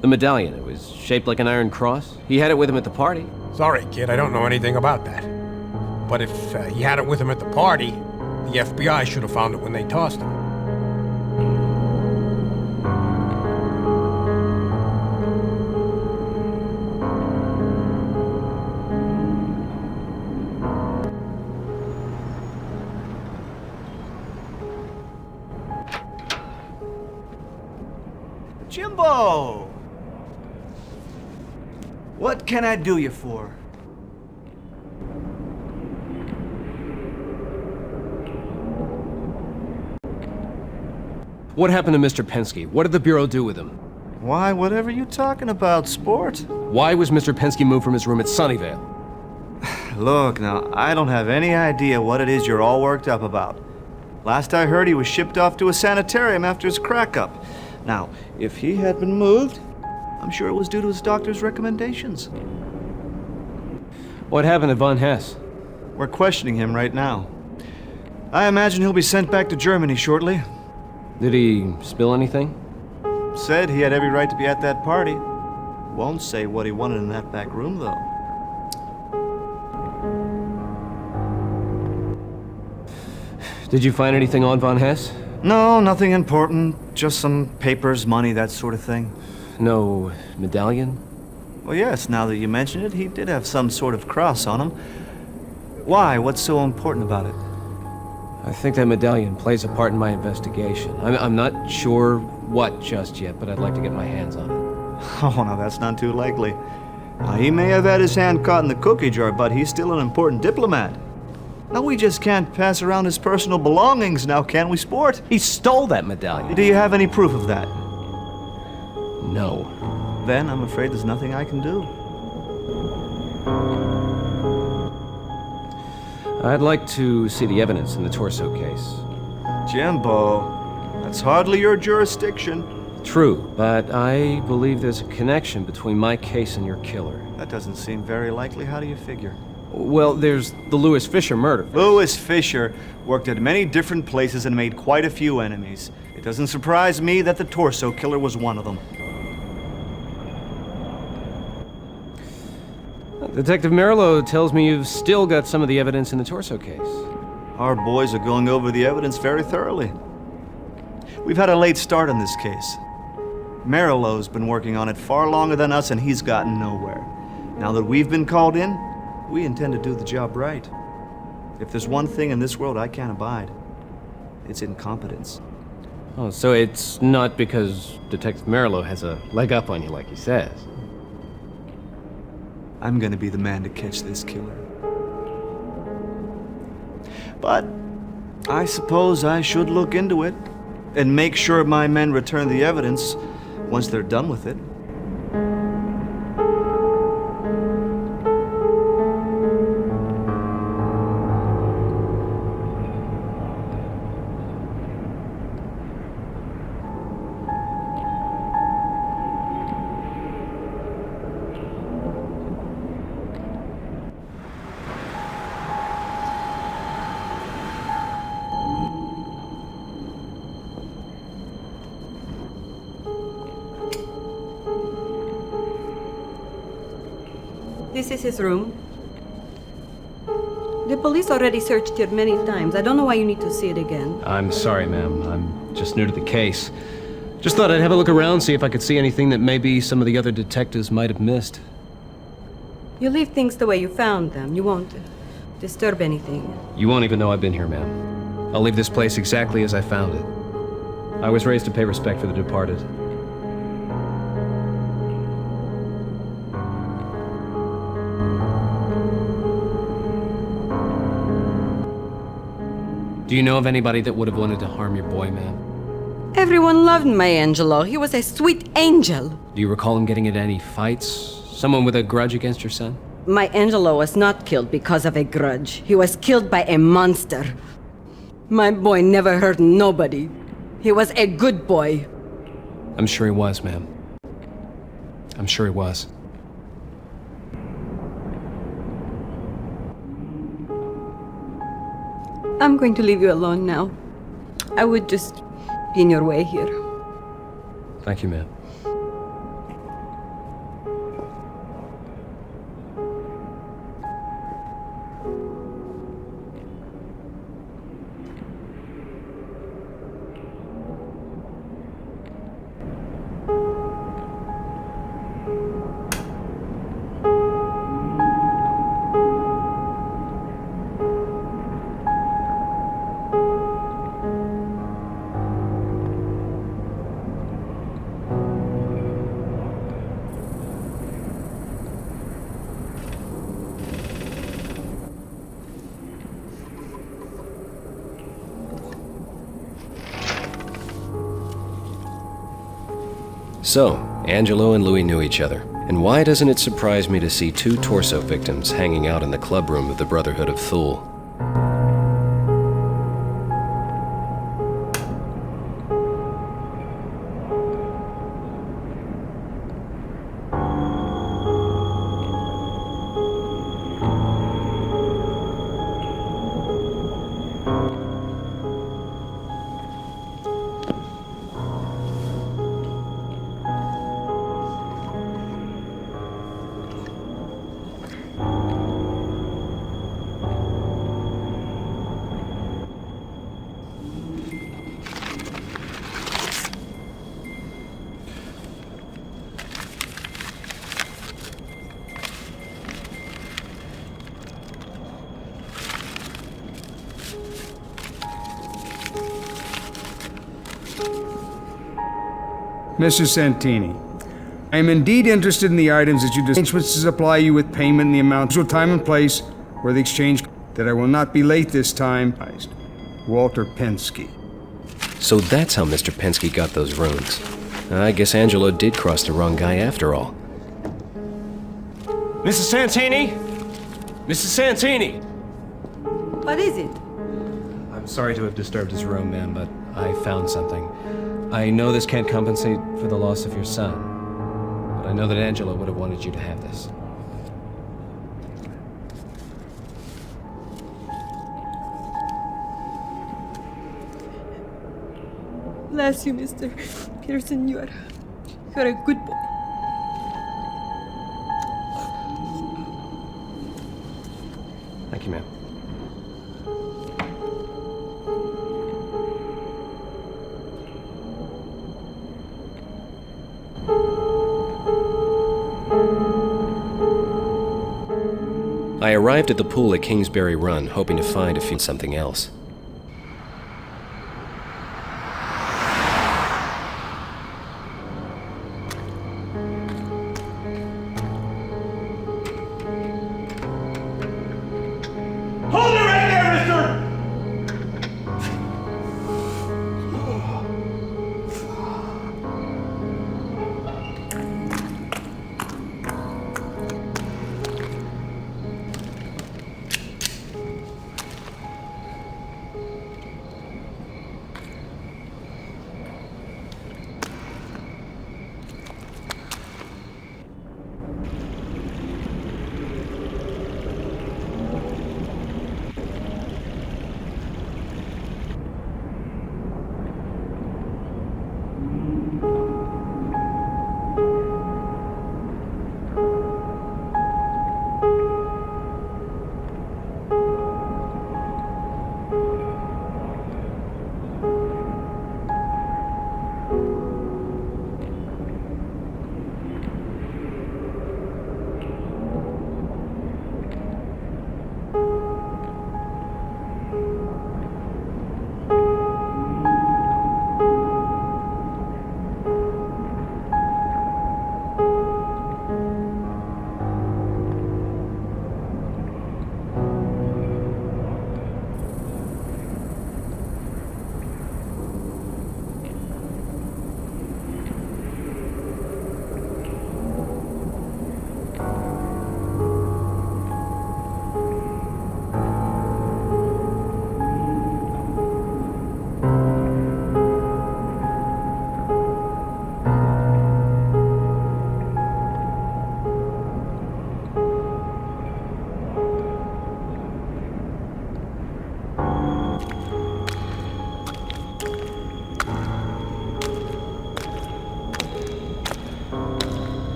The medallion. It was shaped like an iron cross. He had it with him at the party. Sorry, kid, I don't know anything about that. But if he had it with him at the party, the FBI should have found it when they tossed him. Jimbo! What can I do you for? What happened to Mr. Penske? What did the Bureau do with him? Why, whatever you talking about, sport? Why was Mr. Penske moved from his room at Sunnyvale? Look, now, I don't have any idea what it is you're all worked up about. Last I heard, he was shipped off to a sanitarium after his crack-up. Now, if he had been moved, I'm sure it was due to his doctor's recommendations. What happened to Von Hess? We're questioning him right now. I imagine he'll be sent back to Germany shortly. Did he spill anything? Said he had every right to be at that party. Won't say what he wanted in that back room, though. Did you find anything on Von Hess? No, nothing important. Just some papers, money, that sort of thing. No medallion? Well, yes, now that you mention it, he did have some sort of cross on him. Why? What's so important about it? I think that medallion plays a part in my investigation. I'm not sure what just yet, but I'd like to get my hands on it. Oh, no, that's not too likely. Now, he may have had his hand caught in the cookie jar, but he's still an important diplomat. Now, we just can't pass around his personal belongings now, can we, sport? He stole that medallion. Do you have any proof of that? No. Then I'm afraid there's nothing I can do. I'd like to see the evidence in the torso case. Jimbo, that's hardly your jurisdiction. True, but I believe there's a connection between my case and your killer. That doesn't seem very likely. How do you figure? Well, there's the Louis Fisher murder. Louis Fisher worked at many different places and made quite a few enemies. It doesn't surprise me that the torso killer was one of them. Detective Merlo tells me you've still got some of the evidence in the torso case. Our boys are going over the evidence very thoroughly. We've had a late start on this case. Marilo's been working on it far longer than us, and he's gotten nowhere. Now that we've been called in, we intend to do the job right. If there's one thing in this world I can't abide, it's incompetence. Oh, so it's not because Detective Merlo has a leg up on you like he says. I'm gonna be the man to catch this killer. But I suppose I should look into it and make sure my men return the evidence once they're done with it. This is his room. The police already searched here many times. I don't know why you need to see it again. I'm sorry, ma'am. I'm just new to the case. Just thought I'd have a look around, see if I could see anything that maybe some of the other detectives might have missed. You leave things the way you found them. You won't disturb anything. You won't even know I've been here, ma'am. I'll leave this place exactly as I found it. I was raised to pay respect for the departed. Do you know of anybody that would have wanted to harm your boy, ma'am? Everyone loved my Angelo. He was a sweet angel. Do you recall him getting into any fights? Someone with a grudge against your son? My Angelo was not killed because of a grudge. He was killed by a monster. My boy never hurt nobody. He was a good boy. I'm sure he was, ma'am. I'm sure he was. I'm going to leave you alone now. I would just be in your way here. Thank you, ma'am. So, Angelo and Louis knew each other. And why doesn't it surprise me to see two torso victims hanging out in the club room of the Brotherhood of 𝗚𝗚𝗀𝗚𝗚? Mrs. Santini, I am indeed interested in the items that you arrangements to supply you with payment in the amount, time and place where the exchange, that I will not be late this time. Walter Penske. So that's how Mr. Penske got those runes. I guess Angelo did cross the wrong guy after all. Mrs. Santini? Mrs. Santini! What is it? I'm sorry to have disturbed his room, ma'am, but I found something. I know this can't compensate for the loss of your son, but I know that Angelo would have wanted you to have this. Bless you, Mr. Pearson. You're a good boy. Thank you, ma'am. I arrived at the pool at Kingsbury Run, hoping to find something else. Hold it right there, mister!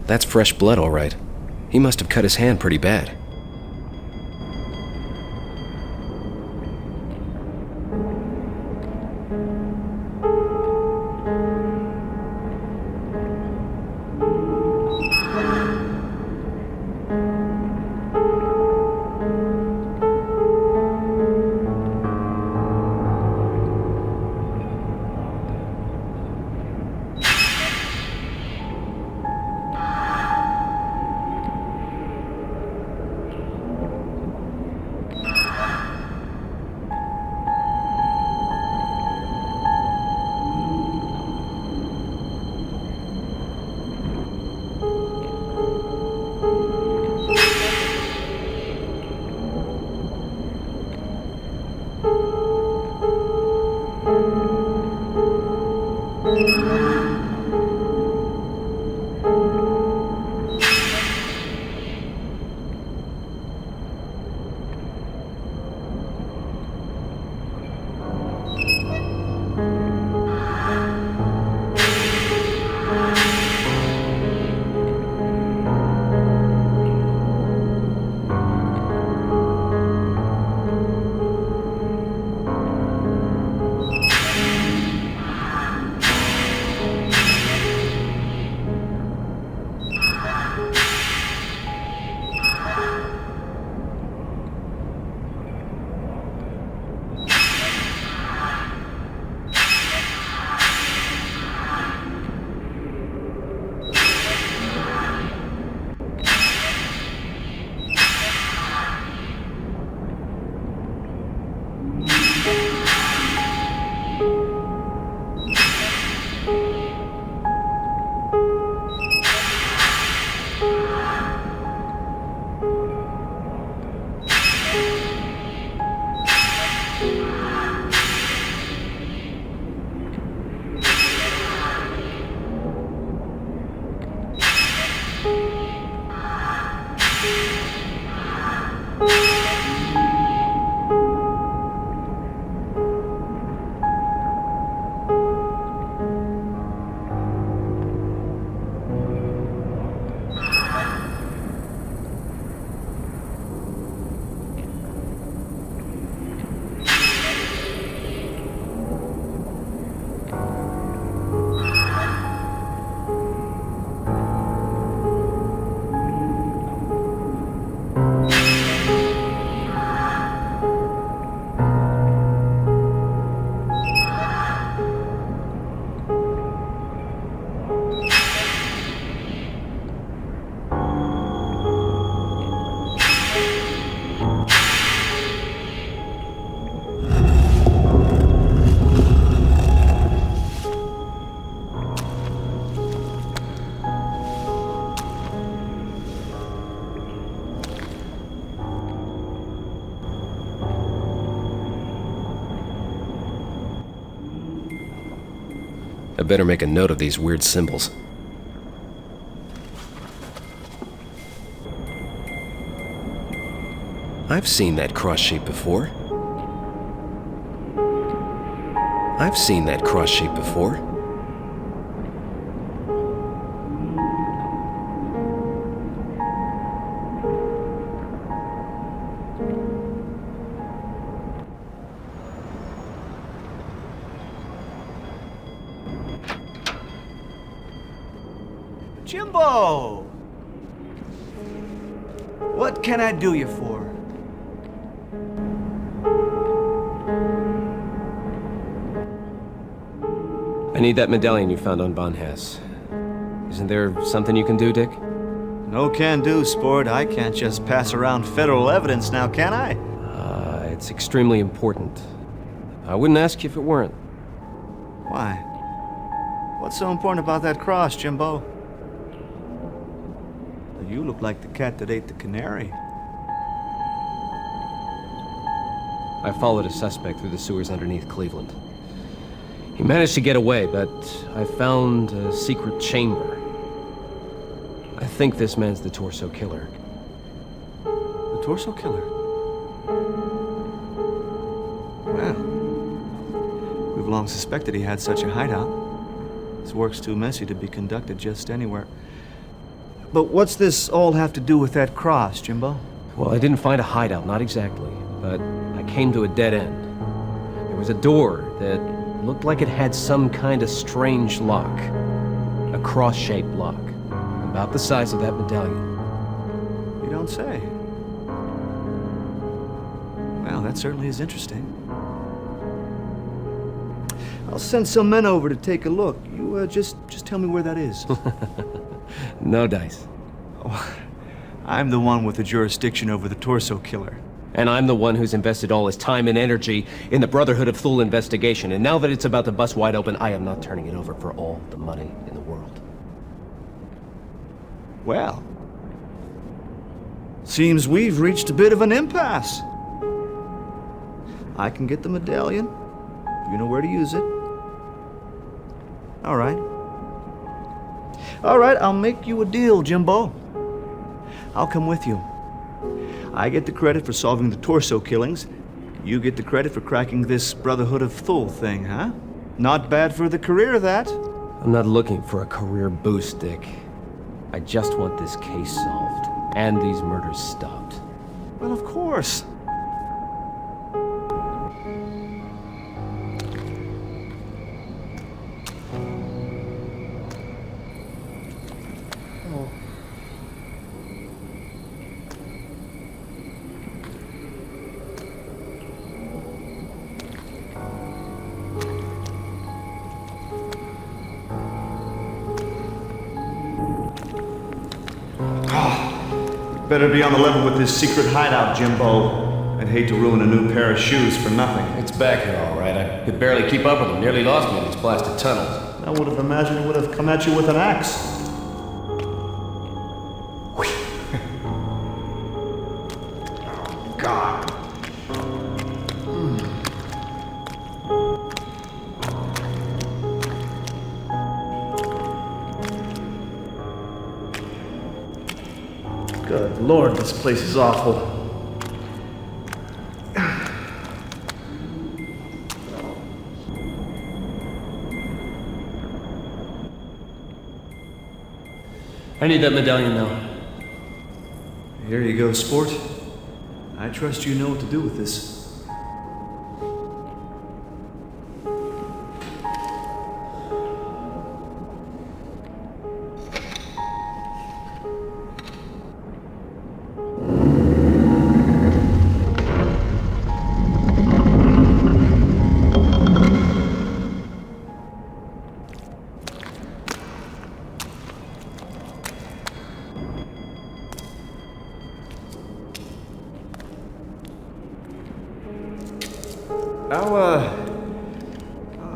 That's fresh blood, all right. He must have cut his hand pretty bad. I better make a note of these weird symbols. I've seen that cross shape before. I've seen that cross shape before. Jimbo! What can I do you for? I need that medallion you found on Bonhas. Isn't there something you can do, Dick? No can do, sport. I can't just pass around federal evidence now, can I? It's extremely important. I wouldn't ask you if it weren't. Why? What's so important about that cross, Jimbo? You look like the cat that ate the canary. I followed a suspect through the sewers underneath Cleveland. He managed to get away, but I found a secret chamber. I think this man's the Torso Killer. The Torso Killer? Well, we've long suspected he had such a hideout. His work's too messy to be conducted just anywhere. But what's this all have to do with that cross, Jimbo? Well, I didn't find a hideout, not exactly, but I came to a dead end. There was a door that looked like it had some kind of strange lock. A cross-shaped lock, about the size of that medallion. You don't say. Well, that certainly is interesting. I'll send some men over to take a look. You just tell me where that is. No dice. Oh, I'm the one with the jurisdiction over the torso killer. And I'm the one who's invested all his time and energy in the Brotherhood of 𝗚𝗺𝗃𝗀𝗀𝗃 investigation, and now that it's about to bust wide open, I am not turning it over for all the money in the world. Well, seems we've reached a bit of an impasse. I can get the medallion. You know where to use it. All right. All right, I'll make you a deal, Jimbo. I'll come with you. I get the credit for solving the torso killings. You get the credit for cracking this Brotherhood of 𝗚𝗺𝗃 thing, huh? Not bad for the career, that. I'm not looking for a career boost, Dick. I just want this case solved, and these murders stopped. Well, of course. Better be on the level with this secret hideout, Jimbo. I'd hate to ruin a new pair of shoes for nothing. It's back here, all right. I could barely keep up with them. Nearly lost me in these blasted tunnels. I would have imagined it would have come at you with an axe. God. Good Lord, this place is awful. I need that medallion now. Here you go, sport. I trust you know what to do with this.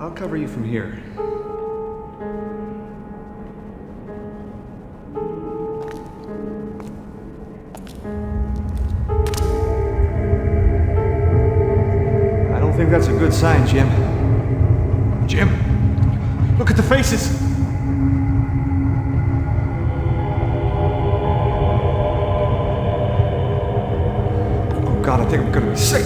I'll cover you from here. I don't think that's a good sign, Jim. Jim, look at the faces. Oh God, I think I'm gonna be sick.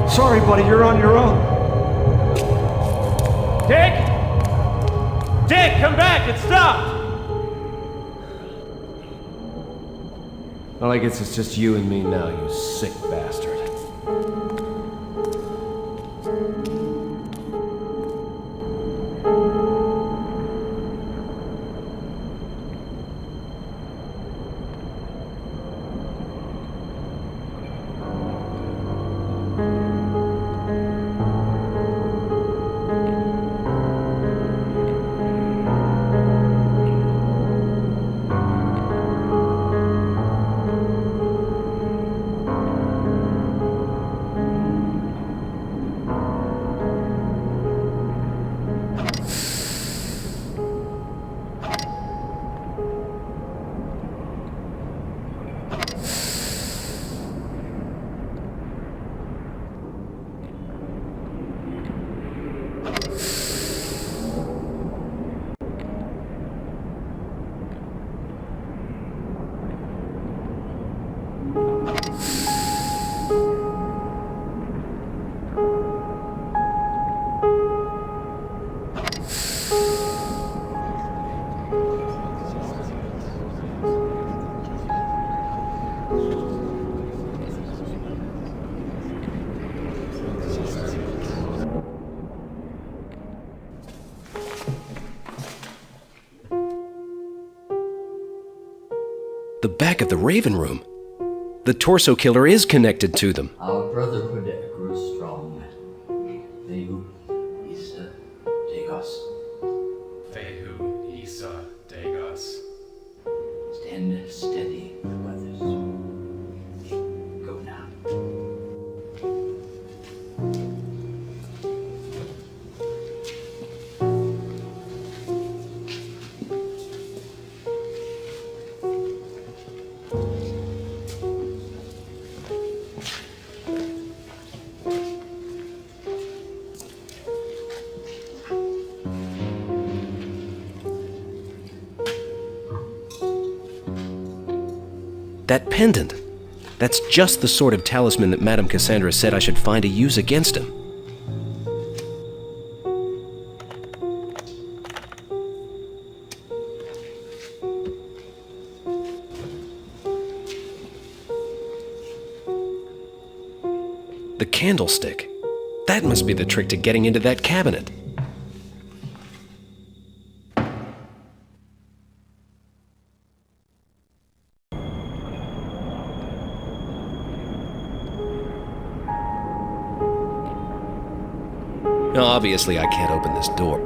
Sorry, buddy, you're on your own. Dick! Dick, come back! It stopped! Well, I guess it's just you and me now, you sick bastard. The back of the Raven Room. The torso killer is connected to them. Our brotherhood grew strong. Fehu Isa Dagos. Fehu Isa Dagos. Stand steady, brothers. Go now. That pendant. That's just the sort of talisman that Madame Cassandra said I should find to use against him. The candlestick. That must be the trick to getting into that cabinet. Obviously, I can't open this door.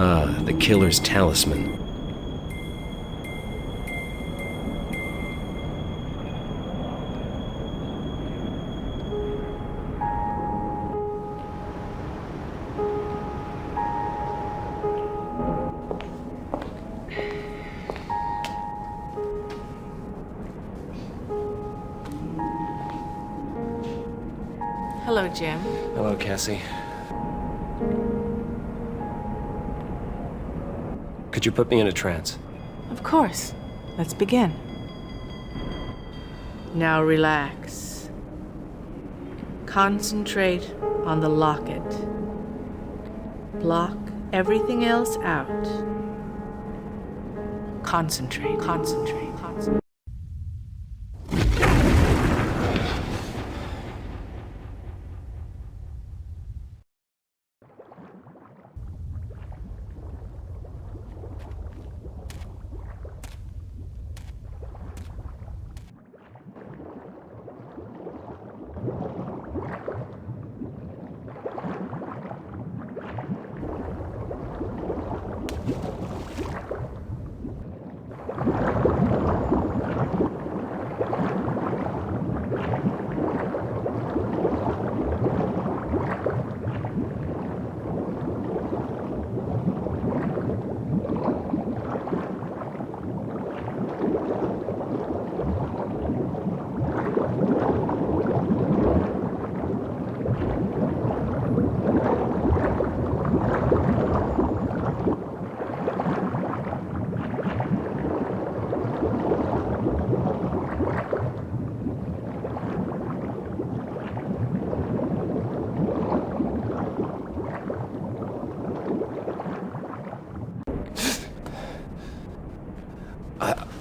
Ah, the killer's talisman. Hello, Jim. Hello, Cassie. Could you put me in a trance? Of course. Let's begin. Now relax. Concentrate on the locket. Block everything else out. Concentrate, concentrate, concentrate.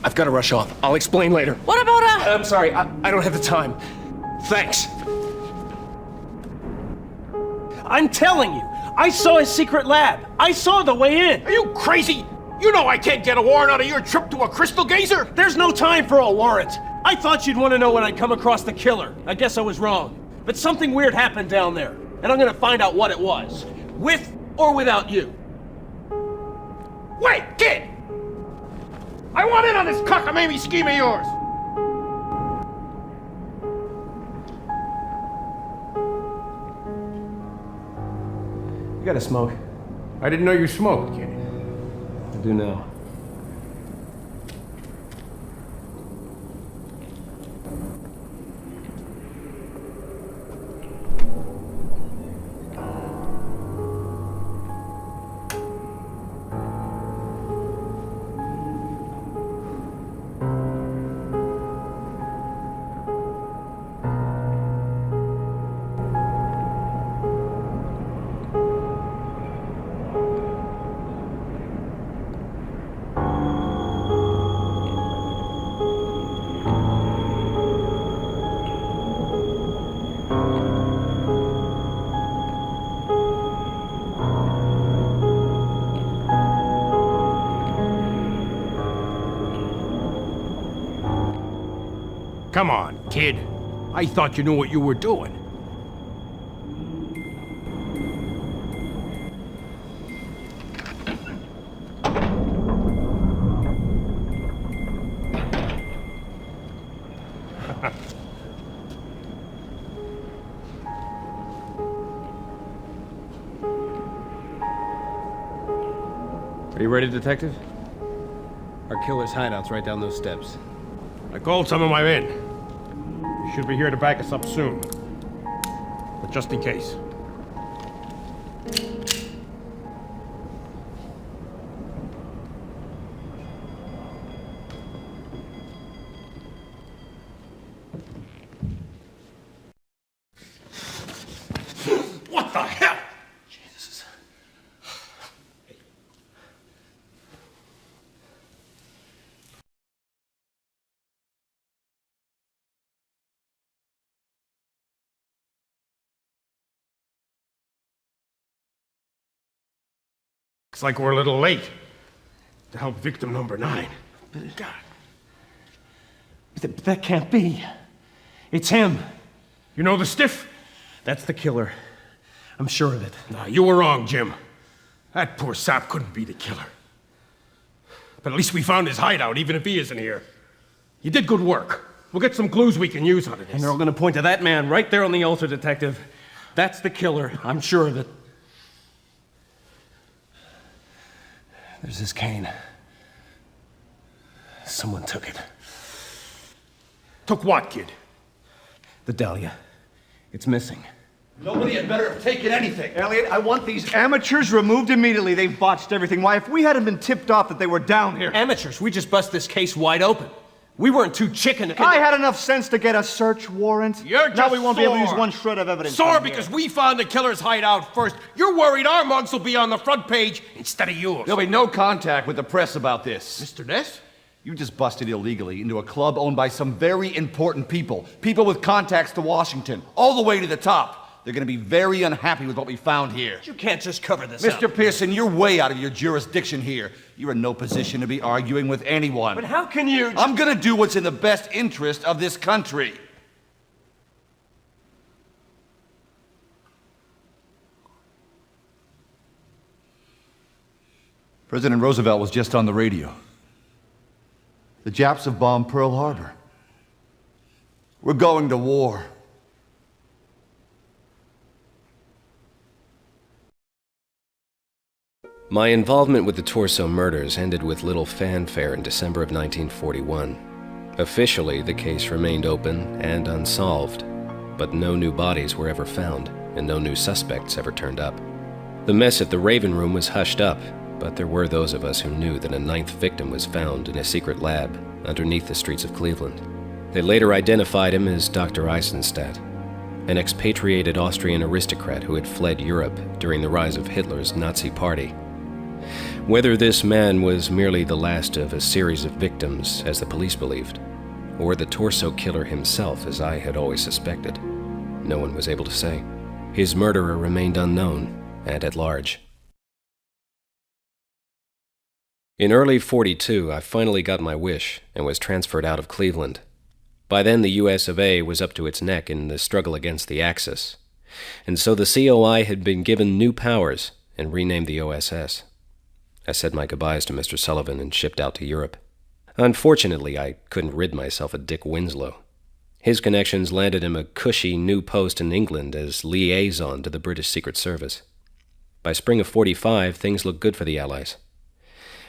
I've got to rush off. I'll explain later. What about I'm sorry, I don't have the time. Thanks. I'm telling you, I saw his secret lab. I saw the way in. Are you crazy? You know I can't get a warrant out of your trip to a crystal gazer. There's no time for a warrant. I thought you'd want to know when I'd come across the killer. I guess I was wrong. But something weird happened down there, and I'm gonna find out what it was. With or without you. Wait, kid! I want in on this cockamamie scheme of yours! You got a smoke? I didn't know you smoked, kid. I do now. Come on, kid. I thought you knew what you were doing. Are you ready, Detective? Our killer's hideout's right down those steps. I called some of my men. They should be here to back us up soon. But just in case. What the hell? Jesus. Looks like we're a little late to help victim number 9. God. That can't be. It's him. You know the stiff? That's the killer. I'm sure of it. Nah, you were wrong, Jim. That poor sap couldn't be the killer. But at least we found his hideout, even if he isn't here. You did good work. We'll get some clues we can use out of this. And they're all gonna point to that man right there on the altar, Detective. That's the killer. I'm sure of it. There's his cane. Someone took it. Took what, kid? The Dahlia. It's missing. Nobody had better have taken anything. Elliot, I want these amateurs removed immediately. They've botched everything. Why, if we hadn't been tipped off that they were down here... Amateurs? We just bust this case wide open. We weren't too chicken... I had enough sense to get a search warrant. You're now just we won't be able to use sore. one shred of evidence. Sore from because here. we found the killer's hideout first. You're worried our mugs will be on the front page instead of yours. There'll be no contact with the press about this. Mr. Ness? You just busted illegally into a club owned by some very important people. People with contacts to Washington, all the way to the top. They're gonna be very unhappy with what we found here. You can't just cover this up. Mr. Pearson, you're way out of your jurisdiction here. You're in no position to be arguing with anyone. But how can you... I'm gonna do what's in the best interest of this country. President Roosevelt was just on the radio. The Japs have bombed Pearl Harbor. We're going to war. My involvement with the Torso murders ended with little fanfare in December of 1941. Officially, the case remained open and unsolved, but no new bodies were ever found, and no new suspects ever turned up. The mess at the Raven Room was hushed up, but there were those of us who knew that a 9th victim was found in a secret lab underneath the streets of Cleveland. They later identified him as Dr. Eisenstadt, an expatriated Austrian aristocrat who had fled Europe during the rise of Hitler's Nazi Party. Whether this man was merely the last of a series of victims, as the police believed, or the Torso killer himself, as I had always suspected, no one was able to say. His murderer remained unknown and at large. In early '42, I finally got my wish and was transferred out of Cleveland. By then, the US of A was up to its neck in the struggle against the Axis, and so the COI had been given new powers and renamed the OSS. I said my goodbyes to Mr. Sullivan and shipped out to Europe. Unfortunately, I couldn't rid myself of Dick Winslow. His connections landed him a cushy new post in England as liaison to the British Secret Service. By spring of '45, things looked good for the Allies.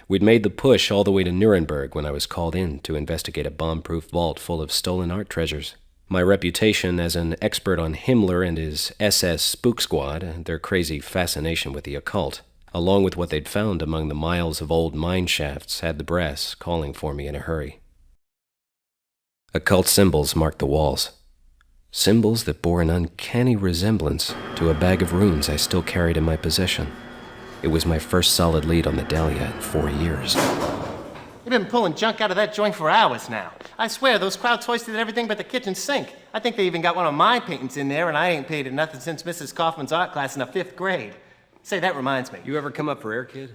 We'd made the push all the way to Nuremberg when I was called in to investigate a bomb-proof vault full of stolen art treasures. My reputation as an expert on Himmler and his SS spook squad and their crazy fascination with the occult, along with what they'd found among the miles of old mine shafts, had the brass calling for me in a hurry. Occult symbols marked the walls. Symbols that bore an uncanny resemblance to a bag of runes I still carried in my possession. It was my first solid lead on the Dahlia in 4 years. You've been pulling junk out of that joint for hours now. I swear, those crowds hoisted everything but the kitchen sink. I think they even got one of my paintings in there, and I ain't paid it nothing since Mrs. Kaufman's art class in the 5th grade. Say, that reminds me. You ever come up for air, kid?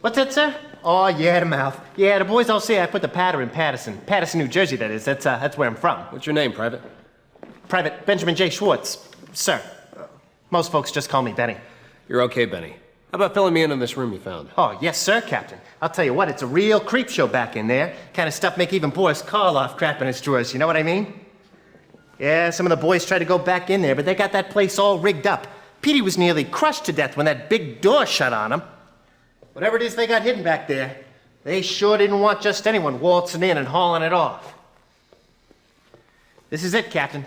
What's that, sir? Oh, yeah, the mouth. Yeah, the boys all say I put the patter in Paterson. Paterson, New Jersey, that is. That's where I'm from. What's your name, Private? Private Benjamin J. Schwartz. Sir. Most folks just call me Benny. You're okay, Benny. How about filling me in on this room you found? Oh, yes, sir, Captain. I'll tell you what, it's a real creep show back in there. Kind of stuff make even Boris Karloff crap in his drawers, you know what I mean? Yeah, some of the boys tried to go back in there, but they got that place all rigged up. Petey was nearly crushed to death when that big door shut on him. Whatever it is they got hidden back there, they sure didn't want just anyone waltzing in and hauling it off. This is it, Captain.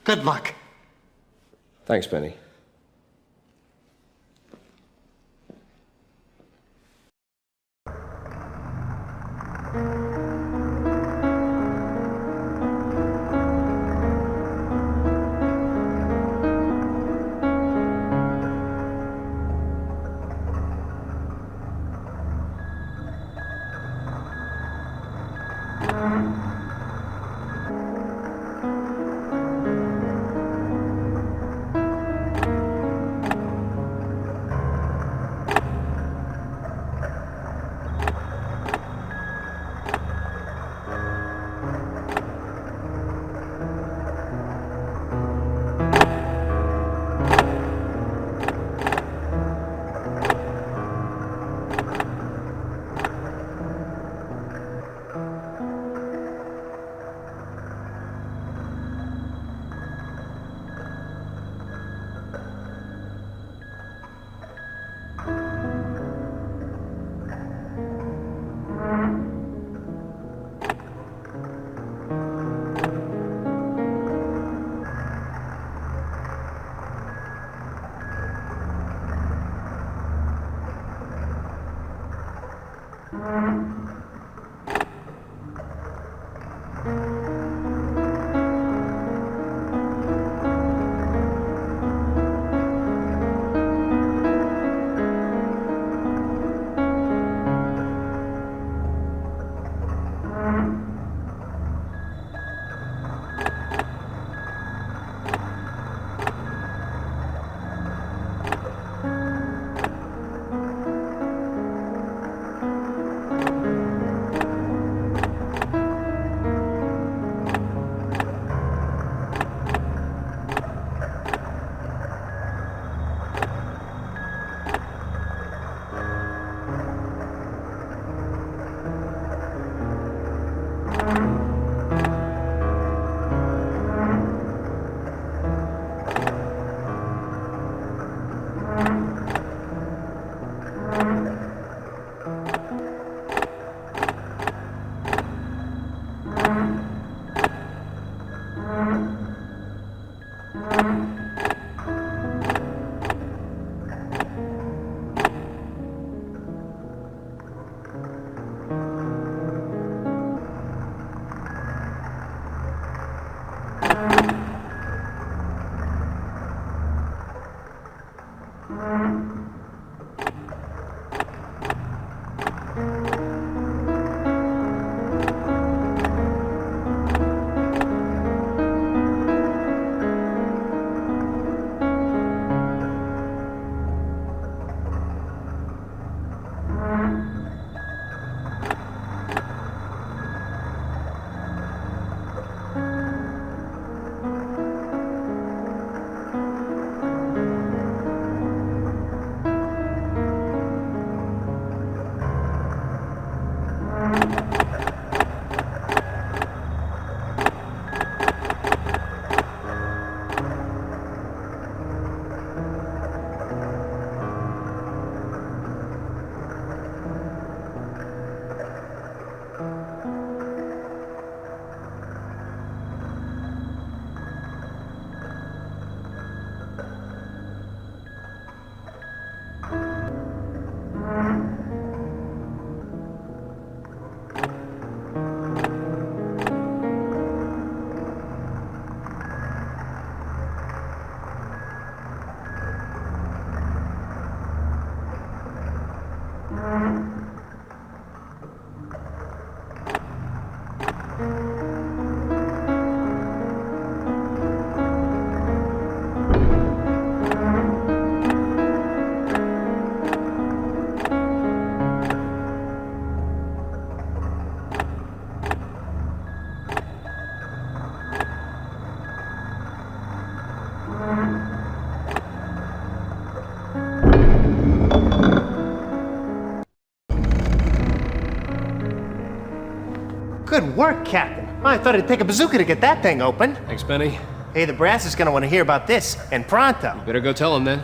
Good luck. Thanks, Benny. Good work, Captain. I thought it'd take a bazooka to get that thing open. Thanks, Benny. Hey, the brass is gonna want to hear about this, and pronto. You better go tell him then.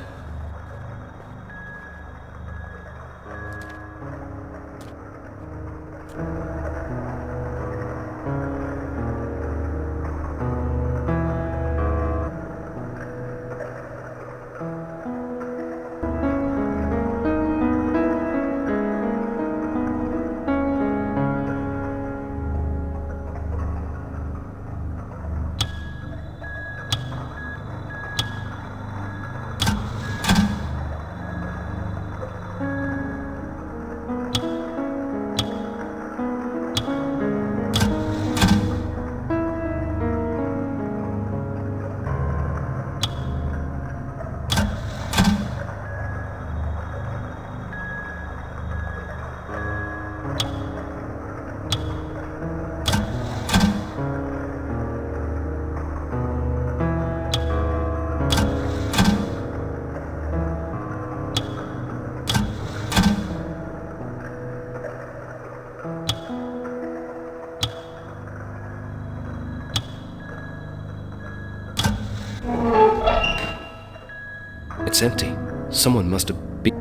It's empty. Someone must have been...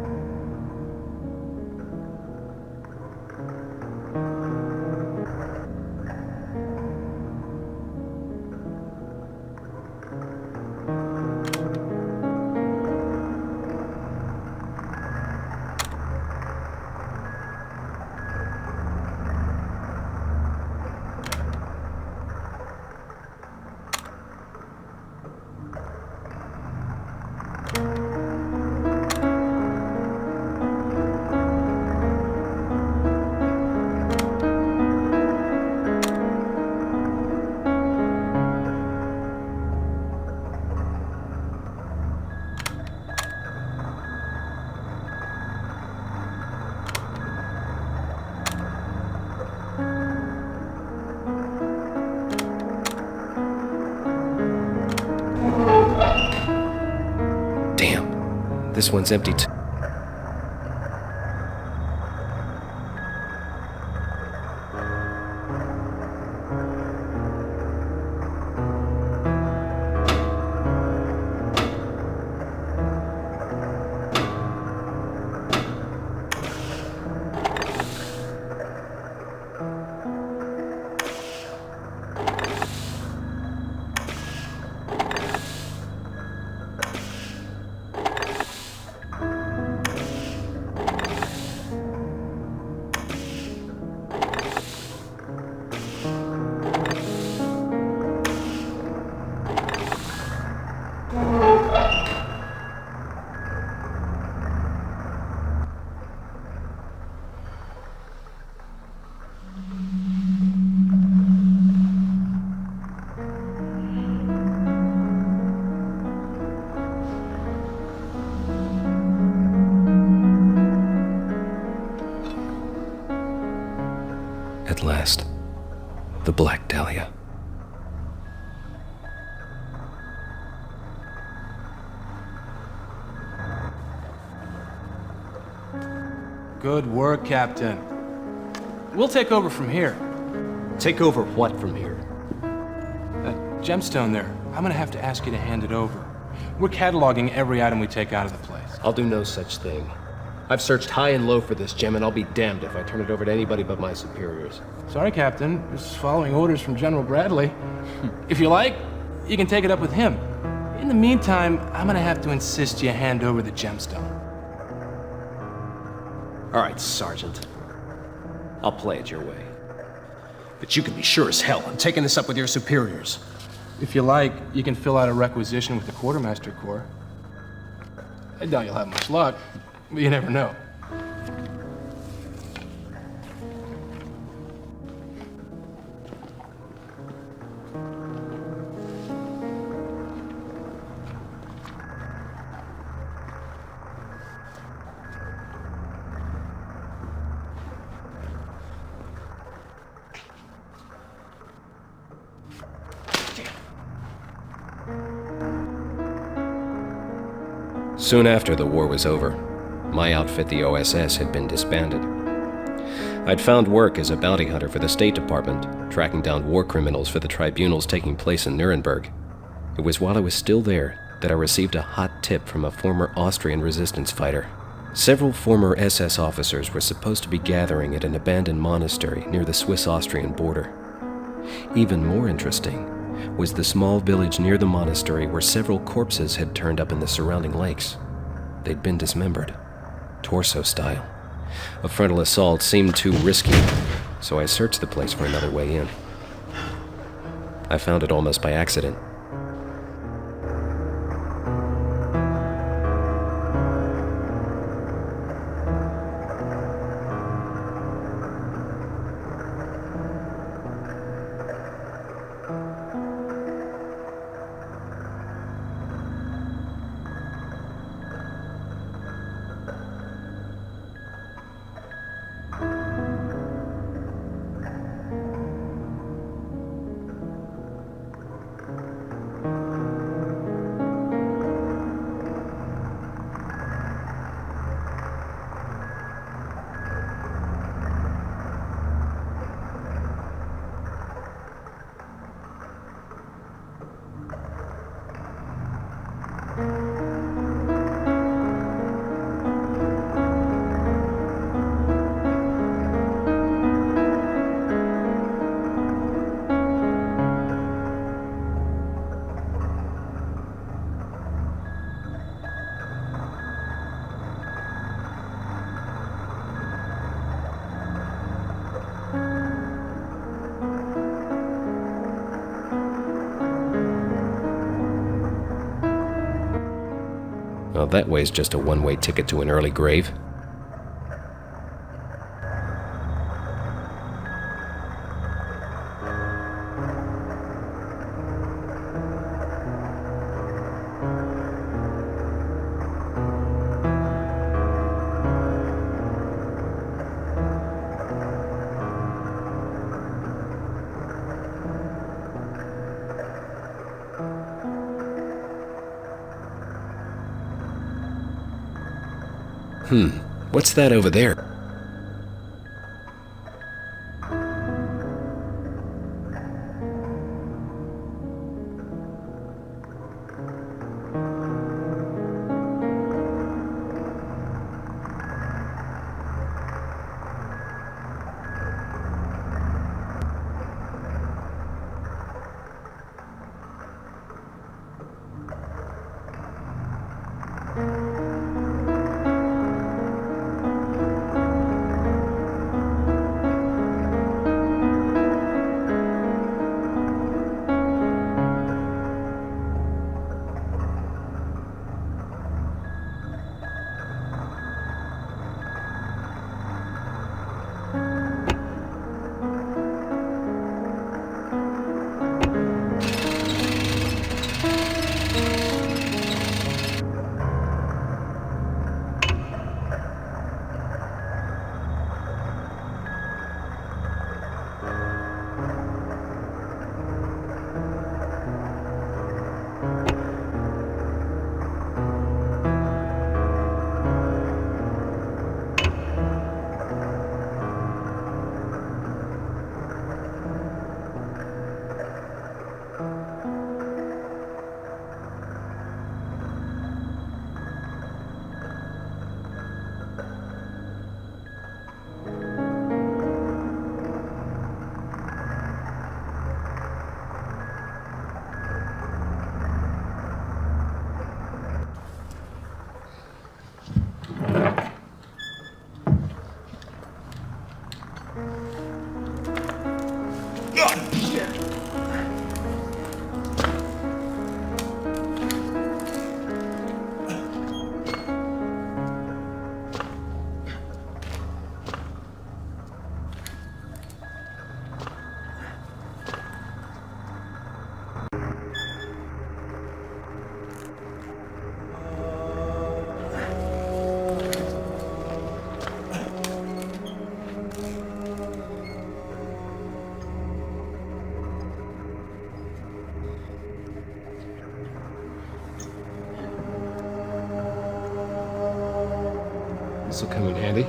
Damn. This one's empty too. At last, the Black Dahlia. Good work, Captain. We'll take over from here. Take over what from here? That gemstone there, I'm gonna have to ask you to hand it over. We're cataloging every item we take out of the place. I'll do no such thing. I've searched high and low for this gem, and I'll be damned if I turn it over to anybody but my superiors. Sorry, Captain. Just following orders from General Bradley. If you like, you can take it up with him. In the meantime, I'm gonna have to insist you hand over the gemstone. All right, Sergeant. I'll play it your way. But you can be sure as hell I'm taking this up with your superiors. If you like, you can fill out a requisition with the Quartermaster Corps. I doubt you'll have much luck, but you never know. Soon after the war was over, my outfit, the OSS, had been disbanded. I'd found work as a bounty hunter for the State Department, tracking down war criminals for the tribunals taking place in Nuremberg. It was while I was still there that I received a hot tip from a former Austrian resistance fighter. Several former SS officers were supposed to be gathering at an abandoned monastery near the Swiss-Austrian border. Even more interesting was the small village near the monastery where several corpses had turned up in the surrounding lakes. They'd been dismembered, torso style. A frontal assault seemed too risky, so I searched the place for another way in. I found it almost by accident. Well, that way's just a one-way ticket to an early grave. What's that over there? This'll come in handy.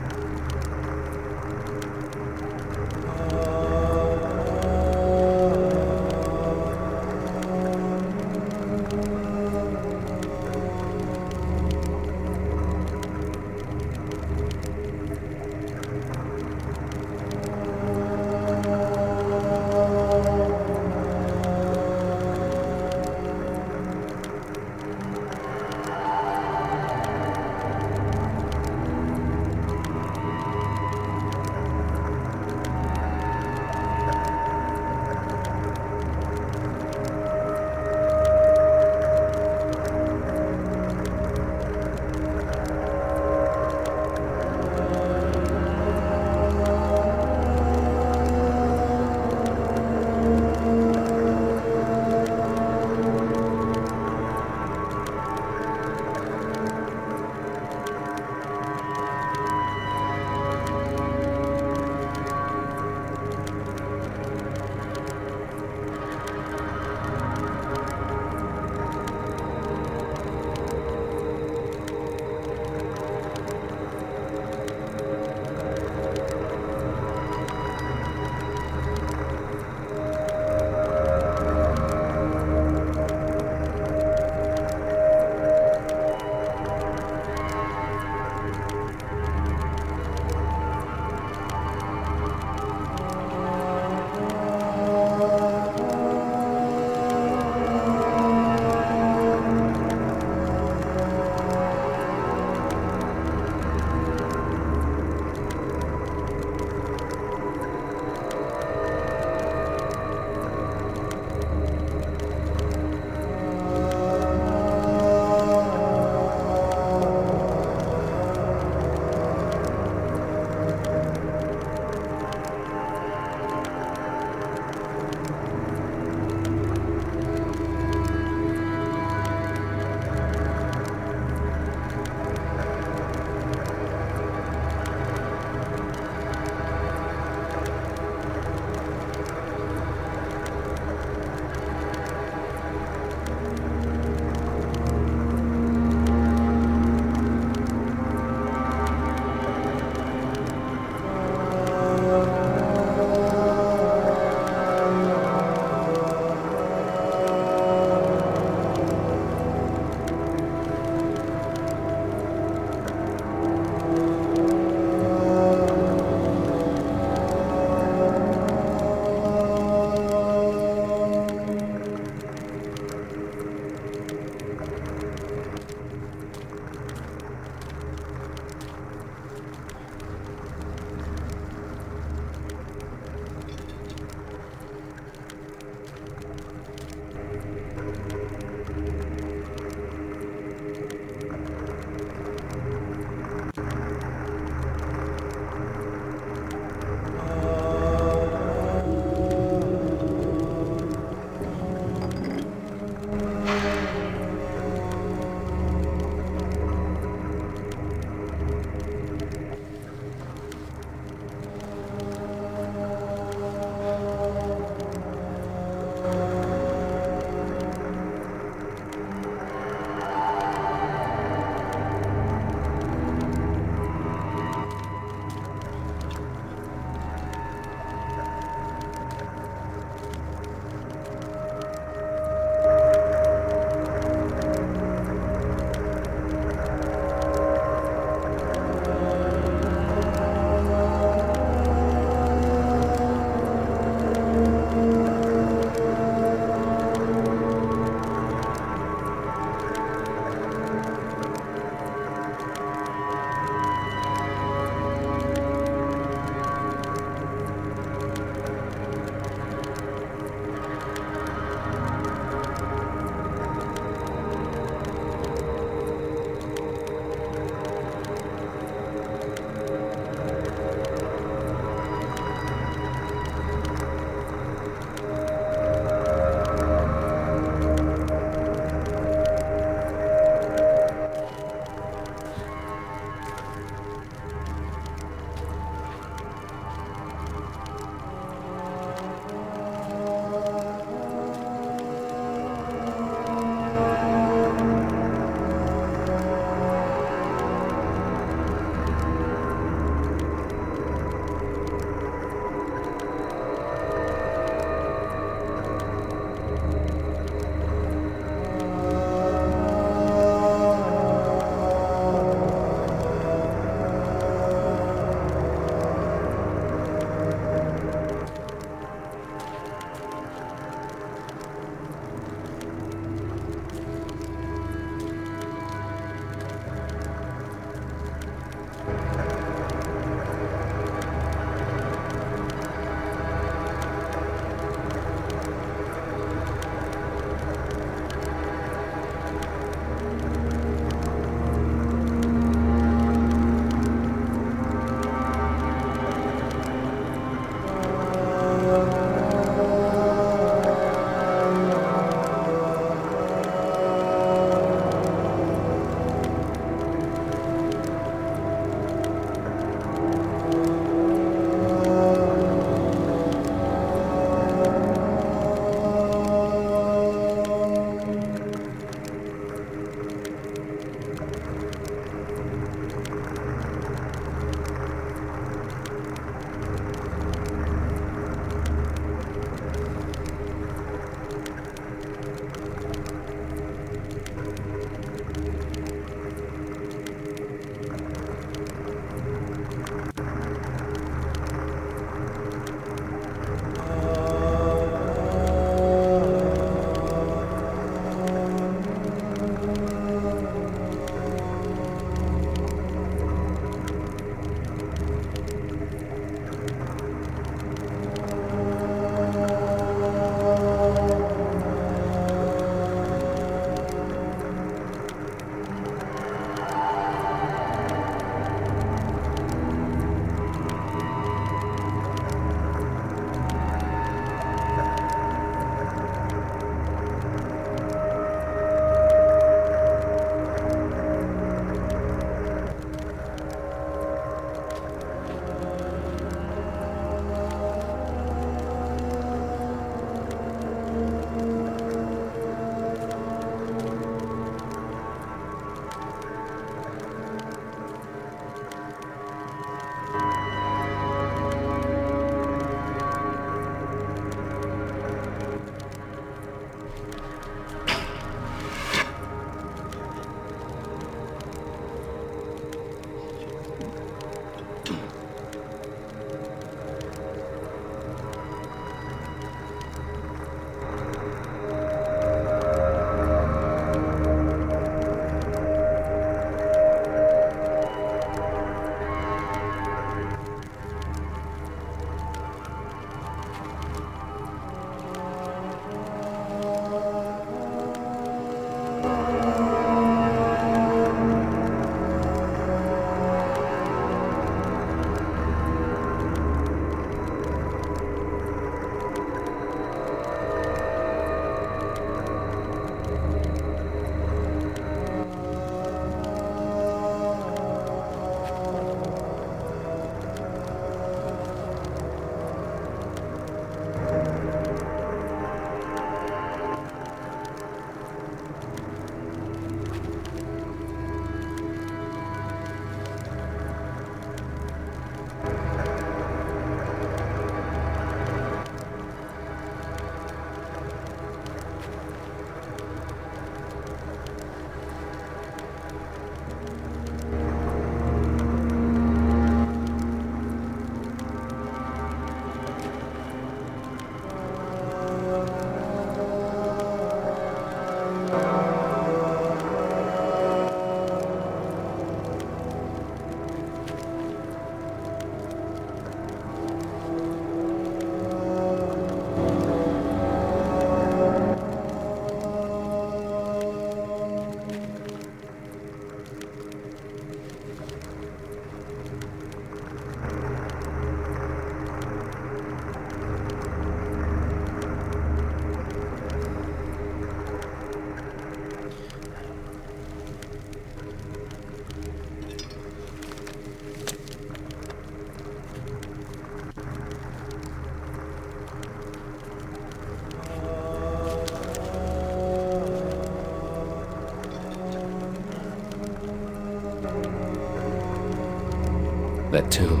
That tomb.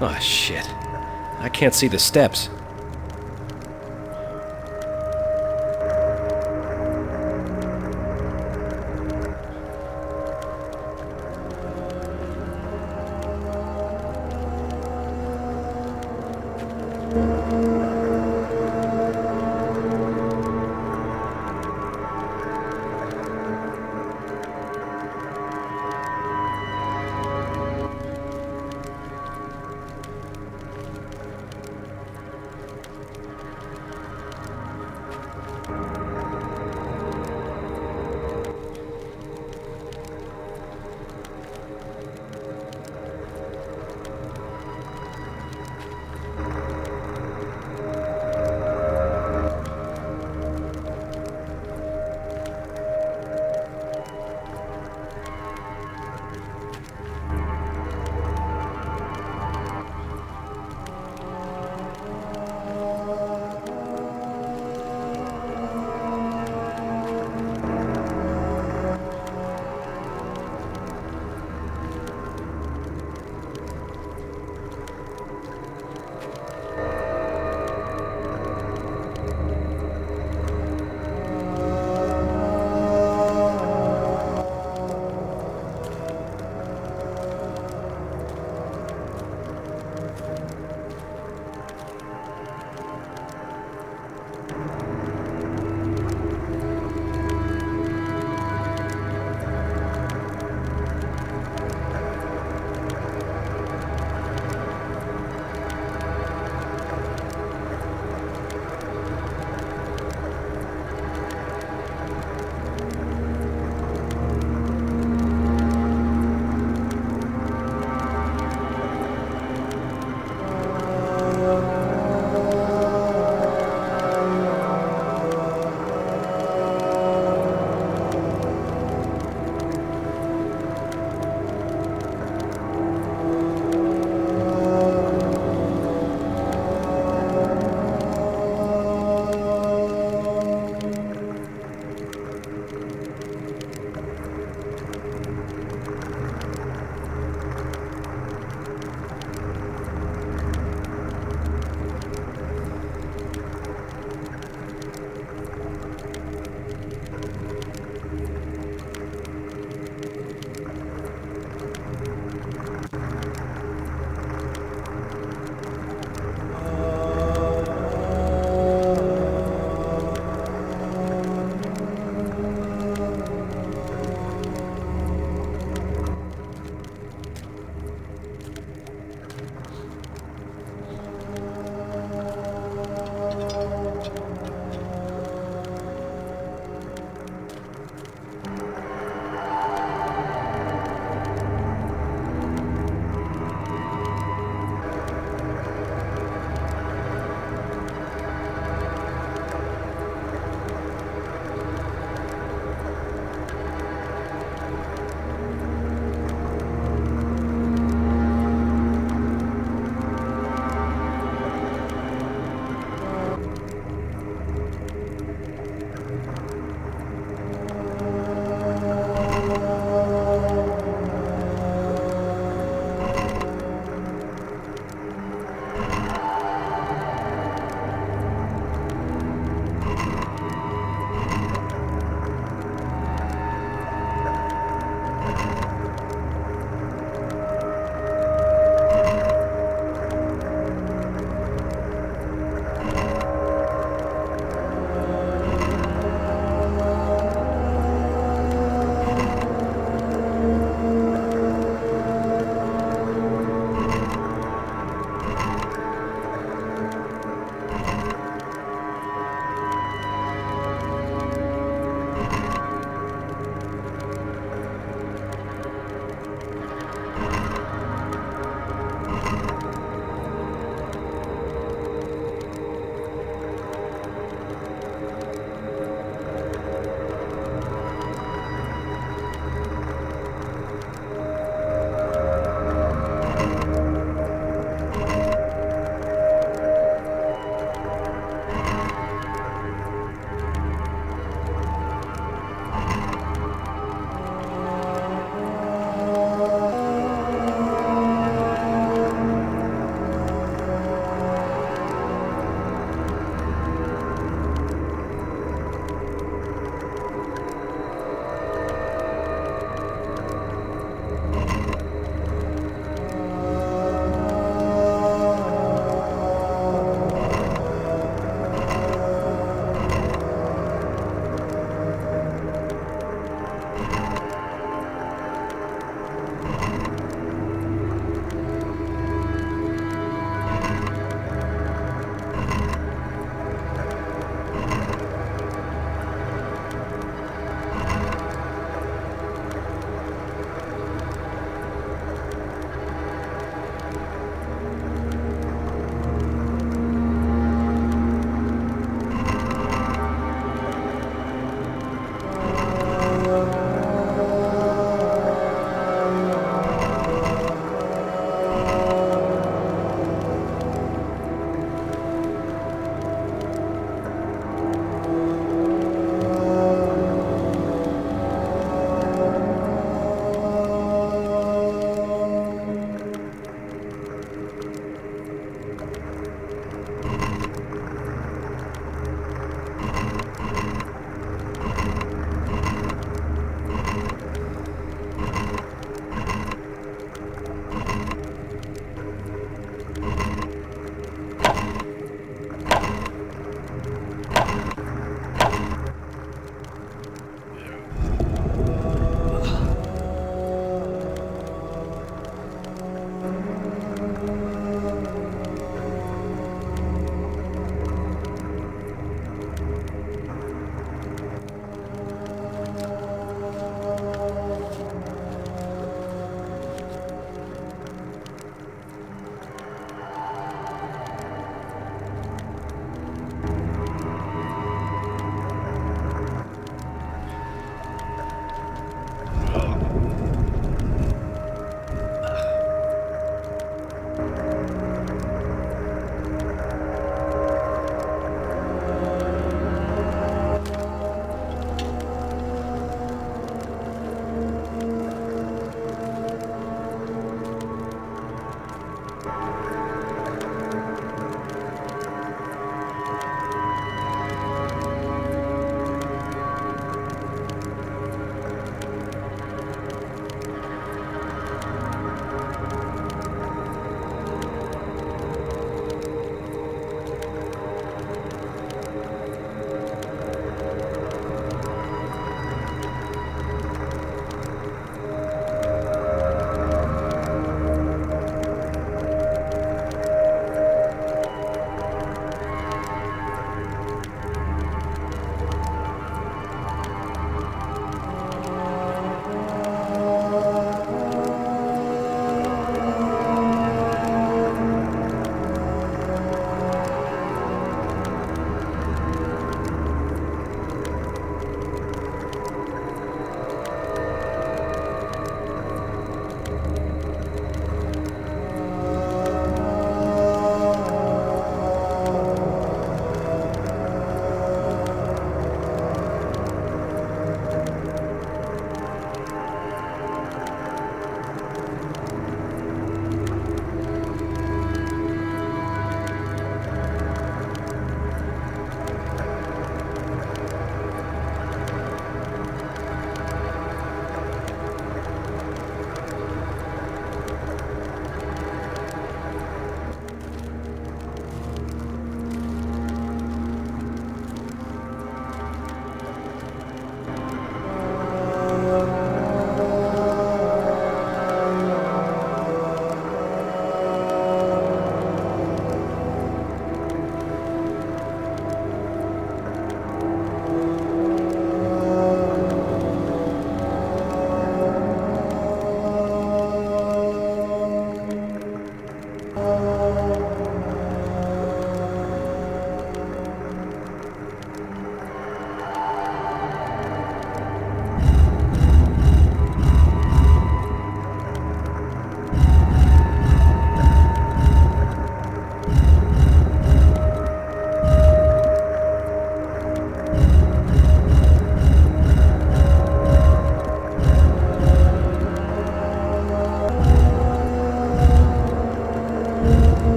Oh, shit. I can't see the steps.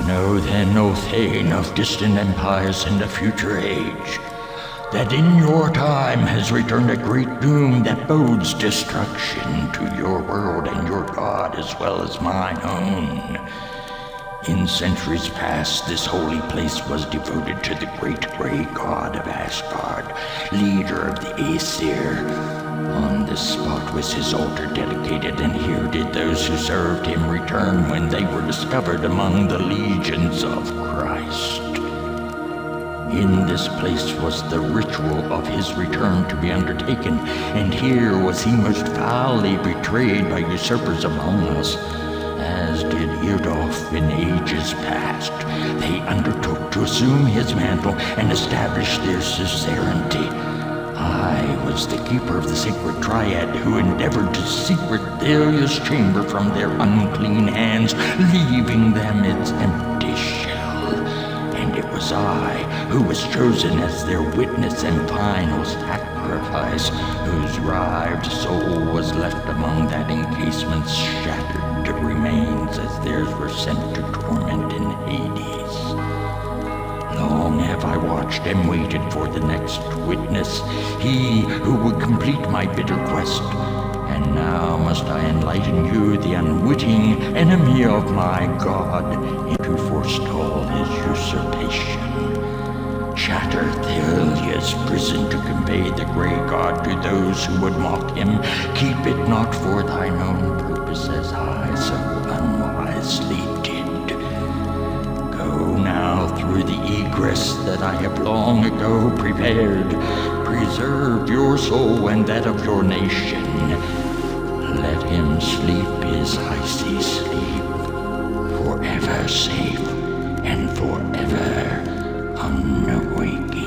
Know then, O Thane of distant empires in the future age, that in your time has returned a great doom that bodes destruction to your world and your god as well as mine own. In centuries past, this holy place was devoted to the great grey god of Asgard, leader of the Aesir. On this spot was his altar dedicated, and here did those who served him return when they were discovered among the legions of Christ. In this place was the ritual of his return to be undertaken, and here was he most foully betrayed by usurpers among us. As did Eardolf in ages past, they undertook to assume his mantle and establish their suzerainty. I was the keeper of the sacred triad who endeavored to secret Thalia's chamber from their unclean hands, leaving them its empty shell. And it was I who was chosen as their witness and final sacrifice, whose rived soul was left among that encasement's shattered remains as theirs were sent to torment in Hades. Long have I watched and waited for the next witness, he who would complete my bitter quest. And now must I enlighten you, the unwitting enemy of my God, to forestall his usurpation. Shatter Thalia's prison to convey the grey god to those who would mock him. Keep it not for thine own purpose as I so unwisely did. Go now through the egress that I have long ago prepared. Preserve your soul and that of your nation. Let him sleep his icy sleep, forever safe and forever unawaking.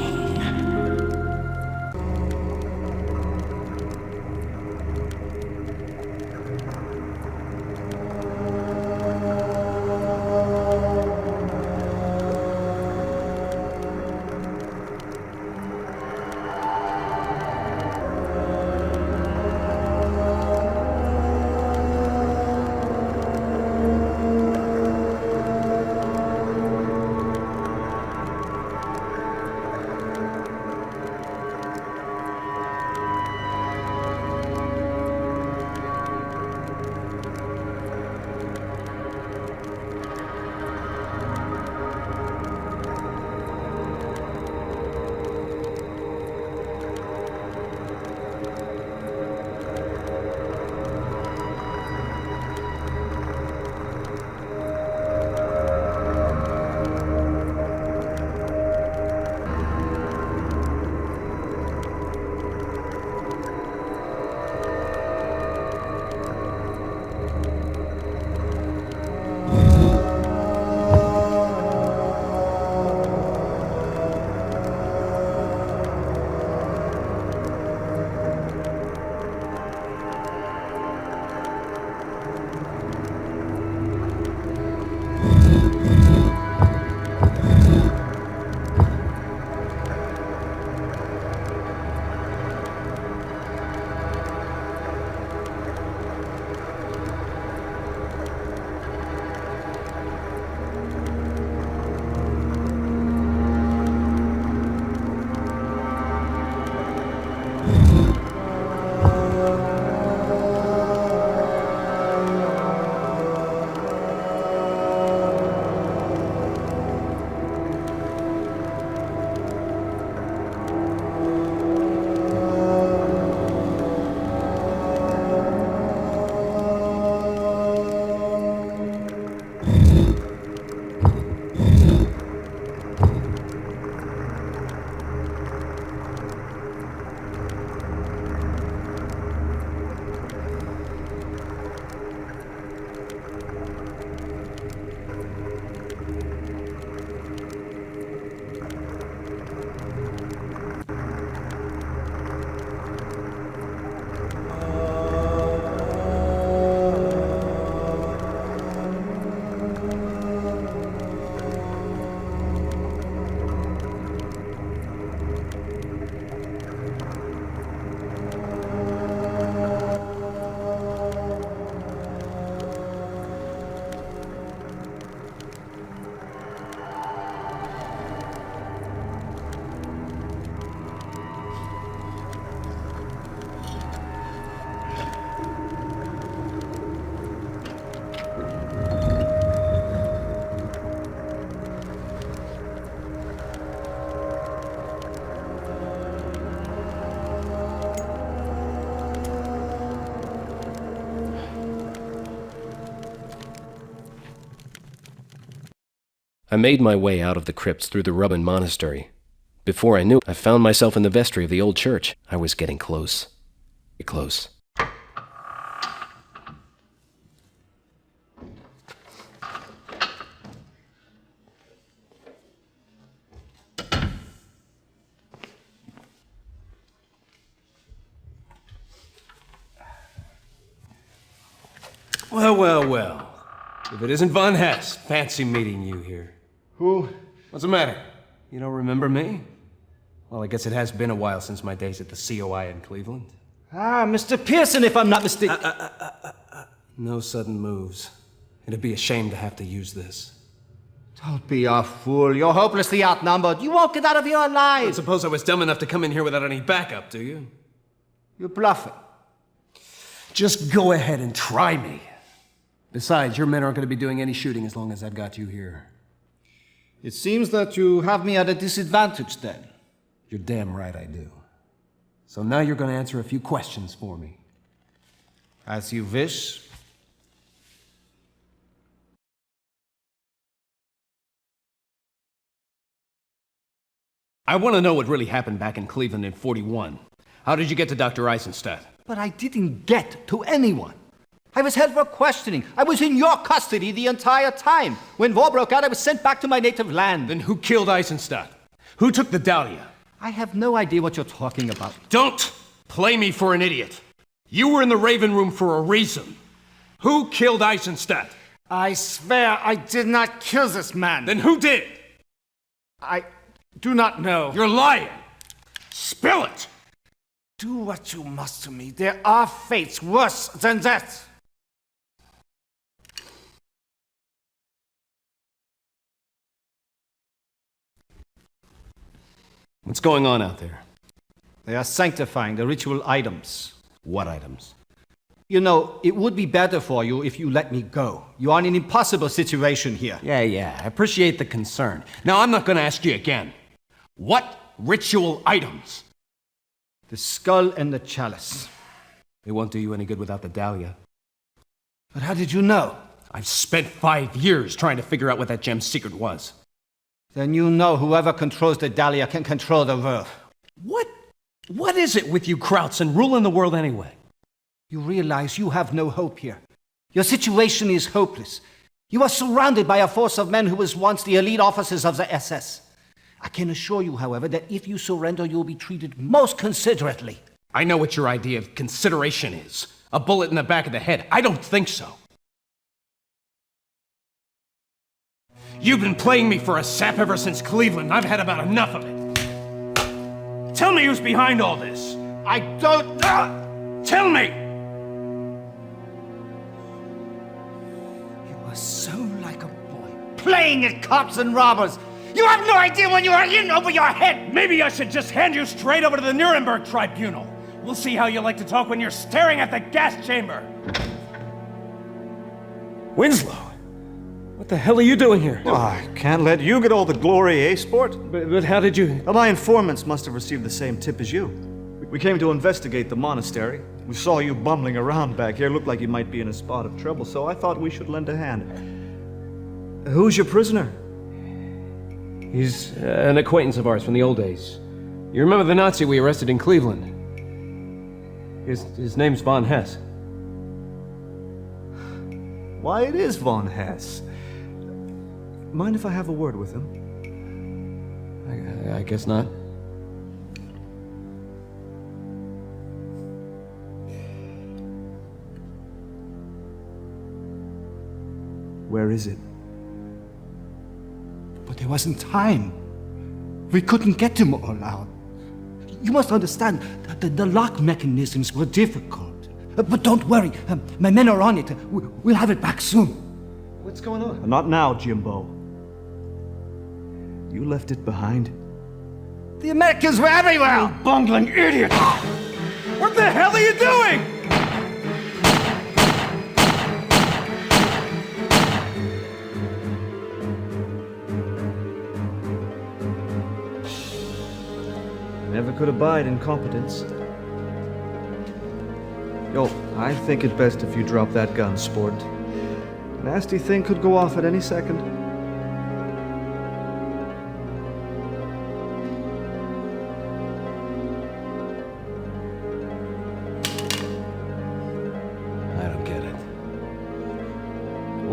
I made my way out of the crypts through the Rubbin Monastery. Before I knew it, I found myself in the vestry of the old church. I was getting close. Close. Well, well, well. If it isn't Von Hess, fancy meeting you here. Who? What's the matter? You don't remember me? Well, I guess it has been a while since my days at the COI in Cleveland. Ah, Mr. Pearson, if I'm not mistaken. No sudden moves. It'd be a shame to have to use this. Don't be a fool. You're hopelessly outnumbered. You won't get out of here alive. I suppose I was dumb enough to come in here without any backup, do you? You're bluffing. Just go ahead and try me. Besides, your men aren't going to be doing any shooting as long as I've got you here. It seems that you have me at a disadvantage then. You're damn right I do. So now you're going to answer a few questions for me. As you wish. I want to know what really happened back in Cleveland in '41. How did you get to Dr. Eisenstadt? But I didn't get to anyone. I was held for questioning. I was in your custody the entire time. When war broke out, I was sent back to my native land. Then who killed Eisenstadt? Who took the Dahlia? I have no idea what you're talking about. Don't play me for an idiot. You were in the Raven Room for a reason. Who killed Eisenstadt? I swear I did not kill this man. Then who did? I do not know. You're lying. Spill it. Do what you must to me. There are fates worse than that. What's going on out there? They are sanctifying the ritual items. What items? You know, it would be better for you if you let me go. You are in an impossible situation here. Yeah, I appreciate the concern. Now, I'm not going to ask you again. What ritual items? The skull and the chalice. They won't do you any good without the Dahlia. But how did you know? I've spent 5 years trying to figure out what that gem's secret was. Then you know whoever controls the Dahlia can control the world. What is it with you Krauts and ruling the world anyway? You realize you have no hope here. Your situation is hopeless. You are surrounded by a force of men who was once the elite officers of the SS. I can assure you, however, that if you surrender, you'll be treated most considerately. I know what your idea of consideration is. A bullet in the back of the head. I don't think so. You've been playing me for a sap ever since Cleveland. I've had about enough of it. Tell me who's behind all this. I don't... Tell me! You are so like a boy, playing at cops and robbers. You have no idea when you are in over your head. Maybe I should just hand you straight over to the Nuremberg tribunal. We'll see how you like to talk when you're staring at the gas chamber. Winslow, what the hell are you doing here? Oh, I can't let you get all the glory, eh, sport? But how did you... Well, my informants must have received the same tip as you. We came to investigate the monastery. We saw you bumbling around back here. Looked like you might be in a spot of trouble, so I thought we should lend a hand. Who's your prisoner? He's an acquaintance of ours from the old days. You remember the Nazi we arrested in Cleveland? His name's Von Hess. Why, it is Von Hess. Mind if I have a word with him? I guess not. Where is it? But there wasn't time. We couldn't get them all out. You must understand that the lock mechanisms were difficult. But don't worry, my men are on it. We'll have it back soon. What's going on? Not now, Jimbo. You left it behind? The Americans were everywhere! You bungling idiot! What the hell are you doing? Never could abide incompetence. Yo, I think it best if you drop that gun, sport. Nasty thing could go off at any second.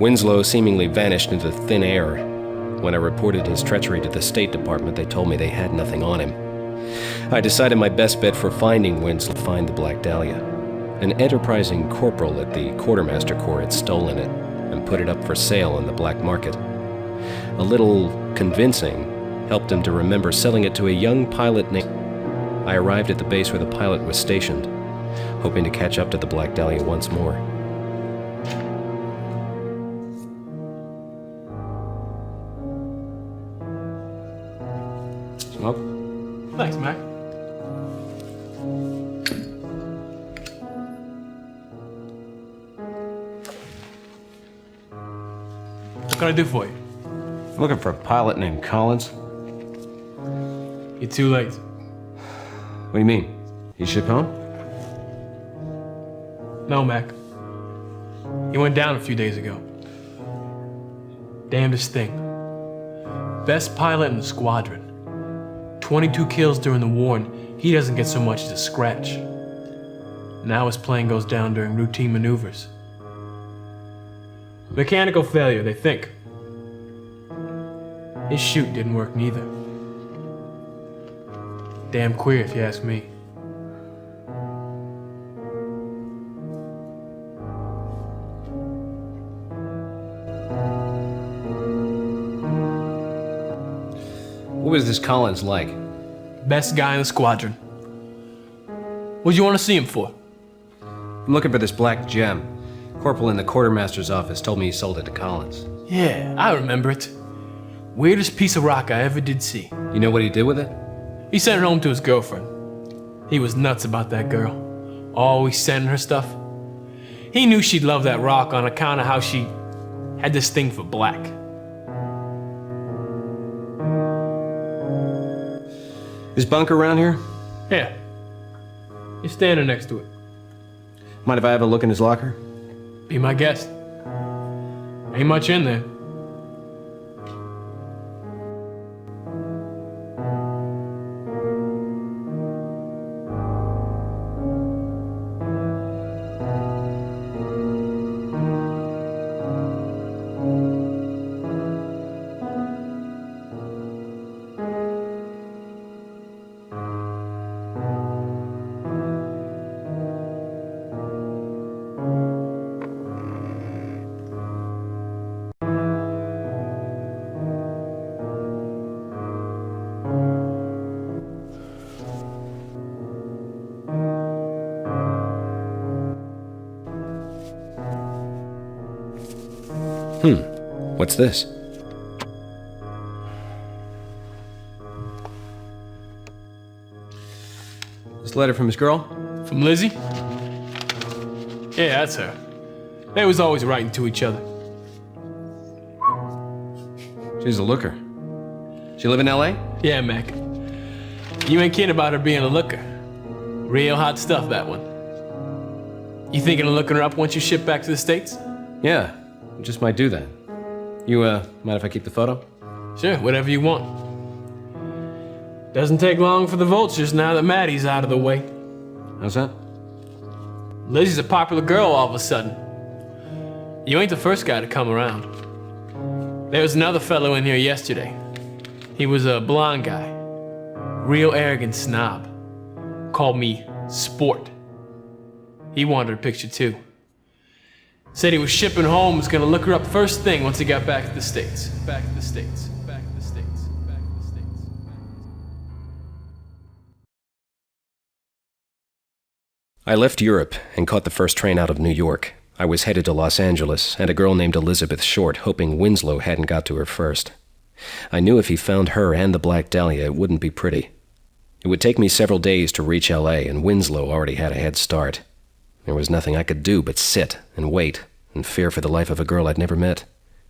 Winslow seemingly vanished into thin air. When I reported his treachery to the State Department, they told me they had nothing on him. I decided my best bet for finding Winslow would find the Black Dahlia. An enterprising corporal at the Quartermaster Corps had stolen it and put it up for sale on the black market. A little convincing helped him to remember selling it to a young pilot named... I arrived at the base where the pilot was stationed, hoping to catch up to the Black Dahlia once more. Smoke? Thanks, Mac. What can I do for you? Looking for a pilot named Collins. You're too late. What do you mean? He shipped home? No, Mac. He went down a few days ago. Damnedest thing. Best pilot in the squadron. 22 kills during the war, and he doesn't get so much as a scratch. Now his plane goes down during routine maneuvers. Mechanical failure, they think. His chute didn't work neither. Damn queer, if you ask me. What was this Collins like? Best guy in the squadron. What'd you want to see him for? I'm looking for this black gem. Corporal in the quartermaster's office told me he sold it to Collins. Yeah, I remember it. Weirdest piece of rock I ever did see. You know what he did with it? He sent it home to his girlfriend. He was nuts about that girl. Always sending her stuff. He knew she'd love that rock on account of how she had this thing for black. Is Bunker around here? Yeah. You're standing next to it. Mind if I have a look in his locker? Be my guest. Ain't much in there. What's this? This letter from his girl? From Lizzie? Yeah, that's her. They was always writing to each other. She's a looker. She live in LA? Yeah, Mac. You ain't kidding about her being a looker. Real hot stuff, that one. You thinking of looking her up once you ship back to the States? Yeah, I just might do that. You, mind if I keep the photo? Sure, whatever you want. Doesn't take long for the vultures now that Maddie's out of the way. How's that? Lizzie's a popular girl all of a sudden. You ain't the first guy to come around. There was another fellow in here yesterday. He was a blonde guy. Real arrogant snob. Called me Sport. He wanted a picture too. Said he was shipping home, was gonna look her up first thing once he got back to the States. Back to the States. Back to the States. Back to the States. I left Europe and caught the first train out of New York. I was headed to Los Angeles and a girl named Elizabeth Short, hoping Winslow hadn't got to her first. I knew if he found her and the Black Dahlia, it wouldn't be pretty. It would take me several days to reach LA, and Winslow already had a head start. There was nothing I could do but sit and wait and fear for the life of a girl I'd never met,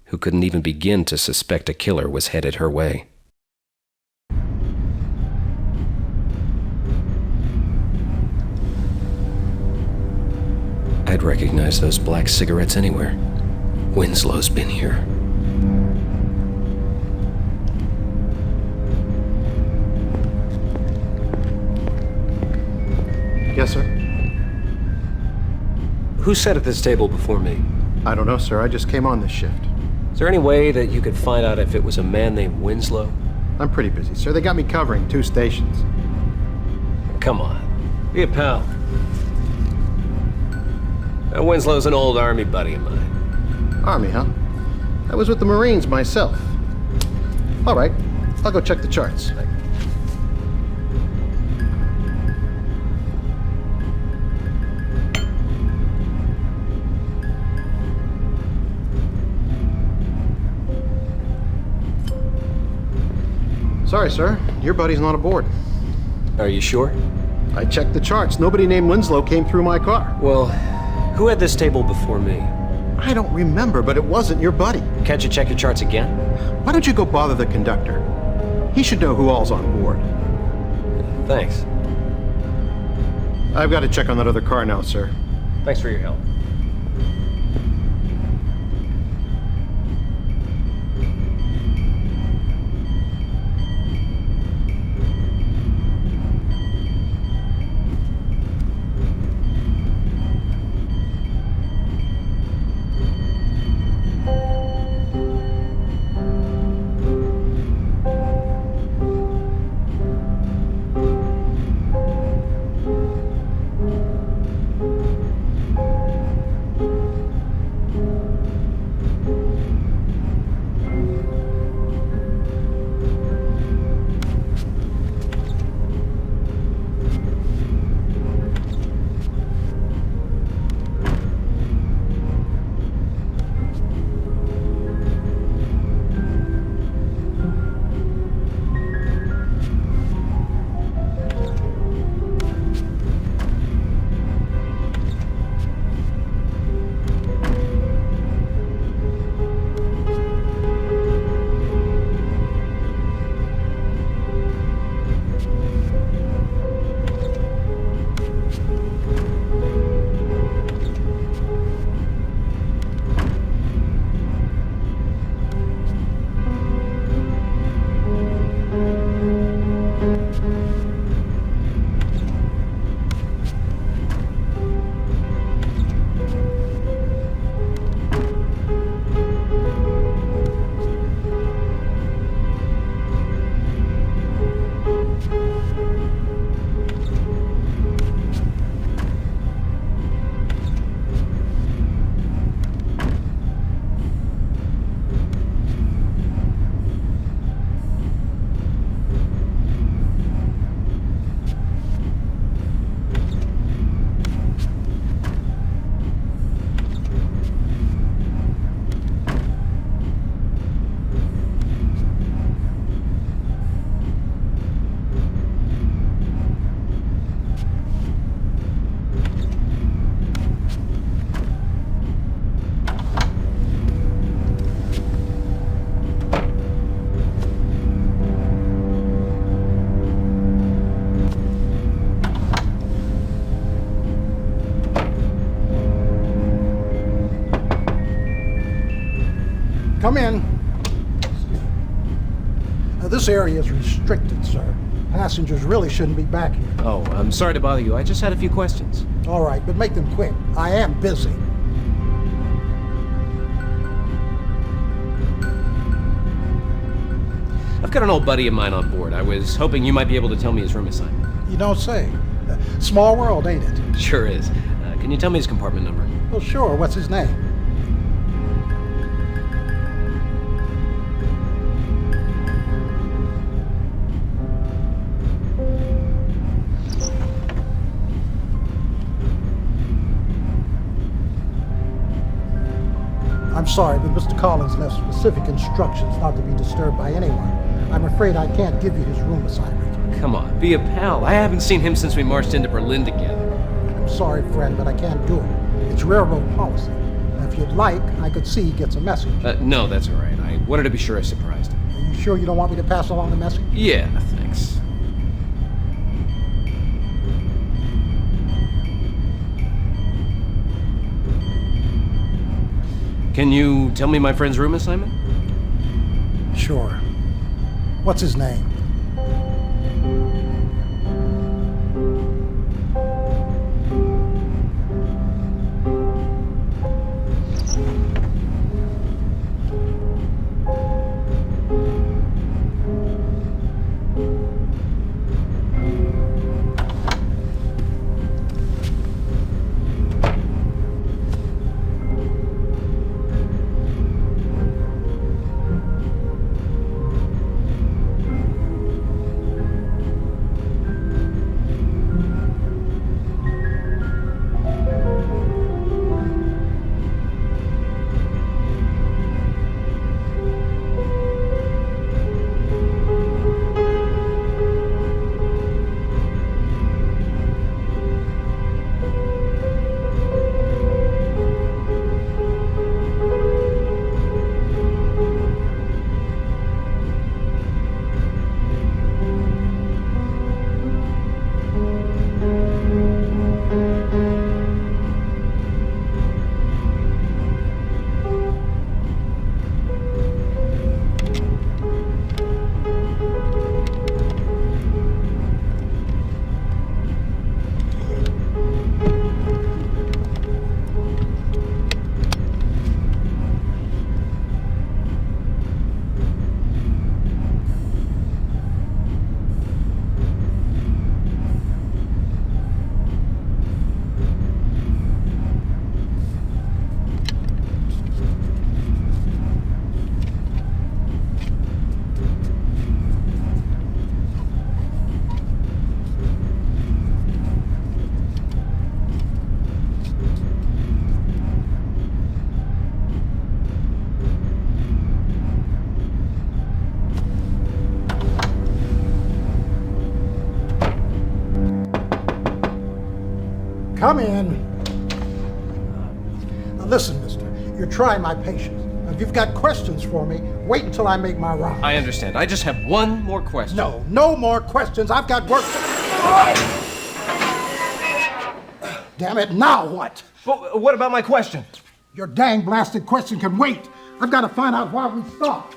who couldn't even begin to suspect a killer was headed her way. I'd recognize those black cigarettes anywhere. Winslow's been here. Yes, sir? Who sat at this table before me? I don't know, sir. I just came on this shift. Is there any way that you could find out if it was a man named Winslow? I'm pretty busy, sir. They got me covering 2 stations. Come on. Be a pal. Winslow's an old army buddy of mine. Army, huh? I was with the Marines myself. All right. I'll go check the charts. Sorry, sir. Your buddy's not aboard. Are you sure? I checked the charts. Nobody named Winslow came through my car. Well, who had this table before me? I don't remember, but it wasn't your buddy. Can't you check your charts again? Why don't you go bother the conductor? He should know who all's on board. Thanks. I've got to check on that other car now, sir. Thanks for your help. Come in. This area is restricted, sir. Passengers really shouldn't be back here. Oh, I'm sorry to bother you. I just had a few questions. All right, but make them quick. I am busy. I've got an old buddy of mine on board. I was hoping you might be able to tell me his room assignment. You don't say. Small world, ain't it? Sure is. Can you tell me his compartment number? Well, sure. What's his name? I'm sorry, but Mr. Collins left specific instructions not to be disturbed by anyone. I'm afraid I can't give you his room assignment. Come on, be a pal. I haven't seen him since we marched into Berlin together. I'm sorry, friend, but I can't do it. It's railroad policy. If you'd like, I could see he gets a message. No, that's all right. I wanted to be sure I surprised him. Are you sure you don't want me to pass along the message? Yeah, thanks. Can you tell me my friend's room assignment? Sure. What's his name? Come in. Now listen, mister, you're trying my patience. Now, if you've got questions for me, wait until I make my round. I understand. I just have one more question. No, no more questions. I've got work to... Damn it, now what? But what about my question? Your dang blasted question can wait. I've got to find out why we stopped.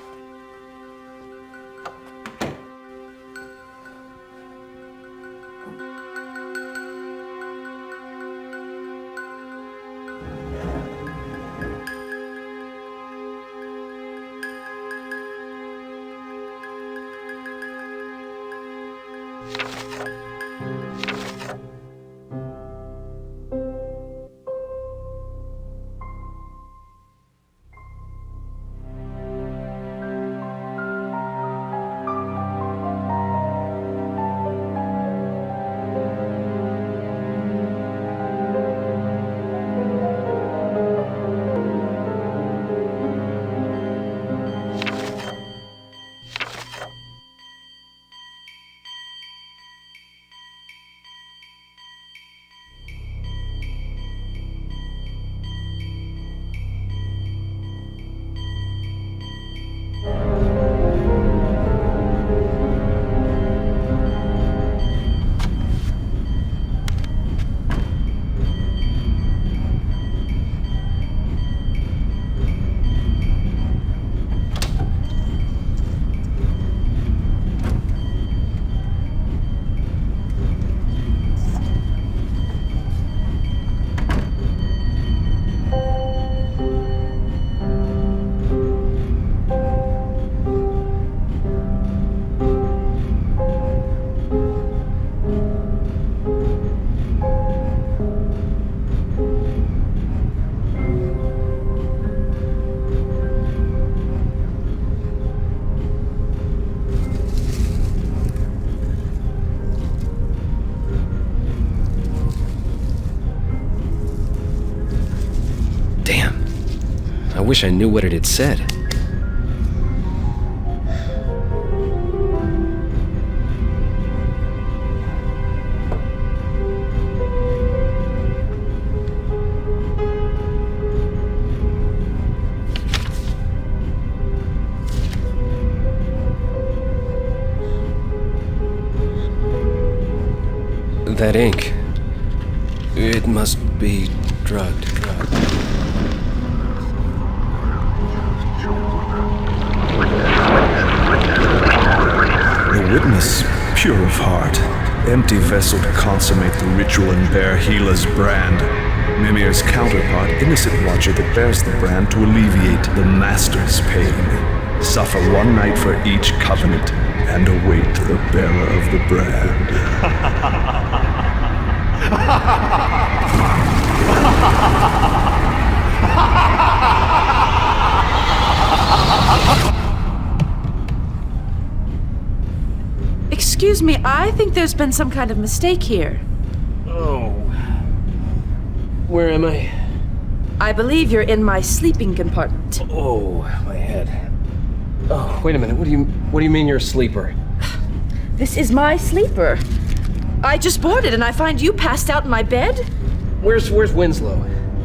wish I knew what it had said. That ink. It must be drugged. The witness, pure of heart, empty vessel to consummate the ritual and bear Healer's brand. Mimir's counterpart, innocent watcher that bears the brand to alleviate the master's pain. Suffer one night for each covenant, and await the bearer of the brand. Excuse me, I think there's been some kind of mistake here. Oh. Where am I? I believe you're in my sleeping compartment. Oh, my head. Oh, wait a minute. What do you mean you're a sleeper? This is my sleeper. I just boarded and I find you passed out in my bed? Where's Winslow?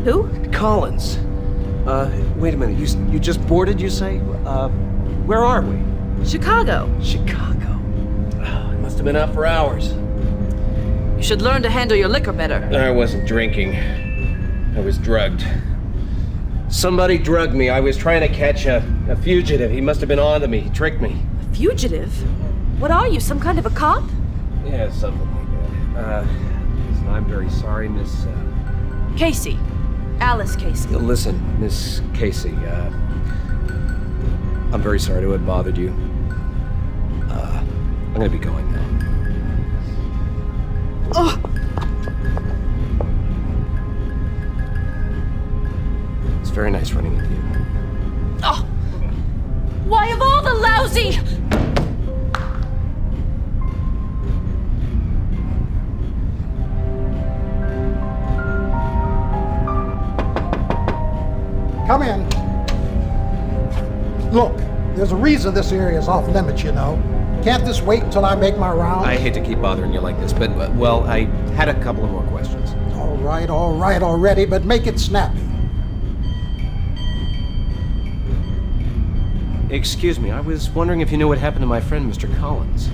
Who? Collins. Wait a minute. You just boarded, you say? Where are we? Chicago. Chicago. I must have been out for hours. You should learn to handle your liquor better. I wasn't drinking. I was drugged. Somebody drugged me. I was trying to catch a fugitive. He must have been on to me. He tricked me. A fugitive? What are you, some kind of a cop? Yeah, something like that. Listen, I'm very sorry, Miss... Casey. Alice Casey. Listen, Miss Casey, I'm very sorry to have bothered you. I'm gonna be going now. Oh! It's very nice running with you. Oh! Why, of all the lousy... Come in. Look, there's a reason this area is off limits, you know. Can't this wait until I make my rounds? I hate to keep bothering you like this, but, well, I had a couple of more questions. All right already, but make it snappy. Excuse me, I was wondering if you knew what happened to my friend, Mr. Collins.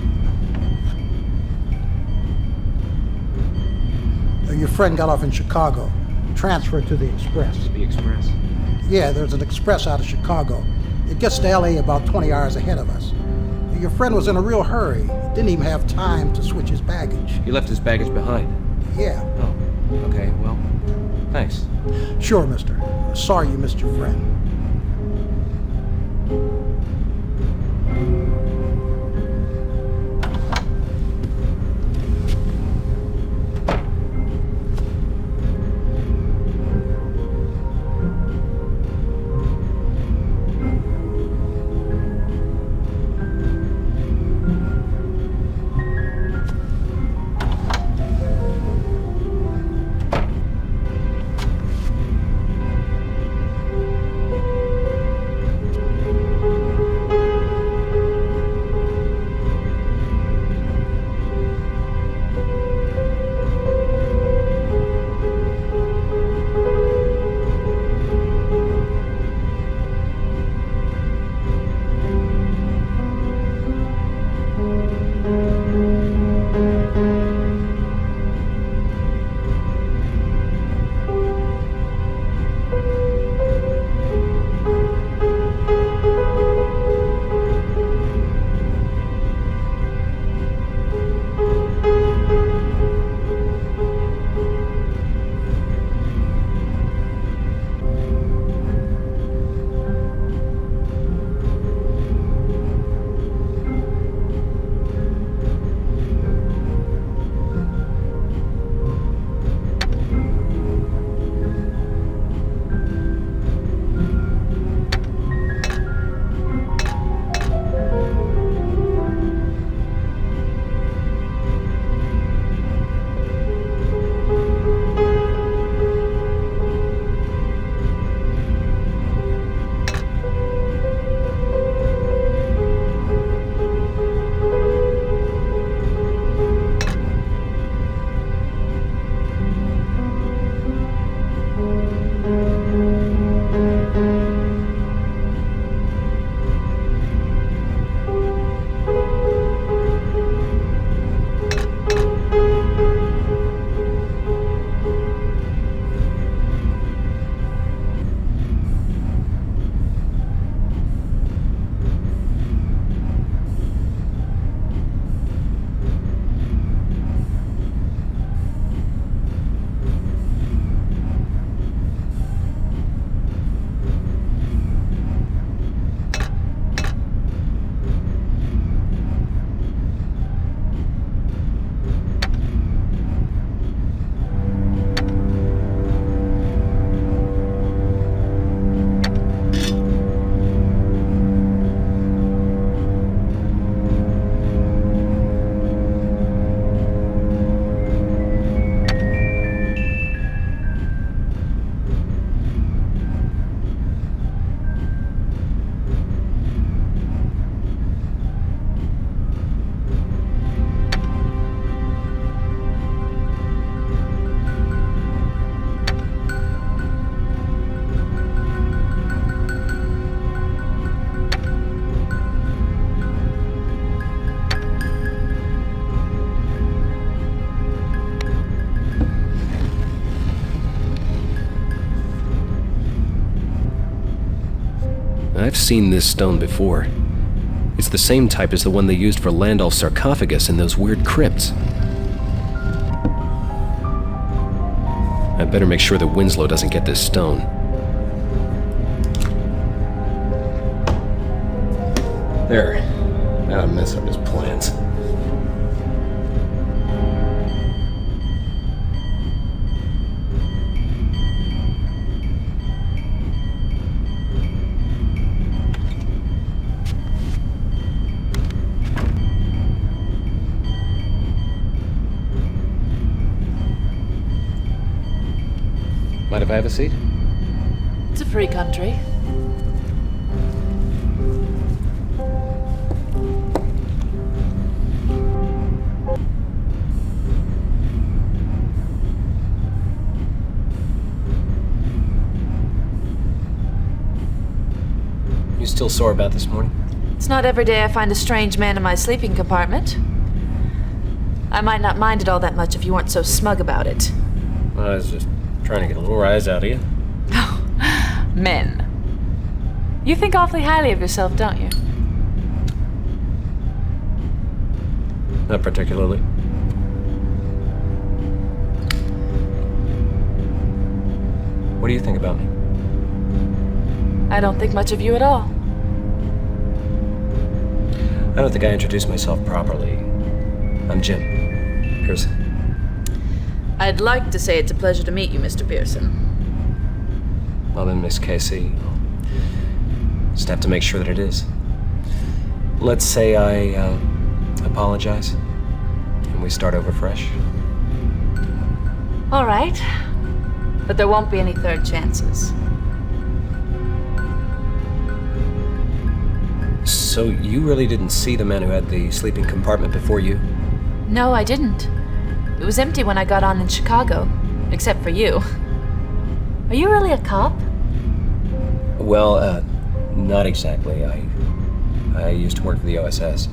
Your friend got off in Chicago, transferred to the Express. The Express? Yeah, there's an express out of Chicago. It gets to LA about 20 hours ahead of us. Your friend was in a real hurry. Didn't even have time to switch his baggage. He left his baggage behind? Yeah. Oh, okay, well, thanks. Sure, mister. Sorry you missed your friend. I've seen this stone before. It's the same type as the one they used for Landolf's sarcophagus in those weird crypts. I better make sure that Winslow doesn't get this stone. There. That'll mess up his plans. Mind if I have a seat? It's a free country. You still sore about this morning? It's not every day I find a strange man in my sleeping compartment. I might not mind it all that much if you weren't so smug about it. Well, I was just trying to get a little rise out of you. Men. You think awfully highly of yourself, don't you? Not particularly. What do you think about me? I don't think much of you at all. I don't think I introduced myself properly. I'm Jim Pearson. I'd like to say it's a pleasure to meet you, Mr. Pearson. Well then, Miss Casey, I'll just have to make sure that it is. Let's say I apologize, and we start over fresh. All right. But there won't be any third chances. So you really didn't see the man who had the sleeping compartment before you? No, I didn't. It was empty when I got on in Chicago, except for you. Are you really a cop? Well, not exactly. I used to work for the OSS.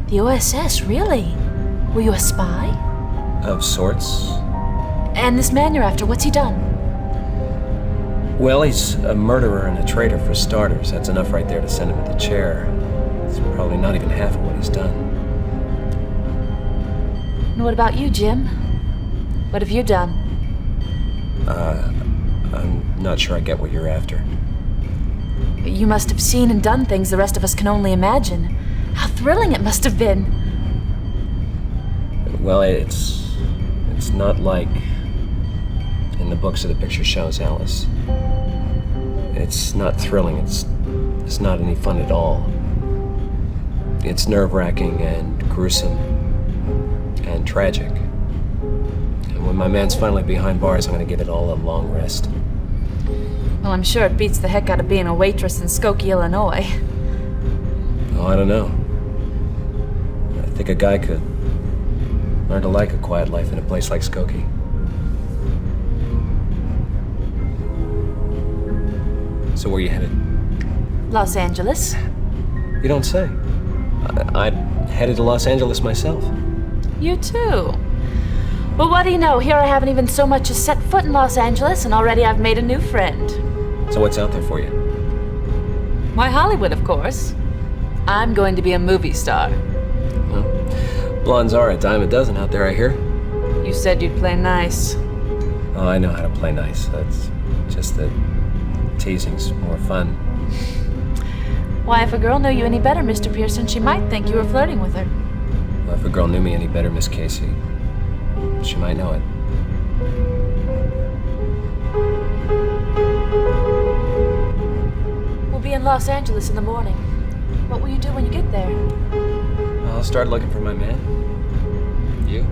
The OSS, really? Were you a spy? Of sorts. And this man you're after, what's he done? Well, he's a murderer and a traitor for starters. That's enough right there to send him to the chair. It's probably not even half of what he's done. And what about you, Jim? What have you done? I'm not sure I get what you're after. You must have seen and done things the rest of us can only imagine. How thrilling it must have been. Well, it's not like in the books or the picture shows, Alice. It's not thrilling. It's not any fun at all. It's nerve-wracking and gruesome and tragic. And when my man's finally behind bars, I'm gonna give it all a long rest. Well, I'm sure it beats the heck out of being a waitress in Skokie, Illinois. Oh, I don't know. I think a guy could learn to like a quiet life in a place like Skokie. So where are you headed? Los Angeles. You don't say. I'd headed to Los Angeles myself. You too. Well, what do you know? Here I haven't even so much as set foot in Los Angeles, and already I've made a new friend. So what's out there for you? Why, Hollywood, of course. I'm going to be a movie star. Well, blondes are a dime a dozen out there, I hear. You said you'd play nice. Oh, I know how to play nice. That's just that teasing's more fun. Why, if a girl knew you any better, Mr. Pearson, she might think you were flirting with her. Well, if a girl knew me any better, Miss Casey, she might know it. We'll be in Los Angeles in the morning. What will you do when you get there? I'll start looking for my man. You?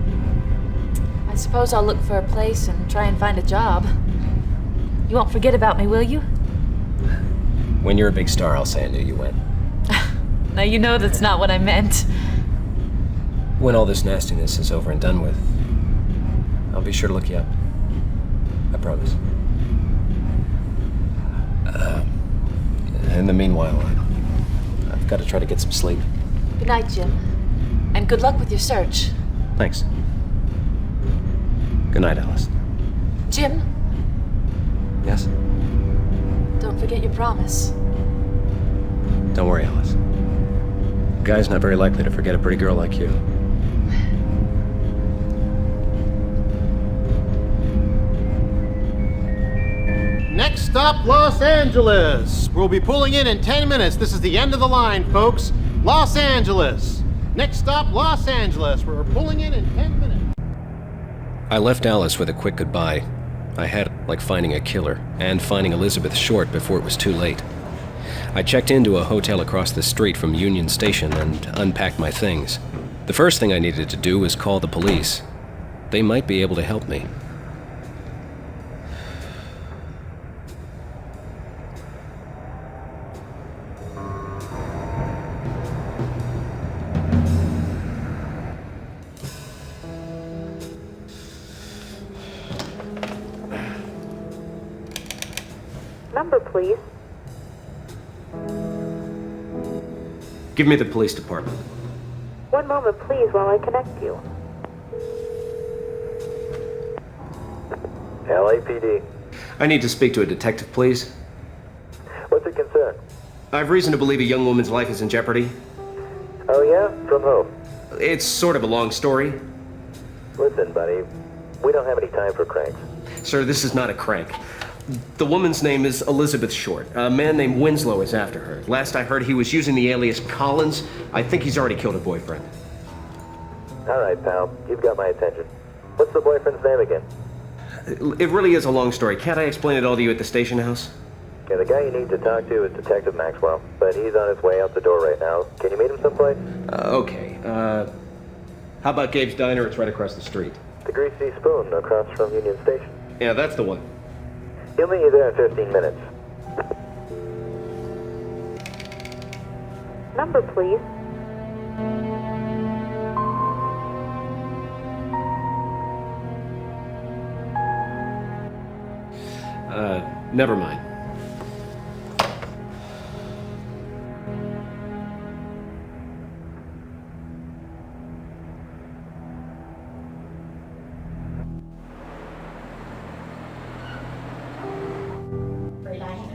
I suppose I'll look for a place and try and find a job. You won't forget about me, will you? When you're a big star, I'll say I knew you went. Now you know that's not what I meant. When all this nastiness is over and done with, I'll be sure to look you up. I promise. In the meanwhile, I've got to try to get some sleep. Good night, Jim. And good luck with your search. Thanks. Good night, Alice. Jim, Yes? don't forget your promise. Don't worry, Alice. A guy's not very likely to forget a pretty girl like you. Next stop, Los Angeles. We'll be pulling in 10 minutes. This is the end of the line, folks. Los Angeles. Next stop, Los Angeles. We're pulling in 10 minutes. I left Alice with a quick goodbye. I had it like finding a killer, and finding Elizabeth Short before it was too late. I checked into a hotel across the street from Union Station and unpacked my things. The first thing I needed to do was call the police. They might be able to help me. Number, please. Give me the police department. One moment, please, while I connect you. LAPD. I need to speak to a detective, please. What's your concern? I have reason to believe a young woman's life is in jeopardy. Oh, yeah? From who? It's sort of a long story. Listen, buddy, we don't have any time for cranks. Sir, this is not a crank. The woman's name is Elizabeth Short. A man named Winslow is after her. Last I heard, he was using the alias Collins. I think he's already killed her boyfriend. All right, pal. You've got my attention. What's the boyfriend's name again? It really is a long story. Can't I explain it all to you at the station house? Okay, the guy you need to talk to is Detective Maxwell, but he's on his way out the door right now. Can you meet him someplace? Okay. How about Gabe's Diner? It's right across the street. The Greasy Spoon across from Union Station. Yeah, that's the one. He'll meet you there in 15 minutes. Number, please. Never mind.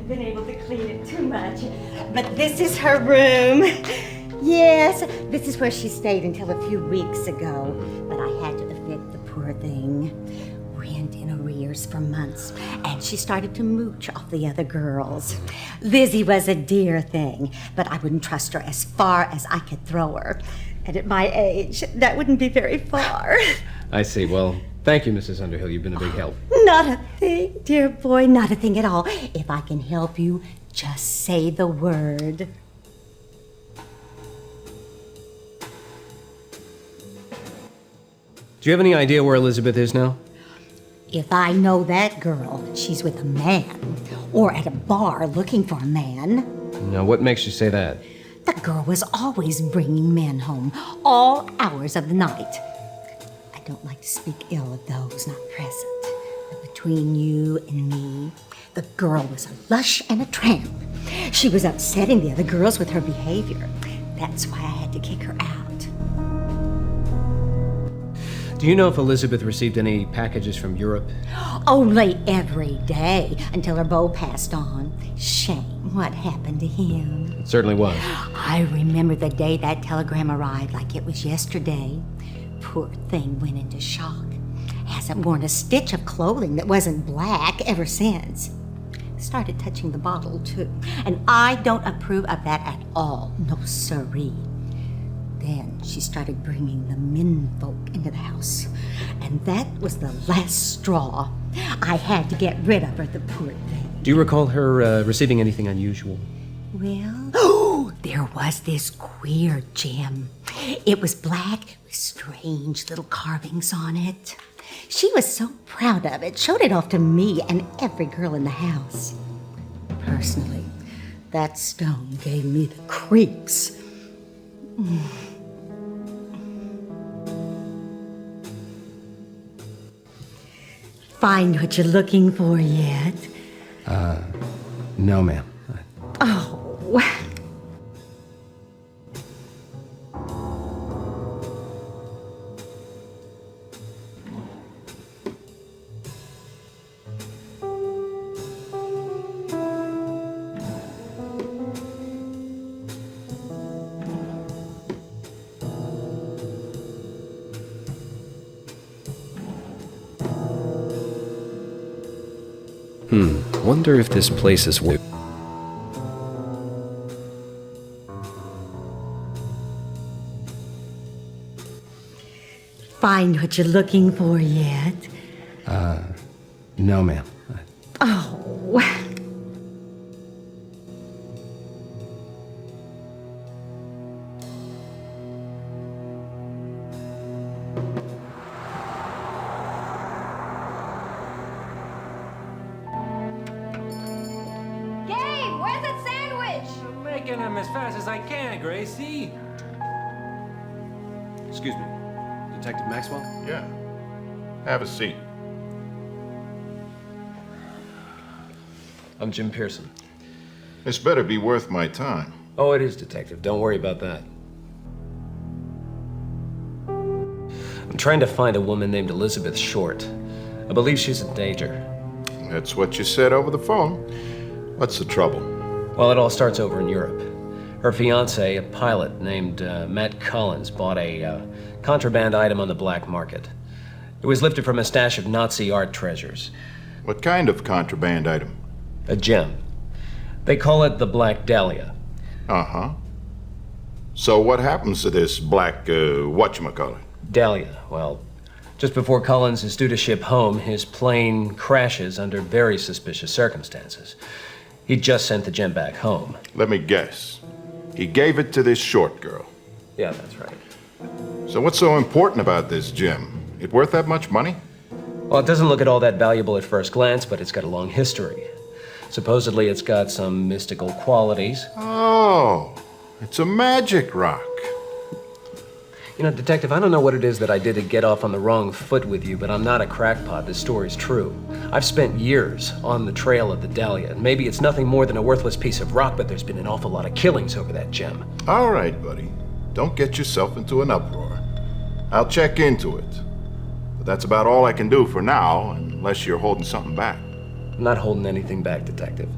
Been able to clean it too much. But this is her room. Yes, this is where she stayed until a few weeks ago. But I had to evict the poor thing. Rent in arrears for months. And she started to mooch off the other girls. Lizzie was a dear thing, but I wouldn't trust her as far as I could throw her. And at my age, that wouldn't be very far. I see. Well, thank you, Mrs. Underhill. You've been a big help. Not a thing, dear boy, not a thing at all. If I can help you, just say the word. Do you have any idea where Elizabeth is now? If I know that girl, she's with a man, or at a bar looking for a man. Now, what makes you say that? The girl was always bringing men home, all hours of the night. I don't like to speak ill of those not present, but between you and me, the girl was a lush and a tramp. She was upsetting the other girls with her behavior. That's why I had to kick her out. Do you know if Elizabeth received any packages from Europe? Only every day until her beau passed on. Shame what happened to him. It certainly was. I remember the day that telegram arrived like it was yesterday. Poor thing went into shock. Hasn't worn a stitch of clothing that wasn't black ever since. Started touching the bottle, too. And I don't approve of that at all. No siree. Then she started bringing the menfolk into the house. And that was the last straw. I had to get rid of her, the poor thing. Do you recall her receiving anything unusual? Well, oh, there was this queer gem. It was black with strange little carvings on it. She was so proud of it, showed it off to me and every girl in the house. Personally, that stone gave me the creeps. Find what you're looking for yet? No, ma'am. Oh. Wonder if this place is where... Find what you're looking for yet? No, ma'am. Oh. Gabe, where's that sandwich? I'm making them as fast as I can, Gracie. Excuse me, Detective Maxwell? Yeah. Have a seat. I'm Jim Pearson. This better be worth my time. Oh, it is, Detective. Don't worry about that. I'm trying to find a woman named Elizabeth Short. I believe she's in danger. That's what you said over the phone. What's the trouble? Well, it all starts over in Europe. Her fiancé, a pilot named Matt Collins, bought a contraband item on the black market. It was lifted from a stash of Nazi art treasures. What kind of contraband item? A gem. They call it the Black Dahlia. Uh-huh. So what happens to this black, whatchamacallit? Dahlia. Well, just before Collins is due to ship home, his plane crashes under very suspicious circumstances. He just sent the gem back home. Let me guess. He gave it to this Short girl. Yeah, that's right. So what's so important about this gem? It worth that much money? Well, it doesn't look at all that valuable at first glance, but it's got a long history. Supposedly, it's got some mystical qualities. Oh, it's a magic rock. You know, Detective, I don't know what it is that I did to get off on the wrong foot with you, but I'm not a crackpot. This story's true. I've spent years on the trail of the Dahlia, and maybe it's nothing more than a worthless piece of rock, but there's been an awful lot of killings over that gem. All right, buddy. Don't get yourself into an uproar. I'll check into it. But that's about all I can do for now, unless you're holding something back. I'm not holding anything back, Detective.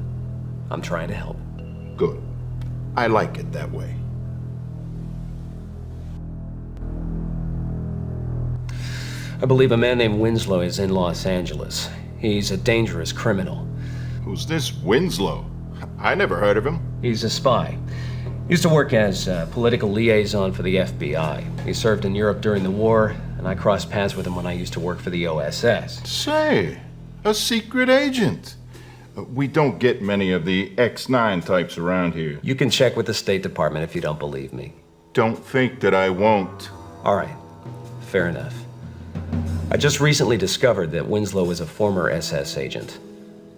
I'm trying to help. Good. I like it that way. I believe a man named Winslow is in Los Angeles. He's a dangerous criminal. Who's this Winslow? I never heard of him. He's a spy. Used to work as a political liaison for the FBI. He served in Europe during the war, and I crossed paths with him when I used to work for the OSS. Say, a secret agent. We don't get many of the X9 types around here. You can check with the State Department if you don't believe me. Don't think that I won't. All right. Fair enough. I just recently discovered that Winslow was a former SS agent.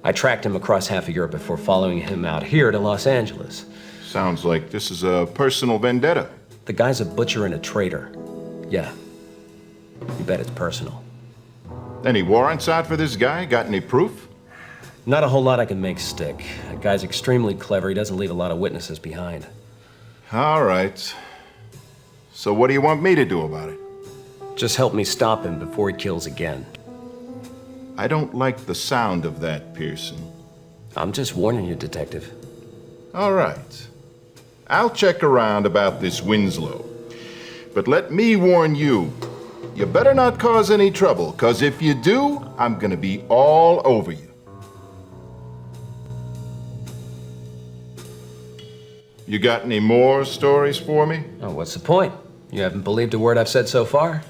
I tracked him across half of Europe before following him out here to Los Angeles. Sounds like this is a personal vendetta. The guy's a butcher and a traitor. Yeah. You bet it's personal. Any warrants out for this guy? Got any proof? Not a whole lot I can make stick. That guy's extremely clever. He doesn't leave a lot of witnesses behind. All right. So what do you want me to do about it? Just help me stop him before he kills again. I don't like the sound of that, Pearson. I'm just warning you, Detective. All right. I'll check around about this Winslow. But let me warn you, you better not cause any trouble, 'cause if you do, I'm gonna be all over you. You got any more stories for me? Oh, what's the point? You haven't believed a word I've said so far?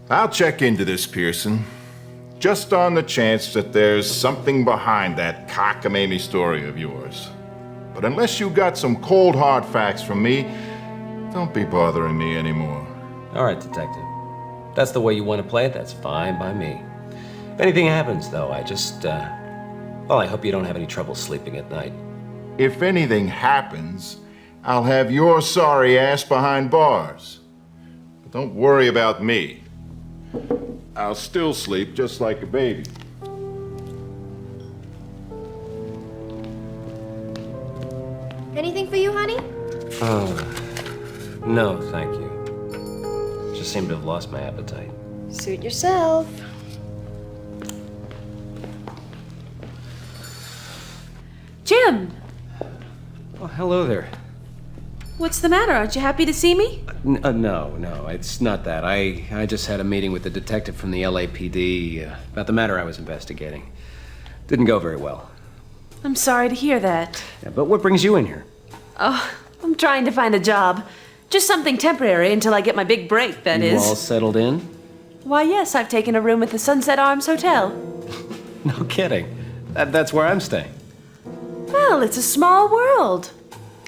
I'll check into this, Pearson. Just on the chance that there's something behind that cockamamie story of yours. But unless you got some cold hard facts from me, don't be bothering me anymore. All right, Detective. That's the way you want to play it, that's fine by me. If anything happens, though, well, I hope you don't have any trouble sleeping at night. If anything happens, I'll have your sorry ass behind bars. But don't worry about me. I'll still sleep just like a baby. Anything for you, honey? No, thank you. Just seem to have lost my appetite. Suit yourself. Jim! Oh, hello there. What's the matter? Aren't you happy to see me? No, it's not that. I just had a meeting with the detective from the LAPD about the matter I was investigating. Didn't go very well. I'm sorry to hear that. Yeah, but what brings you in here? Oh, I'm trying to find a job. Just something temporary until I get my big break, that is. You all settled in? Why, yes, I've taken a room at the Sunset Arms Hotel. No kidding. That's where I'm staying. Well, it's a small world.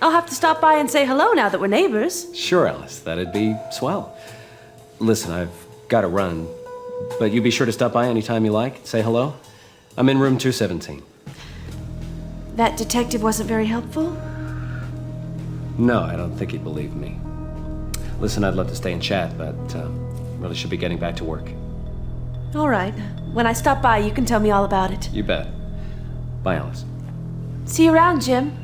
I'll have to stop by and say hello now that we're neighbors. Sure, Alice. That'd be swell. Listen, I've got to run, but you be sure to stop by anytime you like. Say hello. I'm in room 217. That detective wasn't very helpful? No, I don't think he'd believe me. Listen, I'd love to stay and chat, but really should be getting back to work. All right. When I stop by, you can tell me all about it. You bet. Bye, Alice. See you around, Jim.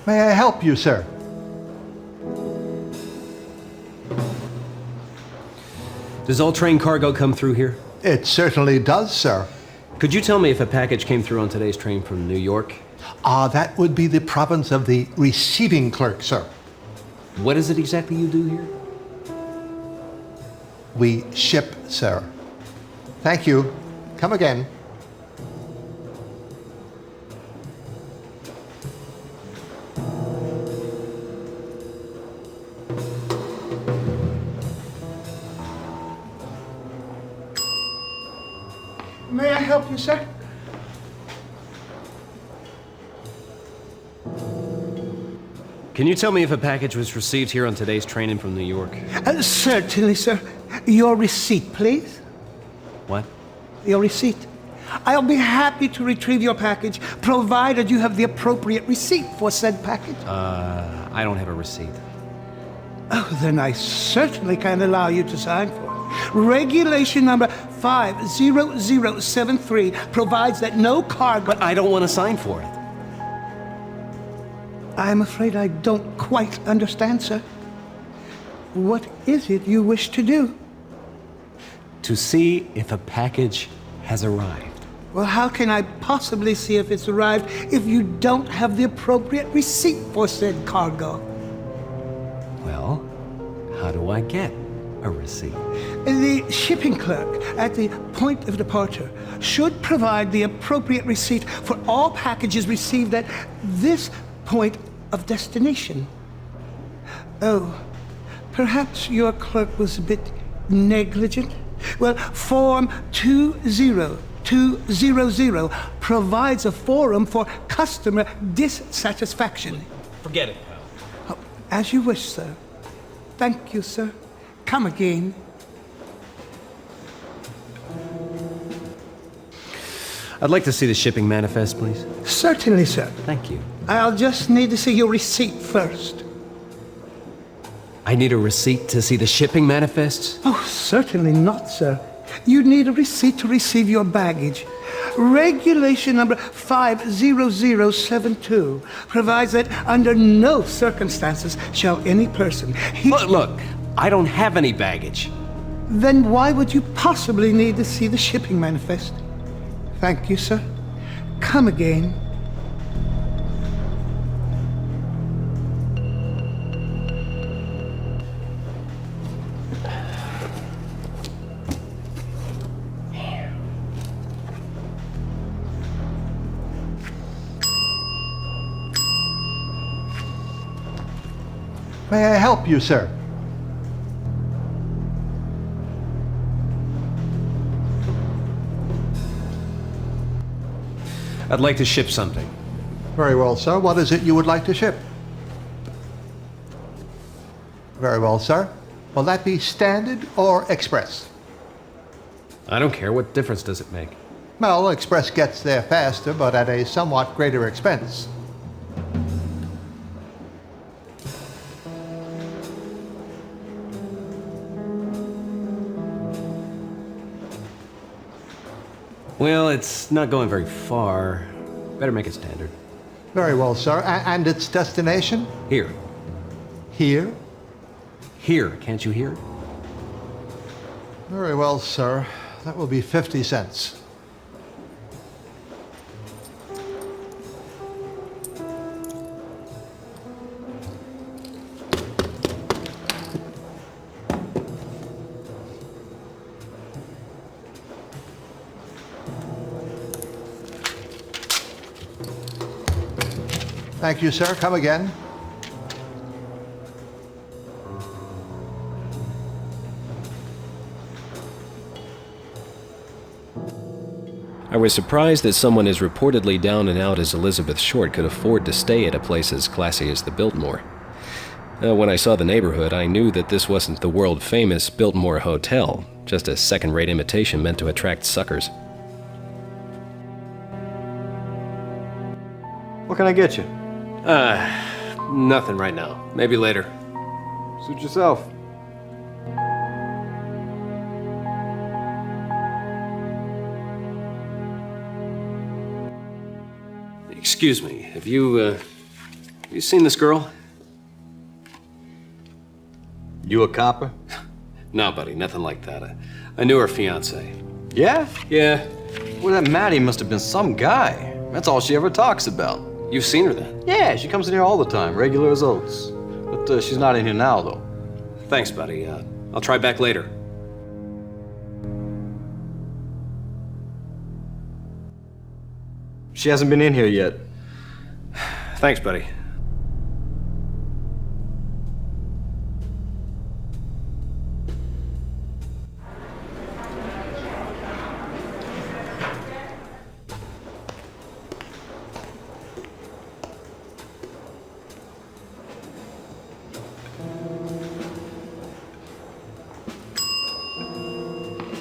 May I help you, sir? Does all train cargo come through here? It certainly does, sir. Could you tell me if a package came through on today's train from New York? That would be the province of the receiving clerk, sir. What is it exactly you do here? We ship, sir. Thank you. Come again. May I help you, sir? Can you tell me if a package was received here on today's train in from New York? Certainly, sir. Your receipt, please. What? Your receipt. I'll be happy to retrieve your package, provided you have the appropriate receipt for said package. I don't have a receipt. Oh, then I certainly can allow you to sign for it. Regulation number 50073 provides that no cargo... But I don't want to sign for it. I'm afraid I don't quite understand, sir. What is it you wish to do? To see if a package has arrived. Well, how can I possibly see if it's arrived if you don't have the appropriate receipt for said cargo? Well, how do I get a receipt? The shipping clerk at the point of departure should provide the appropriate receipt for all packages received at this point of destination. Oh, perhaps your clerk was a bit negligent? Well, Form 20200 provides a forum for customer dissatisfaction. Forget it, pal. Oh, as you wish, sir. Thank you, sir. Come again. I'd like to see the shipping manifest, please. Certainly, sir. Thank you. I'll just need to see your receipt first. I need a receipt to see the shipping manifest? Oh, certainly not, sir. You need a receipt to receive your baggage. Regulation number 50072 provides that under no circumstances shall any person... Look, I don't have any baggage. Then why would you possibly need to see the shipping manifest? Thank you, sir. Come again. May I help you, sir? I'd like to ship something. Very well, sir. What is it you would like to ship? Very well, sir. Will that be standard or express? I don't care. What difference does it make? Well, express gets there faster, but at a somewhat greater expense. Well, it's not going very far. Better make it standard. Very well, sir. And its destination? Here. Here? Here. Can't you hear? Very well, sir. That will be 50 cents. Thank you, sir. Come again. I was surprised that someone as reportedly down and out as Elizabeth Short could afford to stay at a place as classy as the Biltmore. When I saw the neighborhood, I knew that this wasn't the world-famous Biltmore Hotel, just a second-rate imitation meant to attract suckers. What can I get you? Nothing right now. Maybe later. Suit yourself. Excuse me, have you seen this girl? You a copper? No, buddy, nothing like that. I knew her fiance. Yeah? Yeah. Well, that Maddie must have been some guy. That's all she ever talks about. You've seen her then? Yeah, she comes in here all the time, regular as oats. But she's not in here now, though. Thanks, buddy. I'll try back later. She hasn't been in here yet. Thanks, buddy.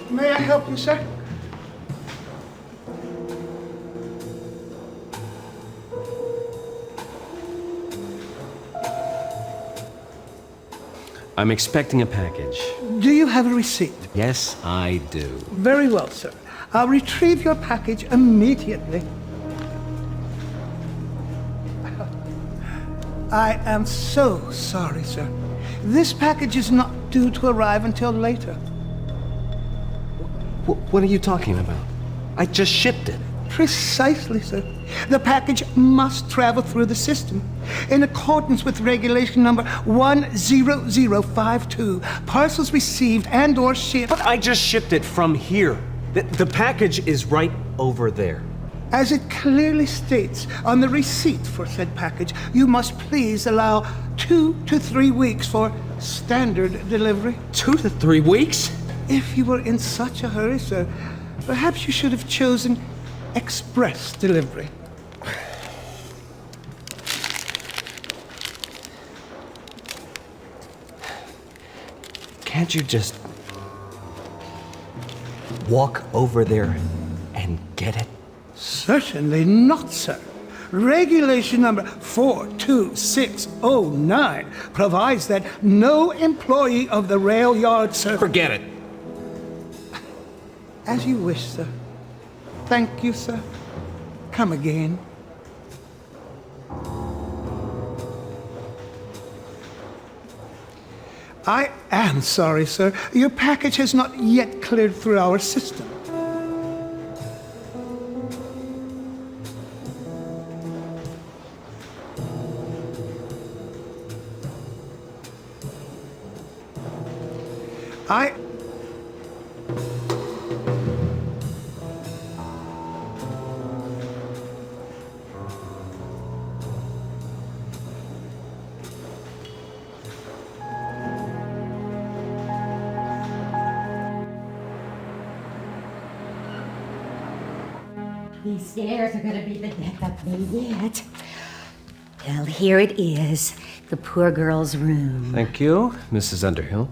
May I help you, sir? I'm expecting a package. Do you have a receipt? Yes, I do. Very well, sir. I'll retrieve your package immediately. I am so sorry, sir. This package is not due to arrive until later. What are you talking about? I just shipped it. Precisely, sir. The package must travel through the system. In accordance with regulation number 10052, parcels received and or shipped... But I just shipped it from here. The package is right over there. As it clearly states on the receipt for said package, you must please allow 2 to 3 weeks for standard delivery. 2 to 3 weeks? If you were in such a hurry, sir, perhaps you should have chosen express delivery. Can't you just walk over there and get it? Certainly not, sir. Regulation number 42609 provides that no employee of the rail yard service... Forget it. As you wish, sir. Thank you, sir. Come again. I am sorry, sir. Your package has not yet cleared through our system. These stairs are gonna be the death of me yet. Well, here it is, the poor girl's room. Thank you, Mrs. Underhill.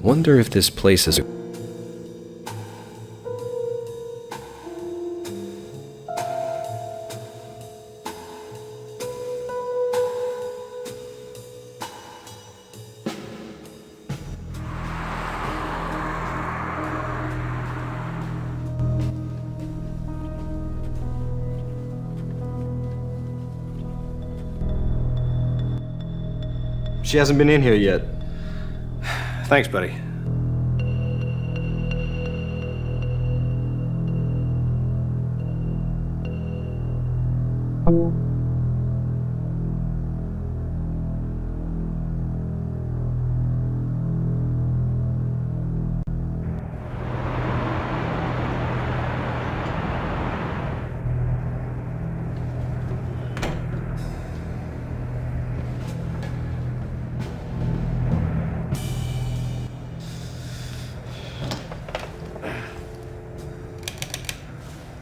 Wonder if this place is... She hasn't been in here yet. Thanks, buddy.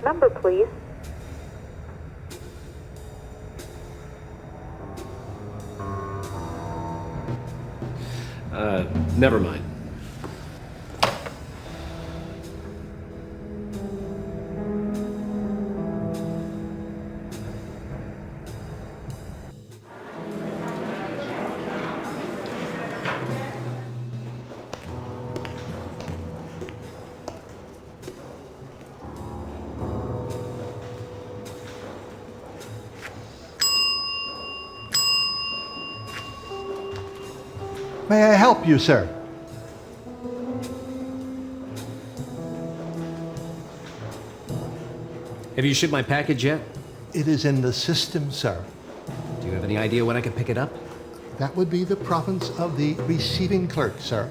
Number, please. Never mind. May I help you, sir? Have you shipped my package yet? It is in the system, sir. Do you have any idea when I can pick it up? That would be the province of the receiving clerk, sir.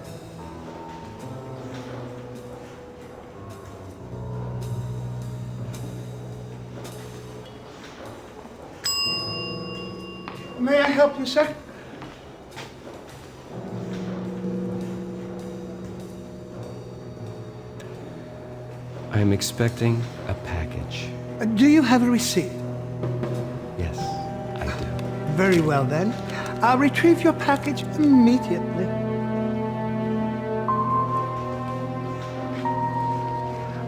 May I help you, sir? I'm expecting a package. Do you have a receipt? Yes, I do. Very well then. I'll retrieve your package immediately.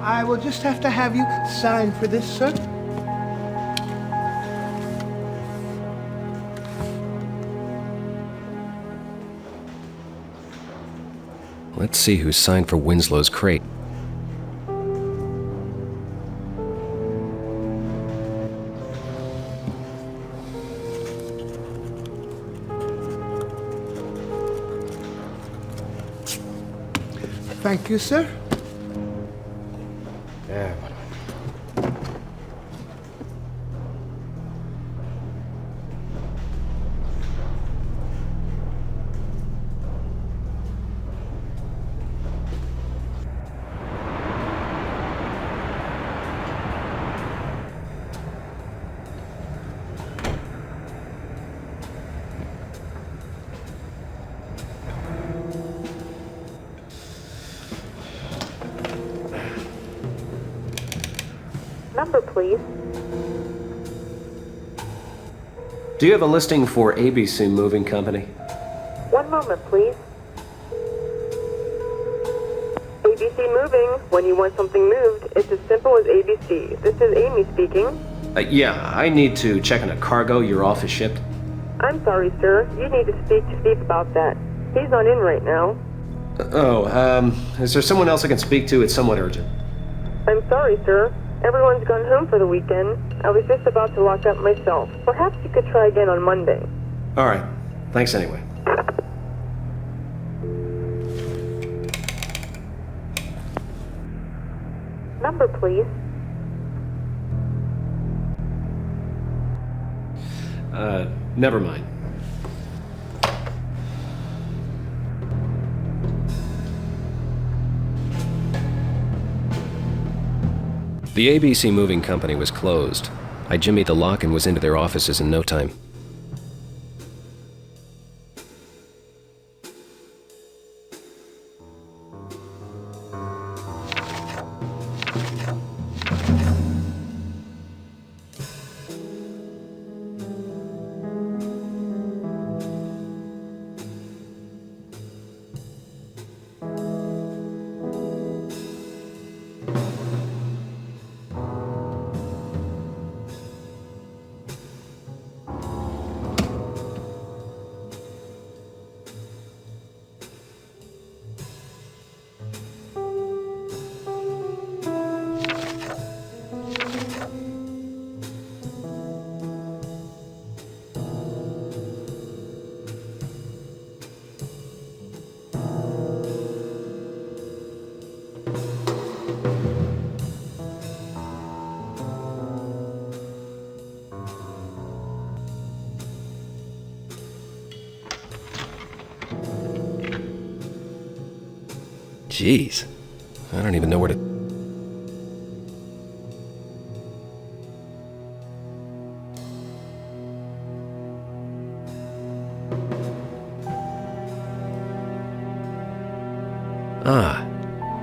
I will just have to have you sign for this, sir. Let's see who signed for Winslow's crate. Thank you, sir. Yeah. Number, please. Do you have a listing for ABC Moving Company? One moment, please. ABC Moving. When you want something moved, it's as simple as ABC. This is Amy speaking. Yeah, I need to check on a cargo your office shipped. I'm sorry, sir. You need to speak to Steve about that. He's not in right now. Is there someone else I can speak to? It's somewhat urgent. I'm sorry, sir. Everyone's gone home for the weekend. I was just about to lock up myself. Perhaps you could try again on Monday. All right. Thanks anyway. Number, please. Never mind. The ABC Moving Company was closed. I jimmied the lock and was into their offices in no time. Jeez, I don't even know where to... Ah,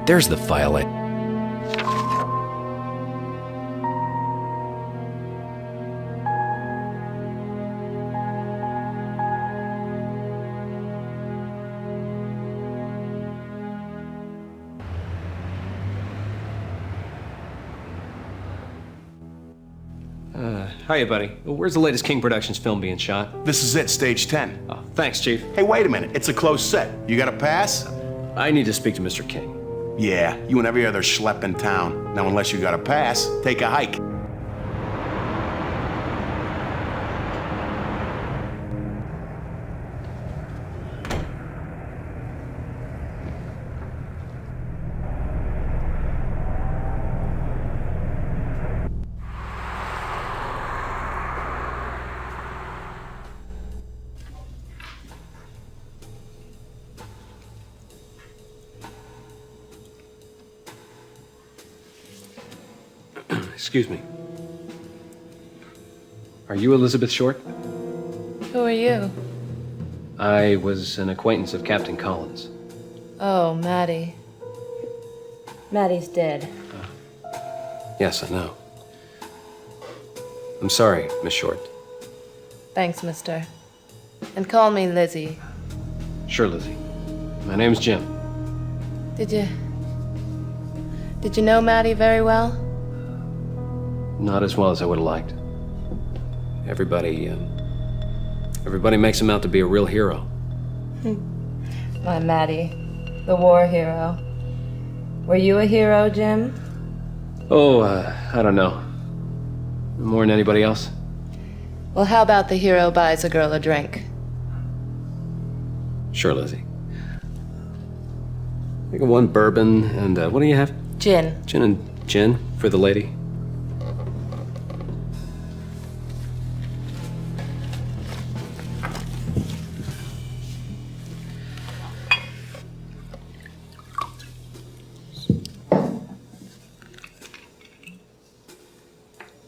there's the file I... Hiya, buddy. Where's the latest King Productions film being shot? This is it, stage 10. Oh, thanks, Chief. Hey, wait a minute. It's a closed set. You got a pass? I need to speak to Mr. King. Yeah, you and every other schlep in town. Now, unless you got a pass, take a hike. Excuse me. Are you Elizabeth Short? Who are you? I was an acquaintance of Captain Collins. Oh, Maddie. Maddie's dead. Yes, I know. I'm sorry, Miss Short. Thanks, mister. And call me Lizzie. Sure, Lizzie. My name's Jim. Did you know Maddie very well? Not as well as I would have liked. Everybody makes him out to be a real hero. My Maddie, the war hero. Were you a hero, Jim? Oh, I don't know. More than anybody else? Well, how about the hero buys a girl a drink? Sure, Lizzie. I got one bourbon and, what do you have? Gin. Gin and gin for the lady.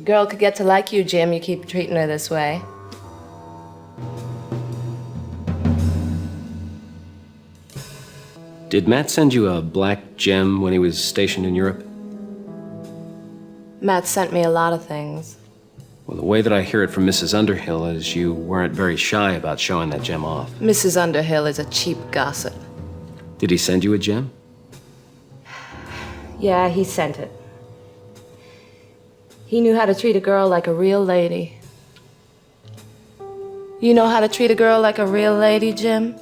Girl could get to like you, Jim. You keep treating her this way. Did Matt send you a black gem when he was stationed in Europe? Matt sent me a lot of things. Well, the way that I hear it from Mrs. Underhill is you weren't very shy about showing that gem off. Mrs. Underhill is a cheap gossip. Did he send you a gem? Yeah, he sent it. He knew how to treat a girl like a real lady. You know how to treat a girl like a real lady, Jim?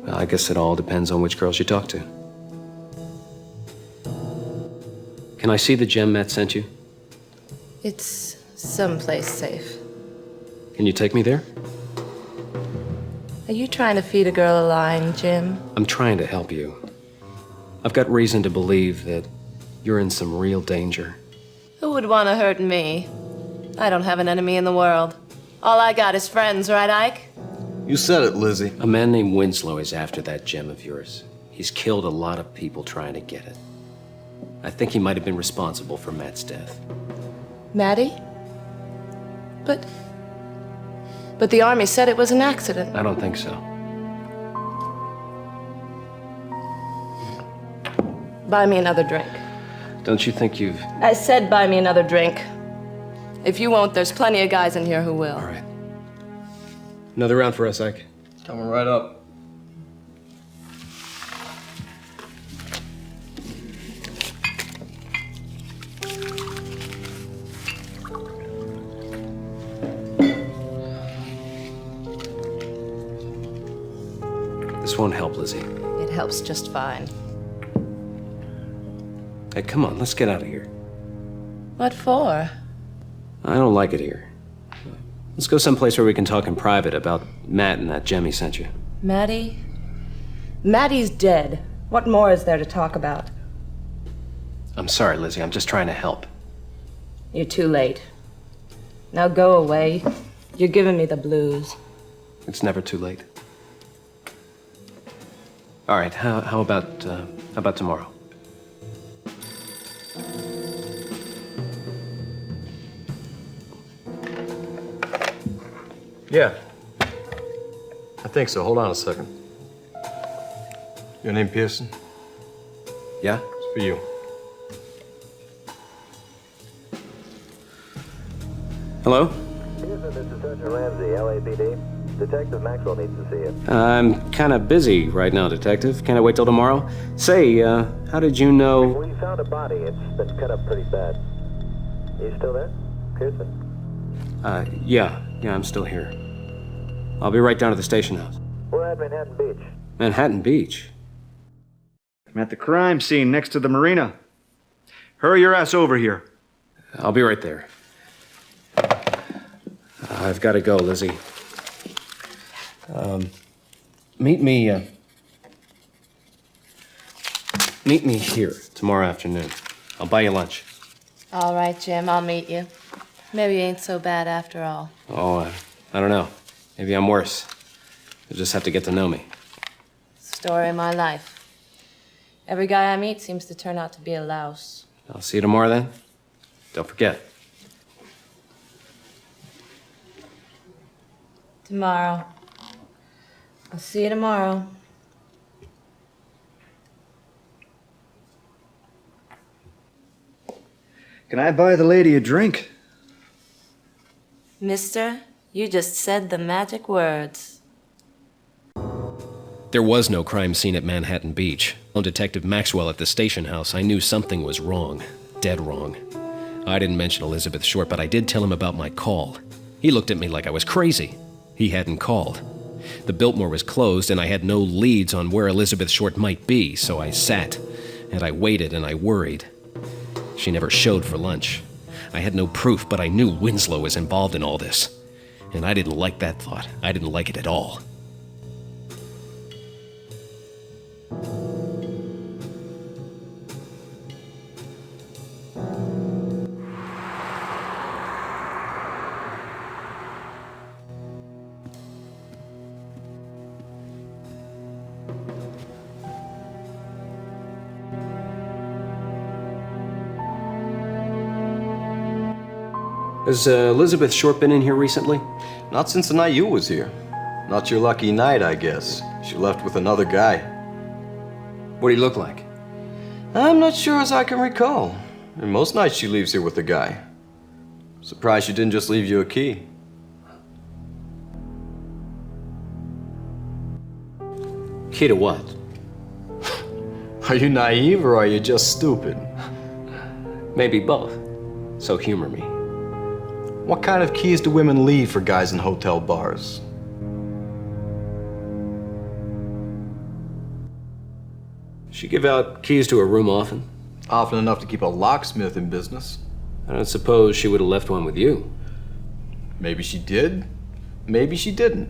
Well, I guess it all depends on which girls you talk to. Can I see the gem Matt sent you? It's someplace safe. Can you take me there? Are you trying to feed a girl a line, Jim? I'm trying to help you. I've got reason to believe that you're in some real danger. Who would want to hurt me? I don't have an enemy in the world. All I got is friends, right, Ike? You said it, Lizzie. A man named Winslow is after that gem of yours. He's killed a lot of people trying to get it. I think he might have been responsible for Matt's death. Maddie? But the army said it was an accident. I don't think so. Buy me another drink. Don't you think you've... I said buy me another drink. If you won't, there's plenty of guys in here who will. All right. Another round for us, Ike. Coming right up. This won't help, Lizzie. It helps just fine. Hey, come on, let's get out of here. What for? I don't like it here. Let's go someplace where we can talk in private about Matt and that gem he sent you. Maddie? Maddie's dead. What more is there to talk about? I'm sorry, Lizzie. I'm just trying to help. You're too late. Now go away. You're giving me the blues. It's never too late. All right, how about tomorrow? Yeah. I think so. Hold on a second. Your name Pearson? Yeah? It's for you. Hello? Pearson, this is Sergeant Ramsey, LAPD. Detective Maxwell needs to see you. I'm kind of busy right now, Detective. Can I wait till tomorrow? Say, how did you know... We found a body. It's been cut up pretty bad. You still there, Pearson? Yeah, I'm still here. I'll be right down to the station house. We're at Manhattan Beach. Manhattan Beach? I'm at the crime scene next to the marina. Hurry your ass over here. I'll be right there. I've got to go, Lizzie. Meet me here tomorrow afternoon. I'll buy you lunch. All right, Jim, I'll meet you. Maybe you ain't so bad after all. Oh, I don't know. Maybe I'm worse. You'll just have to get to know me. Story of my life. Every guy I meet seems to turn out to be a louse. I'll see you tomorrow then. Don't forget. Tomorrow. I'll see you tomorrow. Can I buy the lady a drink? Mister, you just said the magic words. There was no crime scene at Manhattan Beach. On Detective Maxwell at the station house, I knew something was wrong. Dead wrong. I didn't mention Elizabeth Short, but I did tell him about my call. He looked at me like I was crazy. He hadn't called. The Biltmore was closed, and I had no leads on where Elizabeth Short might be, so I sat, and I waited, and I worried. She never showed for lunch. I had no proof, but I knew Winslow was involved in all this. And I didn't like that thought. I didn't like it at all. Has Elizabeth Short been in here recently? Not since the night you was here. Not your lucky night, I guess. She left with another guy. What do he look like? I'm not sure as I can recall. And most nights she leaves here with a guy. Surprised she didn't just leave you a key. Key to what? Are you naive or are you just stupid? Maybe both. So humor me. What kind of keys do women leave for guys in hotel bars? She give out keys to her room often? Often enough to keep a locksmith in business. I don't suppose she would have left one with you. Maybe she did. Maybe she didn't.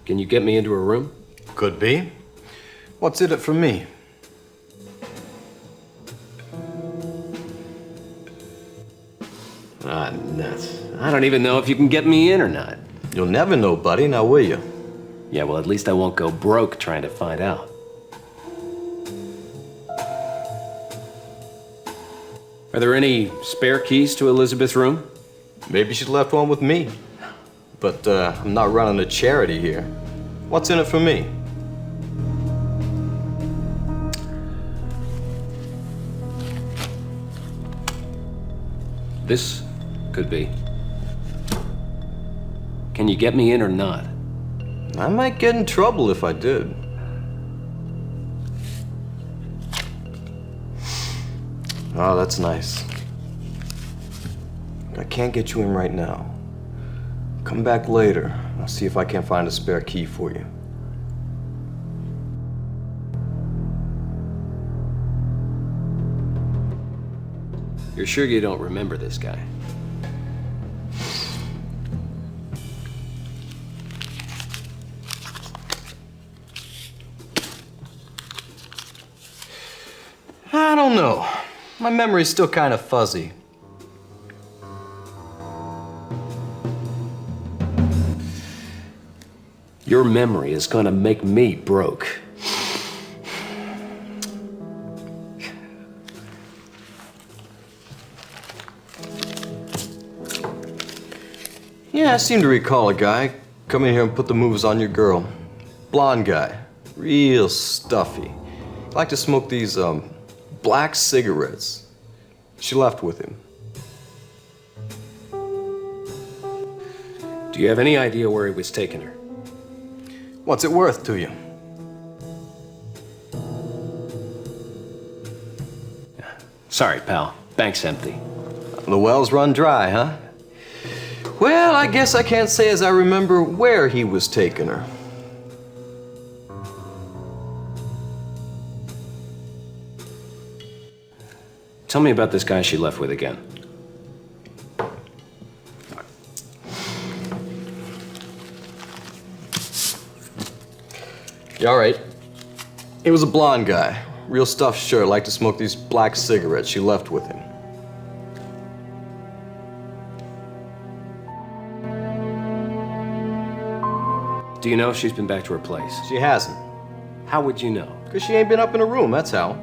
Can you get me into her room? Could be. What's in it for me? Ah, nuts. I don't even know if you can get me in or not. You'll never know, buddy, now will you? Yeah, well, at least I won't go broke trying to find out. Are there any spare keys to Elizabeth's room? Maybe she left one with me. But I'm not running a charity here. What's in it for me? This could be. Can you get me in or not? I might get in trouble if I did. Oh, that's nice. I can't get you in right now. Come back later. I'll see if I can't find a spare key for you. You're sure you don't remember this guy? I don't know. My memory's still kind of fuzzy. Your memory is gonna make me broke. Yeah, I seem to recall a guy come in here and put the moves on your girl. Blonde guy. Real stuffy. Liked to smoke these, black cigarettes. She left with him. Do you have any idea where he was taking her? What's it worth to you? Sorry, pal. Bank's empty. The well's run dry, huh? Well, I guess I can't say as I remember where he was taking her. Tell me about this guy she left with again. You all right? He was a blonde guy. Real stuffed shirt, liked to smoke these black cigarettes. She left with him. Do you know if she's been back to her place? She hasn't. How would you know? Because she ain't been up in her room, that's how.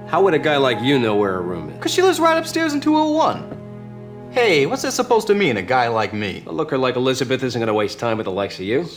How would a guy like you know where her room is? Because she lives right upstairs in 201. Hey, what's that supposed to mean, a guy like me? A looker like Elizabeth isn't gonna waste time with the likes of you.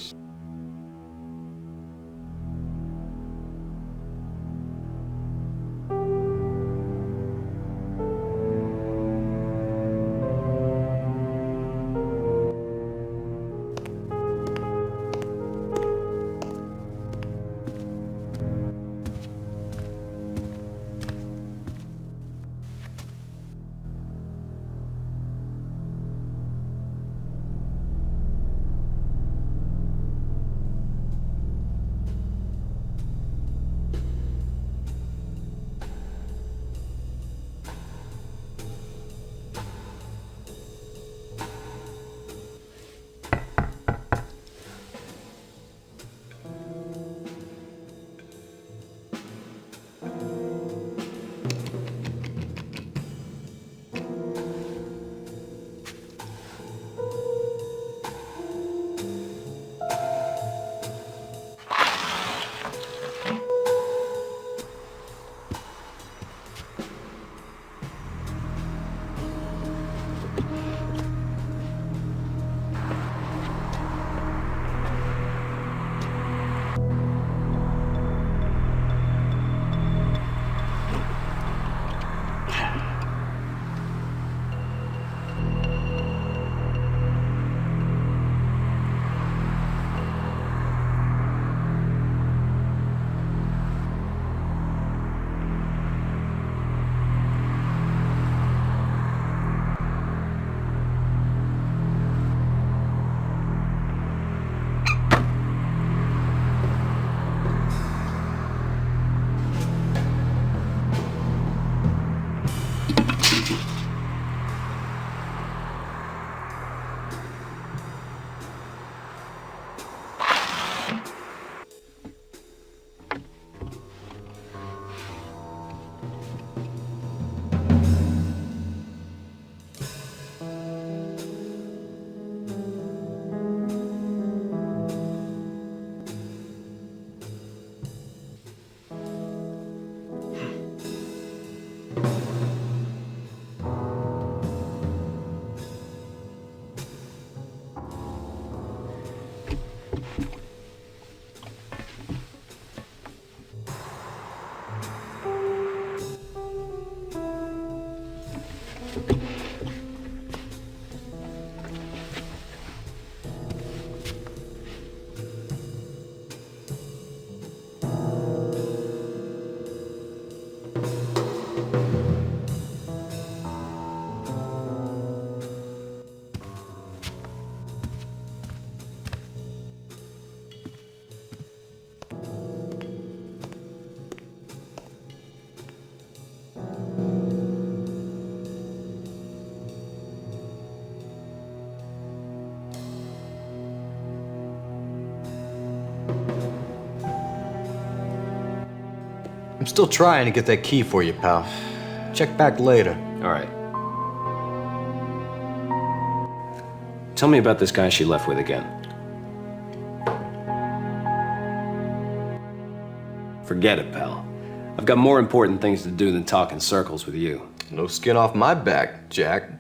I'm still trying to get that key for you, pal. Check back later. All right. Tell me about this guy she left with again. Forget it, pal. I've got more important things to do than talk in circles with you. No skin off my back, Jack.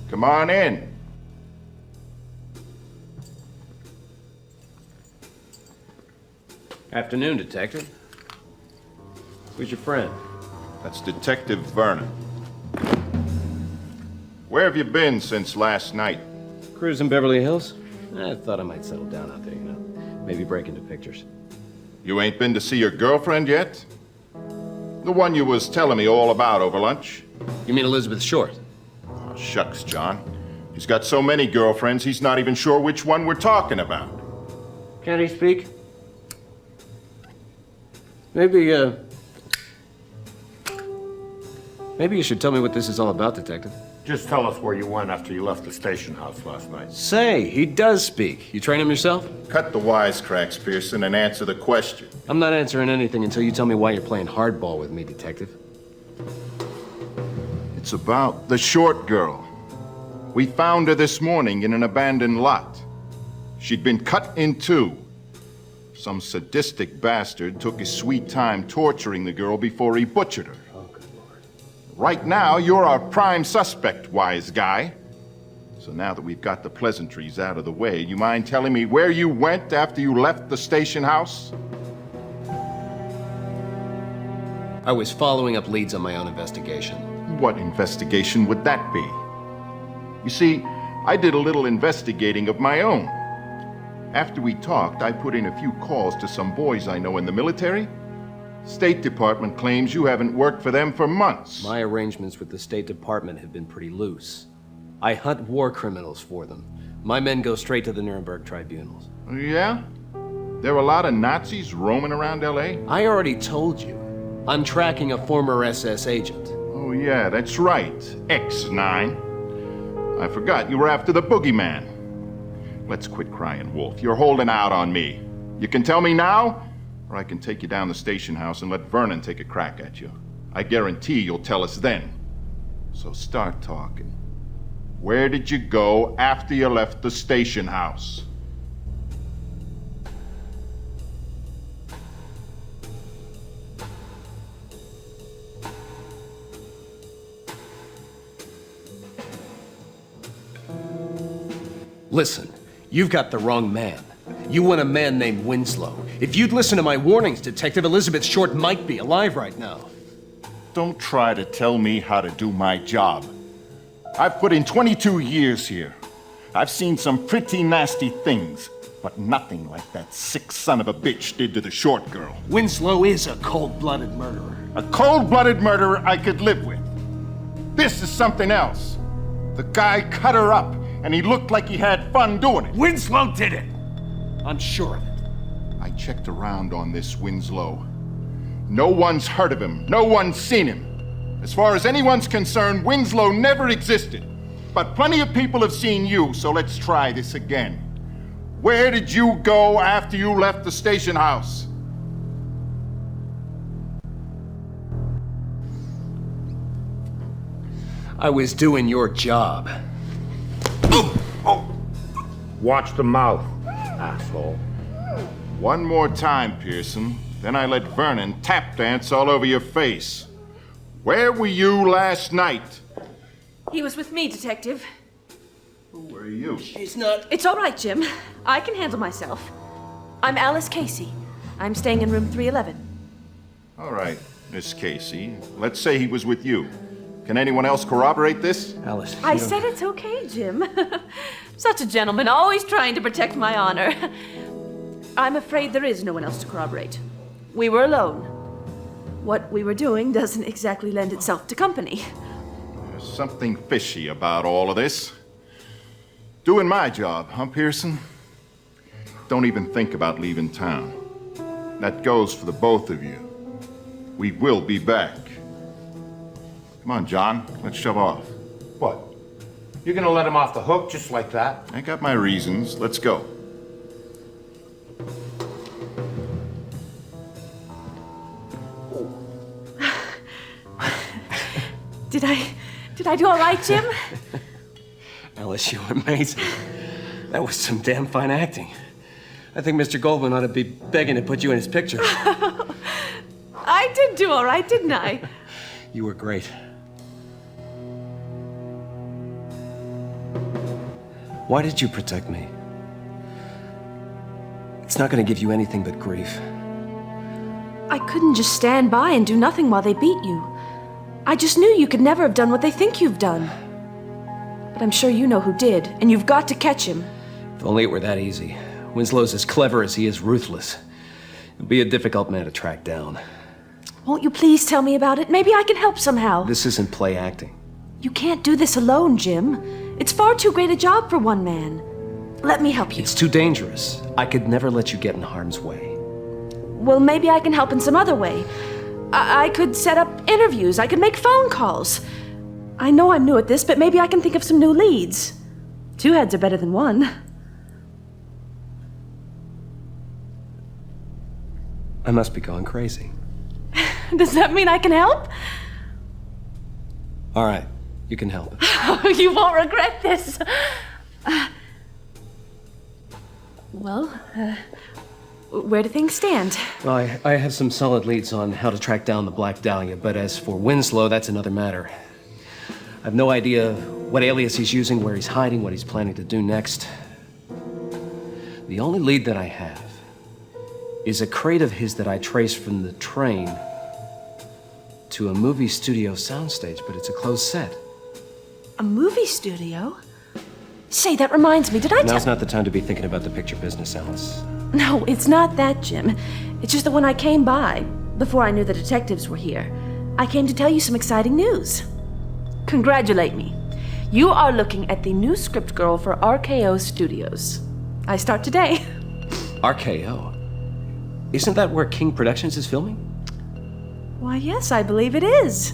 Come on in. Afternoon, Detective. Who's your friend? That's Detective Vernon. Where have you been since last night? Cruising Beverly Hills? I thought I might settle down out there, you know. Maybe break into pictures. You ain't been to see your girlfriend yet? The one you was telling me all about over lunch? You mean Elizabeth Short? Oh, shucks, John. He's got so many girlfriends, he's not even sure which one we're talking about. Can he speak? Maybe you should tell me what this is all about, Detective. Just tell us where you went after you left the station house last night. Say, he does speak. You train him yourself? Cut the wisecracks, Pearson, and answer the question. I'm not answering anything until you tell me why you're playing hardball with me, Detective. It's about the Short girl. We found her this morning in an abandoned lot. She'd been cut in two. Some sadistic bastard took his sweet time torturing the girl before he butchered her. Oh, good Lord. Right now, you're our prime suspect, wise guy. So now that we've got the pleasantries out of the way, you mind telling me where you went after you left the station house? I was following up leads on my own investigation. What investigation would that be? You see, I did a little investigating of my own. After we talked, I put in a few calls to some boys I know in the military. State Department claims you haven't worked for them for months. My arrangements with the State Department have been pretty loose. I hunt war criminals for them. My men go straight to the Nuremberg tribunals. Yeah? There are a lot of Nazis roaming around L.A.? I already told you. I'm tracking a former SS agent. Oh yeah, that's right. X9. I forgot you were after the boogeyman. Let's quit crying, Wolf. You're holding out on me. You can tell me now, or I can take you down the station house and let Vernon take a crack at you. I guarantee you'll tell us then. So start talking. Where did you go after you left the station house? Listen, you've got the wrong man. You want a man named Winslow. If you'd listen to my warnings, Detective, Elizabeth Short might be alive right now. Don't try to tell me how to do my job. I've put in 22 years here. I've seen some pretty nasty things, but nothing like that sick son of a bitch did to the short girl. Winslow is a cold-blooded murderer. A cold-blooded murderer I could live with. This is something else. The guy cut her up, and he looked like he had fun doing it. Winslow did it! I'm sure of it. I checked around on this Winslow. No one's heard of him. No one's seen him. As far as anyone's concerned, Winslow never existed. But plenty of people have seen you, so let's try this again. Where did you go after you left the station house? I was doing your job. Watch the mouth, asshole. One more time, Pearson. Then I let Vernon tap dance all over your face. Where were you last night? He was with me, Detective. Who were you? She's not... It's all right, Jim. I can handle myself. I'm Alice Casey. I'm staying in room 311. All right, Miss Casey. Let's say he was with you. Can anyone else corroborate this? Alice, I said it's okay, Jim. Such a gentleman, always trying to protect my honor. I'm afraid there is no one else to corroborate. We were alone. What we were doing doesn't exactly lend itself to company. There's something fishy about all of this. Doing my job, huh, Pearson? Don't even think about leaving town. That goes for the both of you. We will be back. Come on, John, let's shove off. What? You're gonna let him off the hook just like that? I got my reasons. Let's go. Did I do all right, Jim? Alice, you were amazing. That was some damn fine acting. I think Mr. Goldman ought to be begging to put you in his picture. I did do all right, didn't I? You were great. Why did you protect me? It's not going to give you anything but grief. I couldn't just stand by and do nothing while they beat you. I just knew you could never have done what they think you've done. But I'm sure you know who did, and you've got to catch him. If only it were that easy. Winslow's as clever as he is ruthless. He'll be a difficult man to track down. Won't you please tell me about it? Maybe I can help somehow. This isn't play acting. You can't do this alone, Jim. It's far too great a job for one man. Let me help you. It's too dangerous. I could never let you get in harm's way. Well, maybe I can help in some other way. I could set up interviews. I could make phone calls. I know I'm new at this, but maybe I can think of some new leads. Two heads are better than one. I must be going crazy. Does that mean I can help? All right, you can help. You won't regret this. Where do things stand? Well, I have some solid leads on how to track down the Black Dahlia, but as for Winslow, that's another matter. I have no idea what alias he's using, where he's hiding, what he's planning to do next. The only lead that I have is a crate of his that I traced from the train to a movie studio soundstage, but it's a closed set. A movie studio? Say, that reminds me, did I Now's not the time to be thinking about the picture business, Alice. No, it's not that, Jim. It's just that when I came by, before I knew the detectives were here, I came to tell you some exciting news. Congratulate me. You are looking at the new script girl for RKO Studios. I start today. RKO? Isn't that where King Productions is filming? Why, yes, I believe it is.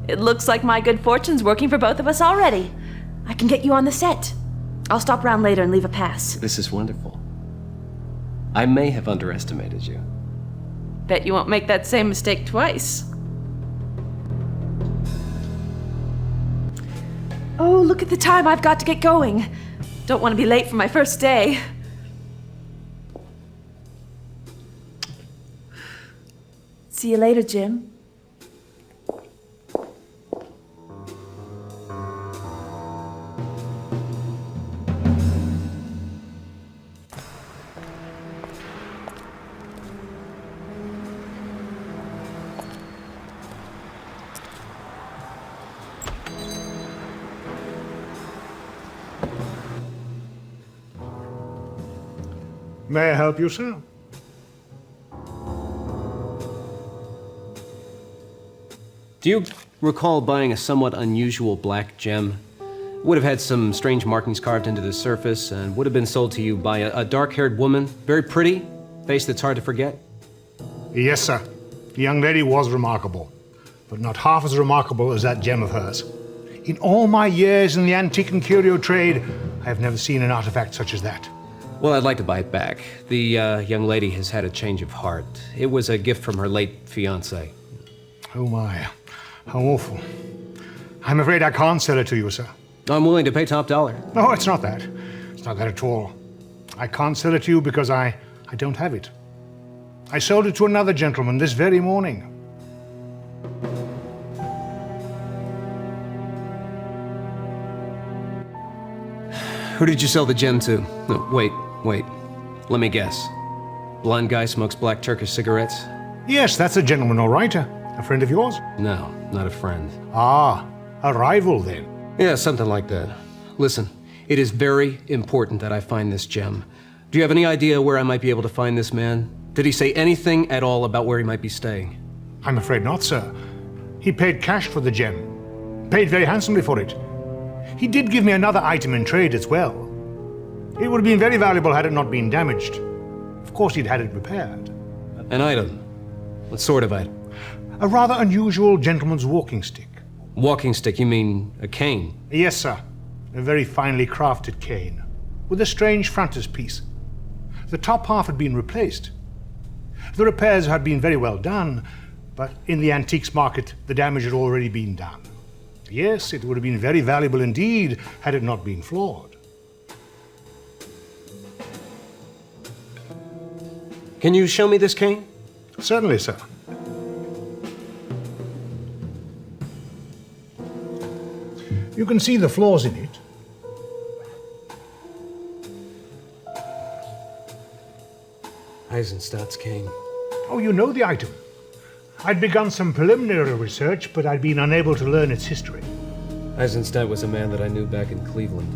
It looks like my good fortune's working for both of us already. I can get you on the set. I'll stop around later and leave a pass. This is wonderful. I may have underestimated you. Bet you won't make that same mistake twice. Oh, look at the time. I've got to get going. Don't want to be late for my first day. See you later, Jim. May I help you, sir? Do you recall buying a somewhat unusual black gem? It would have had some strange markings carved into the surface and would have been sold to you by a dark-haired woman, very pretty, face that's hard to forget? Yes, sir. The young lady was remarkable, but not half as remarkable as that gem of hers. In all my years in the antique and curio trade, I have never seen an artifact such as that. Well, I'd like to buy it back. The young lady has had a change of heart. It was a gift from her late fiancé. Oh my, how awful. I'm afraid I can't sell it to you, sir. I'm willing to pay top dollar. No, it's not that. It's not that at all. I can't sell it to you because I don't have it. I sold it to another gentleman this very morning. Who did you sell the gem to? No, wait. Let me guess. Blonde guy smokes black Turkish cigarettes? Yes, that's a gentleman, all right. A friend of yours? No, not a friend. Ah, a rival then. Yeah, something like that. Listen, it is very important that I find this gem. Do you have any idea where I might be able to find this man? Did he say anything at all about where he might be staying? I'm afraid not, sir. He paid cash for the gem. Paid very handsomely for it. He did give me another item in trade as well. It would have been very valuable had it not been damaged. Of course, he'd had it repaired. An item? What sort of item? A rather unusual gentleman's walking stick. Walking stick? You mean a cane? Yes, sir. A very finely crafted cane, with a strange frontispiece. The top half had been replaced. The repairs had been very well done, but in the antiques market, the damage had already been done. Yes, it would have been very valuable indeed had it not been flawed. Can you show me this cane? Certainly, sir. You can see the flaws in it. Eisenstadt's cane. Oh, you know the item. I'd begun some preliminary research, but I'd been unable to learn its history. Eisenstadt was a man that I knew back in Cleveland.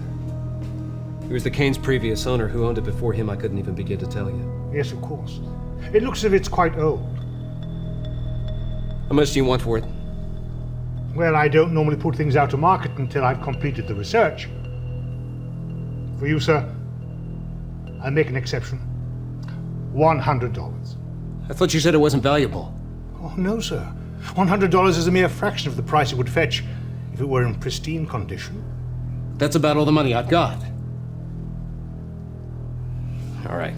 He was the cane's previous owner. Who owned it before him, I couldn't even begin to tell you. Yes, of course. It looks as if it's quite old. How much do you want for it? Well, I don't normally put things out to market until I've completed the research. For you, sir, I'll make an exception. $100. I thought you said it wasn't valuable. Oh, no, sir. $100 is a mere fraction of the price it would fetch if it were in pristine condition. That's about all the money I've got. All right.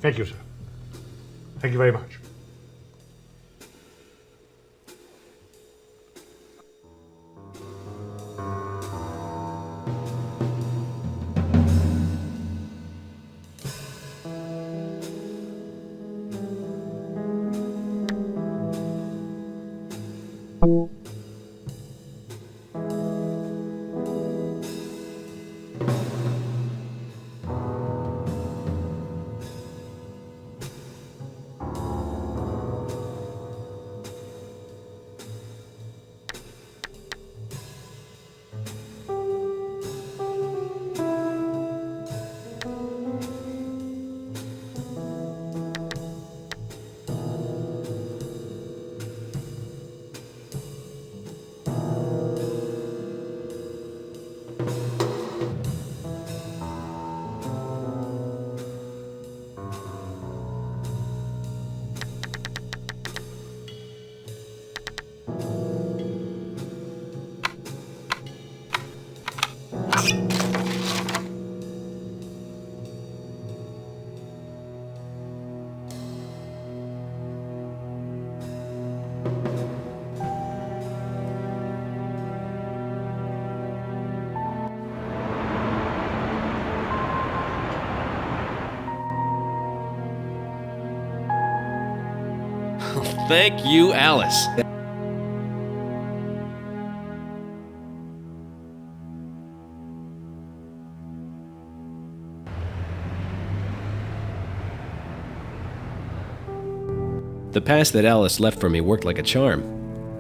Thank you, sir. Thank you very much. Thank you, Alice. The past that Alice left for me worked like a charm.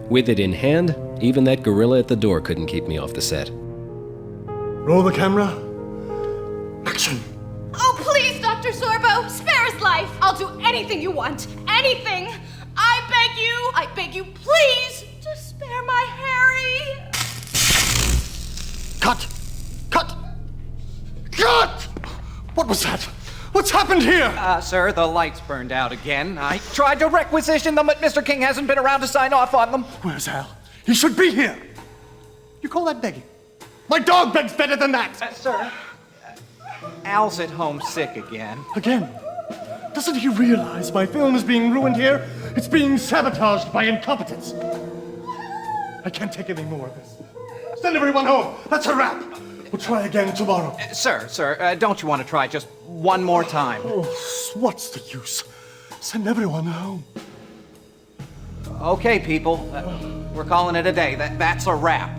With it in hand, even that gorilla at the door couldn't keep me off the set. Roll the camera. Action. Oh, please, Dr. Zorbo, spare his life. I'll do anything you want. Anything. I beg you, please, to spare my Harry. Cut! Cut! Cut! What was that? What's happened here? Sir, the lights burned out again. I tried to requisition them, but Mr. King hasn't been around to sign off on them. Where's Al? He should be here. You call that begging? My dog begs better than that. Sir, Al's at home sick again. Again? Doesn't he realize my film is being ruined here? It's being sabotaged by incompetence. I can't take any more of this. Send everyone home. That's a wrap. We'll try again tomorrow. Sir, don't you want to try just one more time? Oh, what's the use? Send everyone home. Okay, people. We're calling it a day. That's a wrap.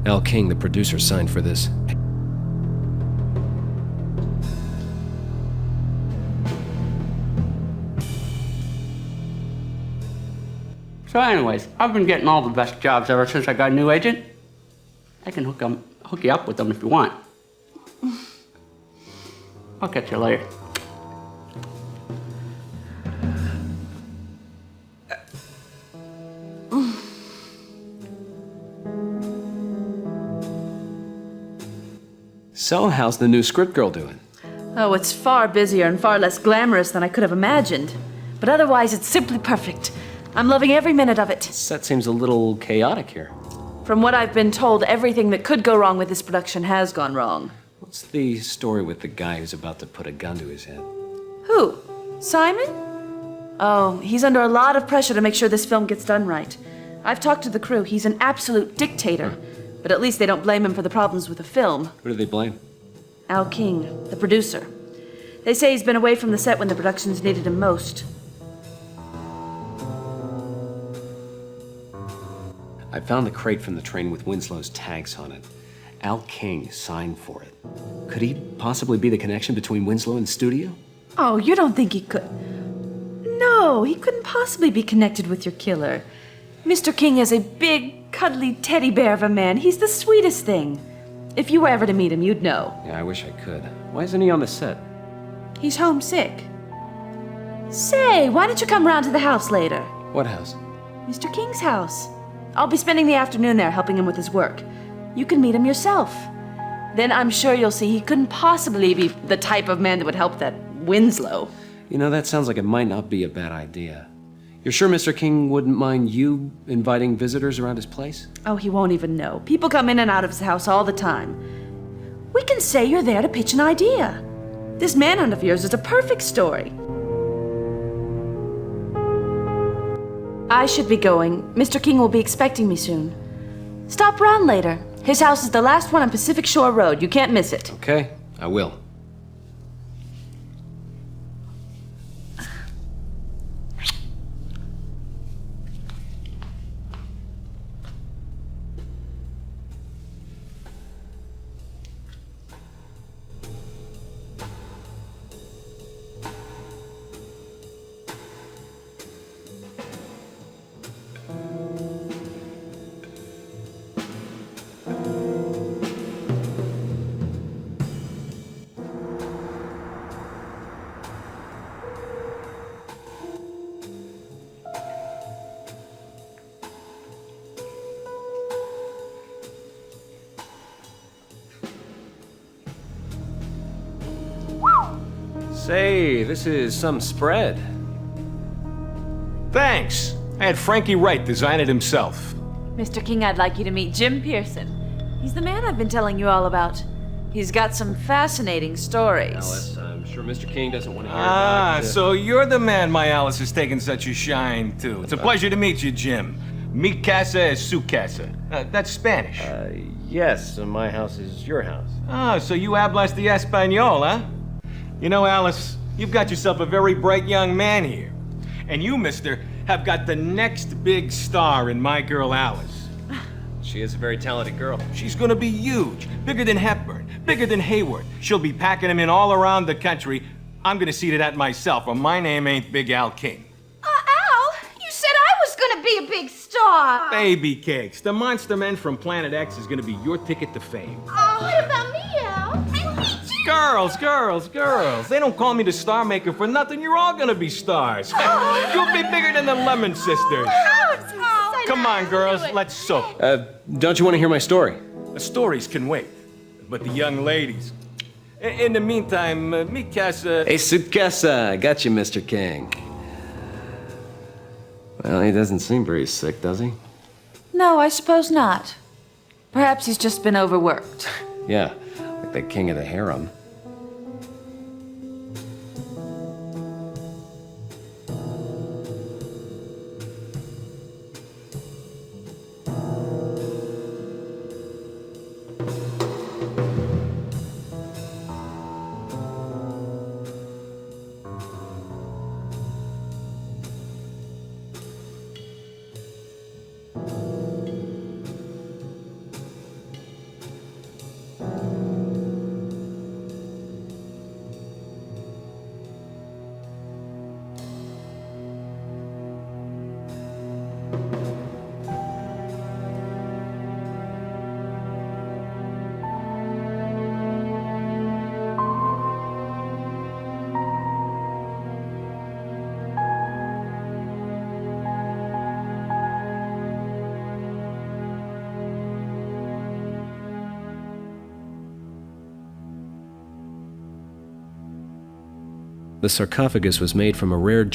Al King, the producer, signed for this. So anyways, I've been getting all the best jobs ever since I got a new agent. I can hook you up with them if you want. I'll catch you later. So, how's the new script girl doing? Oh, it's far busier and far less glamorous than I could have imagined. But otherwise, it's simply perfect. I'm loving every minute of it. Set seems a little chaotic here. From what I've been told, everything that could go wrong with this production has gone wrong. What's the story with the guy who's about to put a gun to his head? Who? Simon? Oh, he's under a lot of pressure to make sure this film gets done right. I've talked to the crew. He's an absolute dictator. But at least they don't blame him for the problems with the film. Who do they blame? Al King, the producer. They say he's been away from the set when the productions needed him most. I found the crate from the train with Winslow's tags on it. Al King signed for it. Could he possibly be the connection between Winslow and the studio? Oh, you don't think he could? No, he couldn't possibly be connected with your killer. Mr. King is a big, cuddly teddy bear of a man. He's the sweetest thing. If you were ever to meet him, you'd know. Yeah, I wish I could. Why isn't he on the set? He's homesick. Say, why don't you come round to the house later? What house? Mr. King's house. I'll be spending the afternoon there helping him with his work. You can meet him yourself. Then I'm sure you'll see he couldn't possibly be the type of man that would help that Winslow. You know, that sounds like it might not be a bad idea. You're sure Mr. King wouldn't mind you inviting visitors around his place? Oh, he won't even know. People come in and out of his house all the time. We can say you're there to pitch an idea. This manhunt of yours is a perfect story. I should be going. Mr. King will be expecting me soon. Stop round later. His house is the last one on Pacific Shore Road. You can't miss it. Okay, I will. Say, this is some spread. Thanks. I had Frankie Wright design it himself. Mr. King, I'd like you to meet Jim Pearson. He's the man I've been telling you all about. He's got some fascinating stories. Alice, I'm sure Mr. King doesn't want to hear about it. So you're the man my Alice has taken such a shine to. It's a pleasure to meet you, Jim. Mi casa es su casa. That's Spanish. Yes, my house is your house. Oh, so you hablas de Espanol, huh? You know, Alice, you've got yourself a very bright young man here. And you, mister, have got the next big star in My Girl Alice. She is a very talented girl. She's gonna be huge, bigger than Hepburn, bigger than Hayward. She'll be packing them in all around the country. I'm gonna see to that myself, or my name ain't Big Al King. Al, you said I was gonna be a big star. Baby cakes, the Monster Men from Planet X is gonna be your ticket to fame. Oh, what about me, Al? Girls. They don't call me the Star Maker for nothing. You're all gonna be stars. You'll be bigger than the Lemon Sisters. Come on, girls, let's soak. Don't you want to hear my story? The stories can wait, but the young ladies. In the meantime, mi casa... Hey, su casa. I got you, Mr. King. Well, he doesn't seem very sick, does he? No, I suppose not. Perhaps he's just been overworked. Yeah, like the king of the harem. The sarcophagus was made from a rare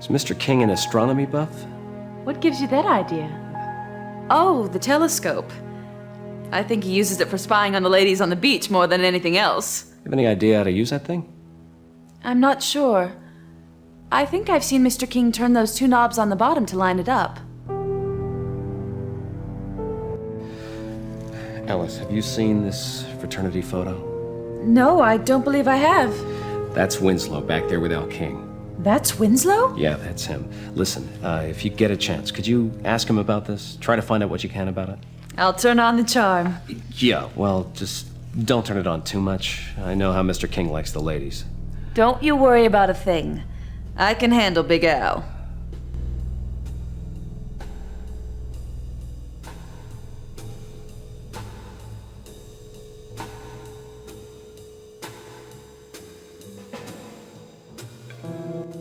Mr. King an astronomy buff? What gives you that idea? Oh, the telescope. I think he uses it for spying on the ladies on the beach more than anything else. Have any idea how to use that thing? I'm not sure. I think I've seen Mr. King turn those two knobs on the bottom to line it up. Alice, have you seen this fraternity photo? No, I don't believe I have. That's Winslow back there with Al King. That's Winslow? Yeah, that's him. Listen, if you get a chance, could you ask him about this? Try to find out what you can about it. I'll turn on the charm. Yeah, well, just don't turn it on too much. I know how Mr. King likes the ladies. Don't you worry about a thing. I can handle Big Al.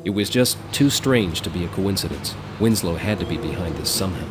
It was just too strange to be a coincidence. Winslow had to be behind this somehow.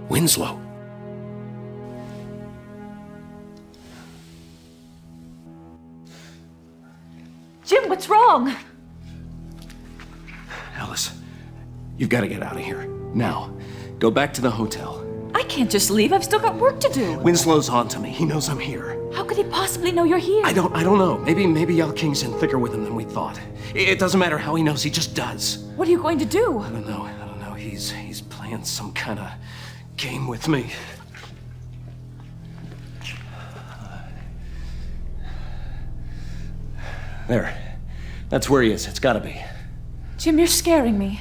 Winslow. Jim, what's wrong? Alice, you've got to get out of here. Now, go back to the hotel. I can't just leave. I've still got work to do. Winslow's on to me. He knows I'm here. How could he possibly know you're here? I don't know. Maybe Al King's in thicker with him than we thought. It doesn't matter how he knows, he just does. What are you going to do? I don't know. He's playing some kind of game with me. There. That's where he is. It's gotta be. Jim, you're scaring me.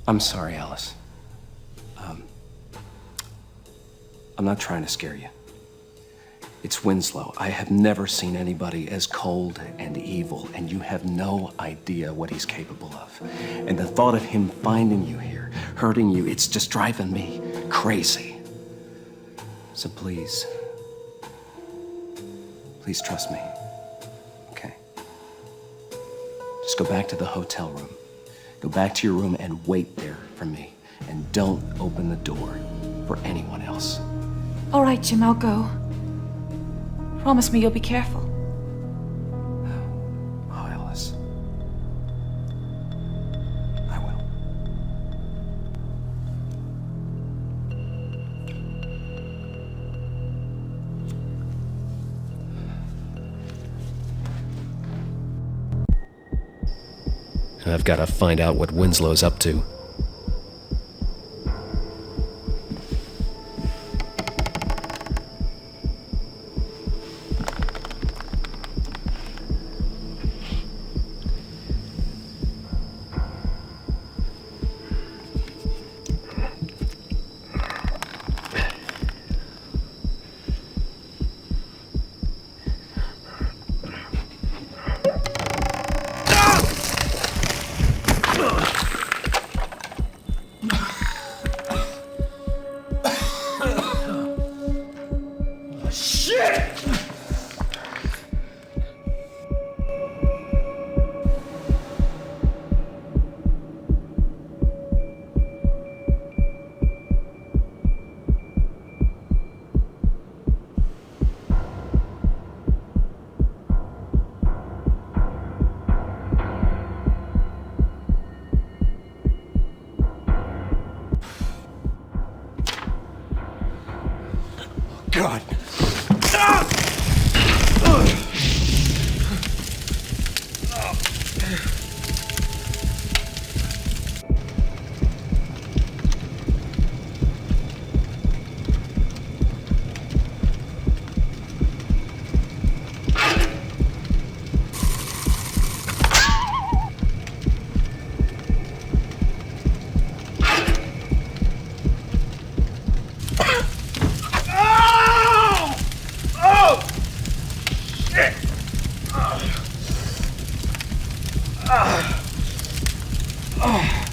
I'm sorry, Alice. I'm not trying to scare you. It's Winslow. I have never seen anybody as cold and evil, and you have no idea what he's capable of. And the thought of him finding you here, hurting you, it's just driving me crazy. So please trust me, okay? Just go back to the hotel room. Go back to your room and wait there for me. And don't open the door for anyone else. All right, Jim, I'll go. Promise me you'll be careful. Oh, Alice. I will. I've got to find out what Winslow's up to. God.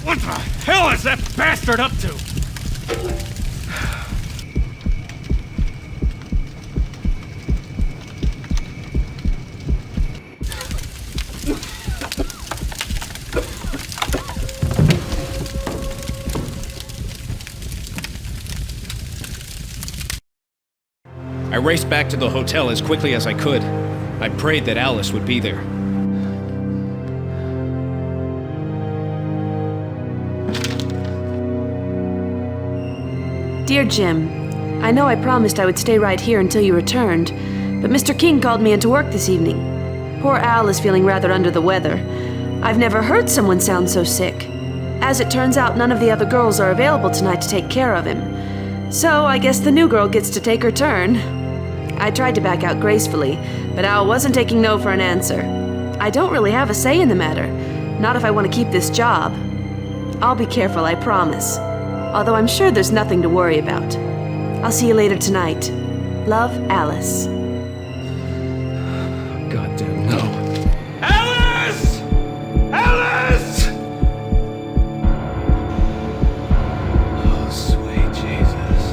What the hell is that bastard up to? I raced back to the hotel as quickly as I could. I prayed that Alice would be there. Dear Jim, I know I promised I would stay right here until you returned, but Mr. King called me into work this evening. Poor Al is feeling rather under the weather. I've never heard someone sound so sick. As it turns out, none of the other girls are available tonight to take care of him. So I guess the new girl gets to take her turn. I tried to back out gracefully, but Al wasn't taking no for an answer. I don't really have a say in the matter, not if I want to keep this job. I'll be careful, I promise. Although I'm sure there's nothing to worry about. I'll see you later tonight. Love, Alice. Goddamn no. Alice! Alice! Oh, sweet Jesus.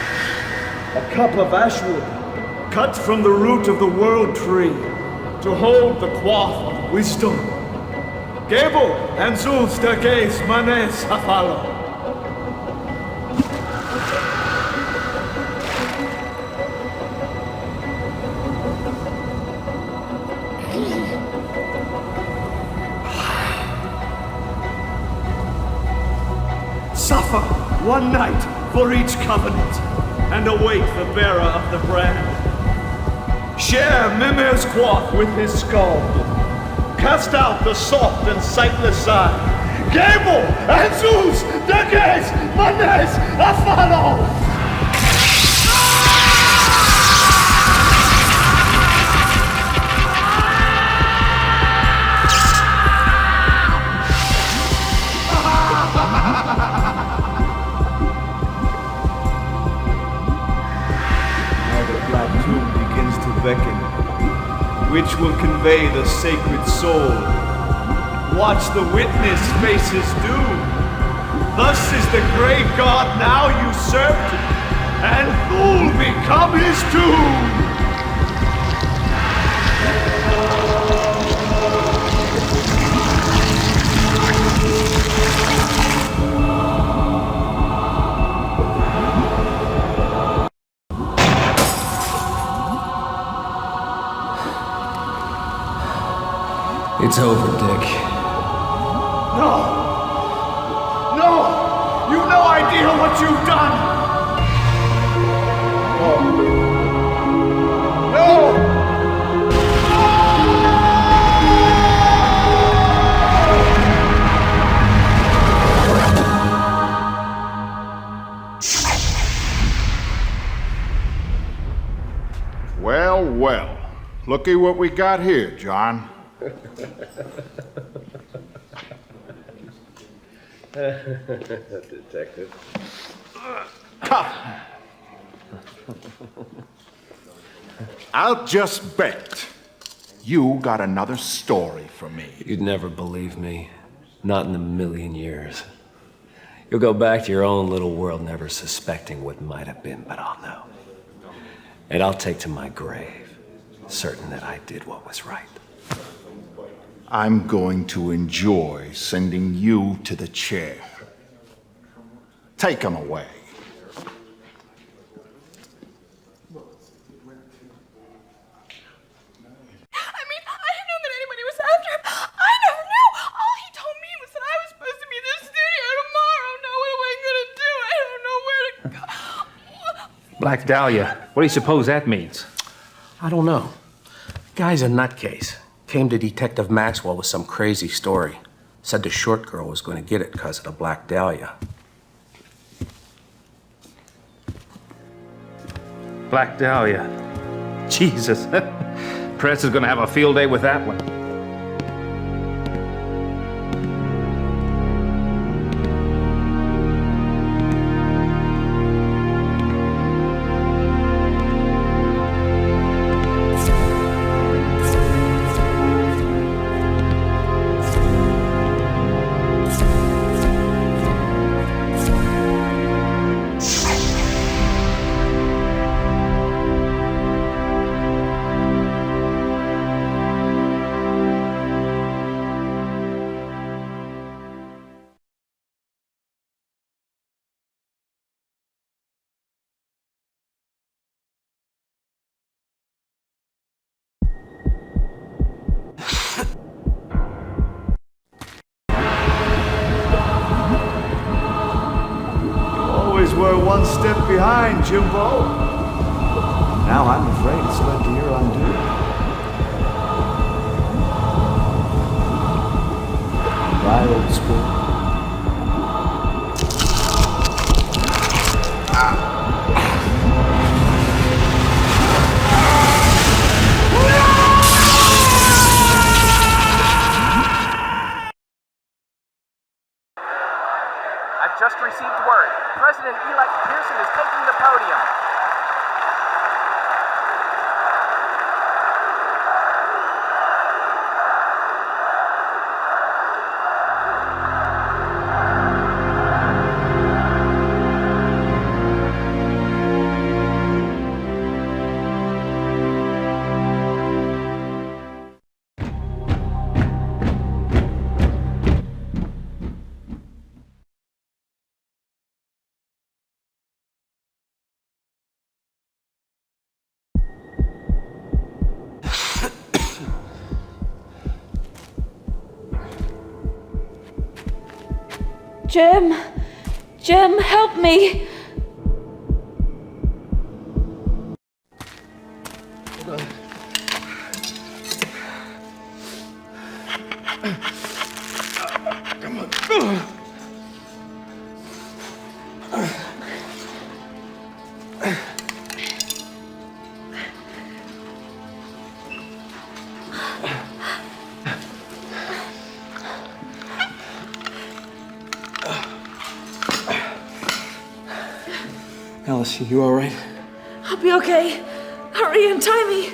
A cup of ashwood, cut from the root of the world tree, to hold the quaff of wisdom. 𝗚𝗚𝗏𝗀𝗚𝗀𝗚𝗏 and 𝗚𝗚s manes hafalo. Suffer one night for each covenant, and await the bearer of the brand. Share Mimir's quaff with his skull. Cast out the soft and sightless side. 𝗚𝗚𝗏𝗀𝗚𝗏 and 𝗚𝗚s manes hafalo. beckon, which will convey the sacred soul. Watch the witness face his doom. Thus is the great god now usurped, and fool become his tomb. It's over, Dick. No! No! You've no idea what you've done! No! Well, well. Looky what we got here, John. Detective. I'll just bet you got another story for me. You'd never believe me. Not in a million years. You'll go back to your own little world never suspecting what might have been, but I'll know. And I'll take to my grave, certain that I did what was right. I'm going to enjoy sending you to the chair. Take him away. I mean, I didn't know that anybody was after him. I never knew. All he told me was that I was supposed to be in the studio tomorrow. No, what am I gonna do? I don't know where to go. Black Dahlia. What do you suppose that means? I don't know. Guy's a nutcase. Came to Detective Maxwell with some crazy story. Said the short girl was going to get it because of the Black Dahlia. Black Dahlia. Jesus. Press is gonna have a field day with that one. Were one step behind, Jimbo. Now I'm afraid it's led to your undoing. Bye, old sport. I've just received word. President-elect Pearson is taking the podium. Jim! Jim, help me! Come on. Alice, you all right? I'll be okay. Hurry and tie me.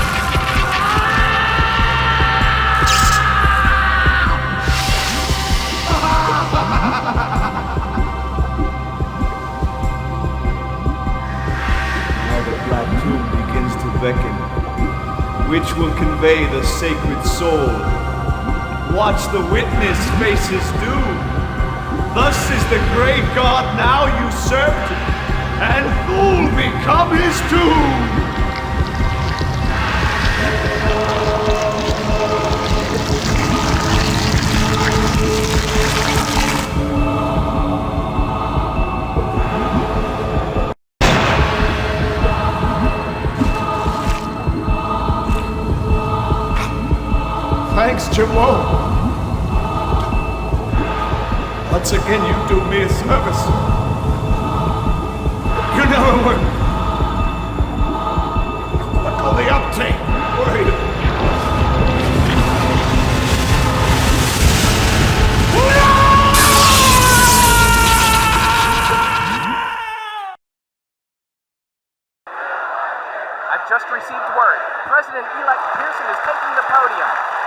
Now the black tomb begins to beckon, which will convey the sacred soul. Watch the witness face his doom. Thus is the great god now usurped, and fool become his tomb. Jim Lowe. Once again, you do me a service. You never were. Look on the uptake. Wait. I've just received word. President-elect Pearson is taking the podium.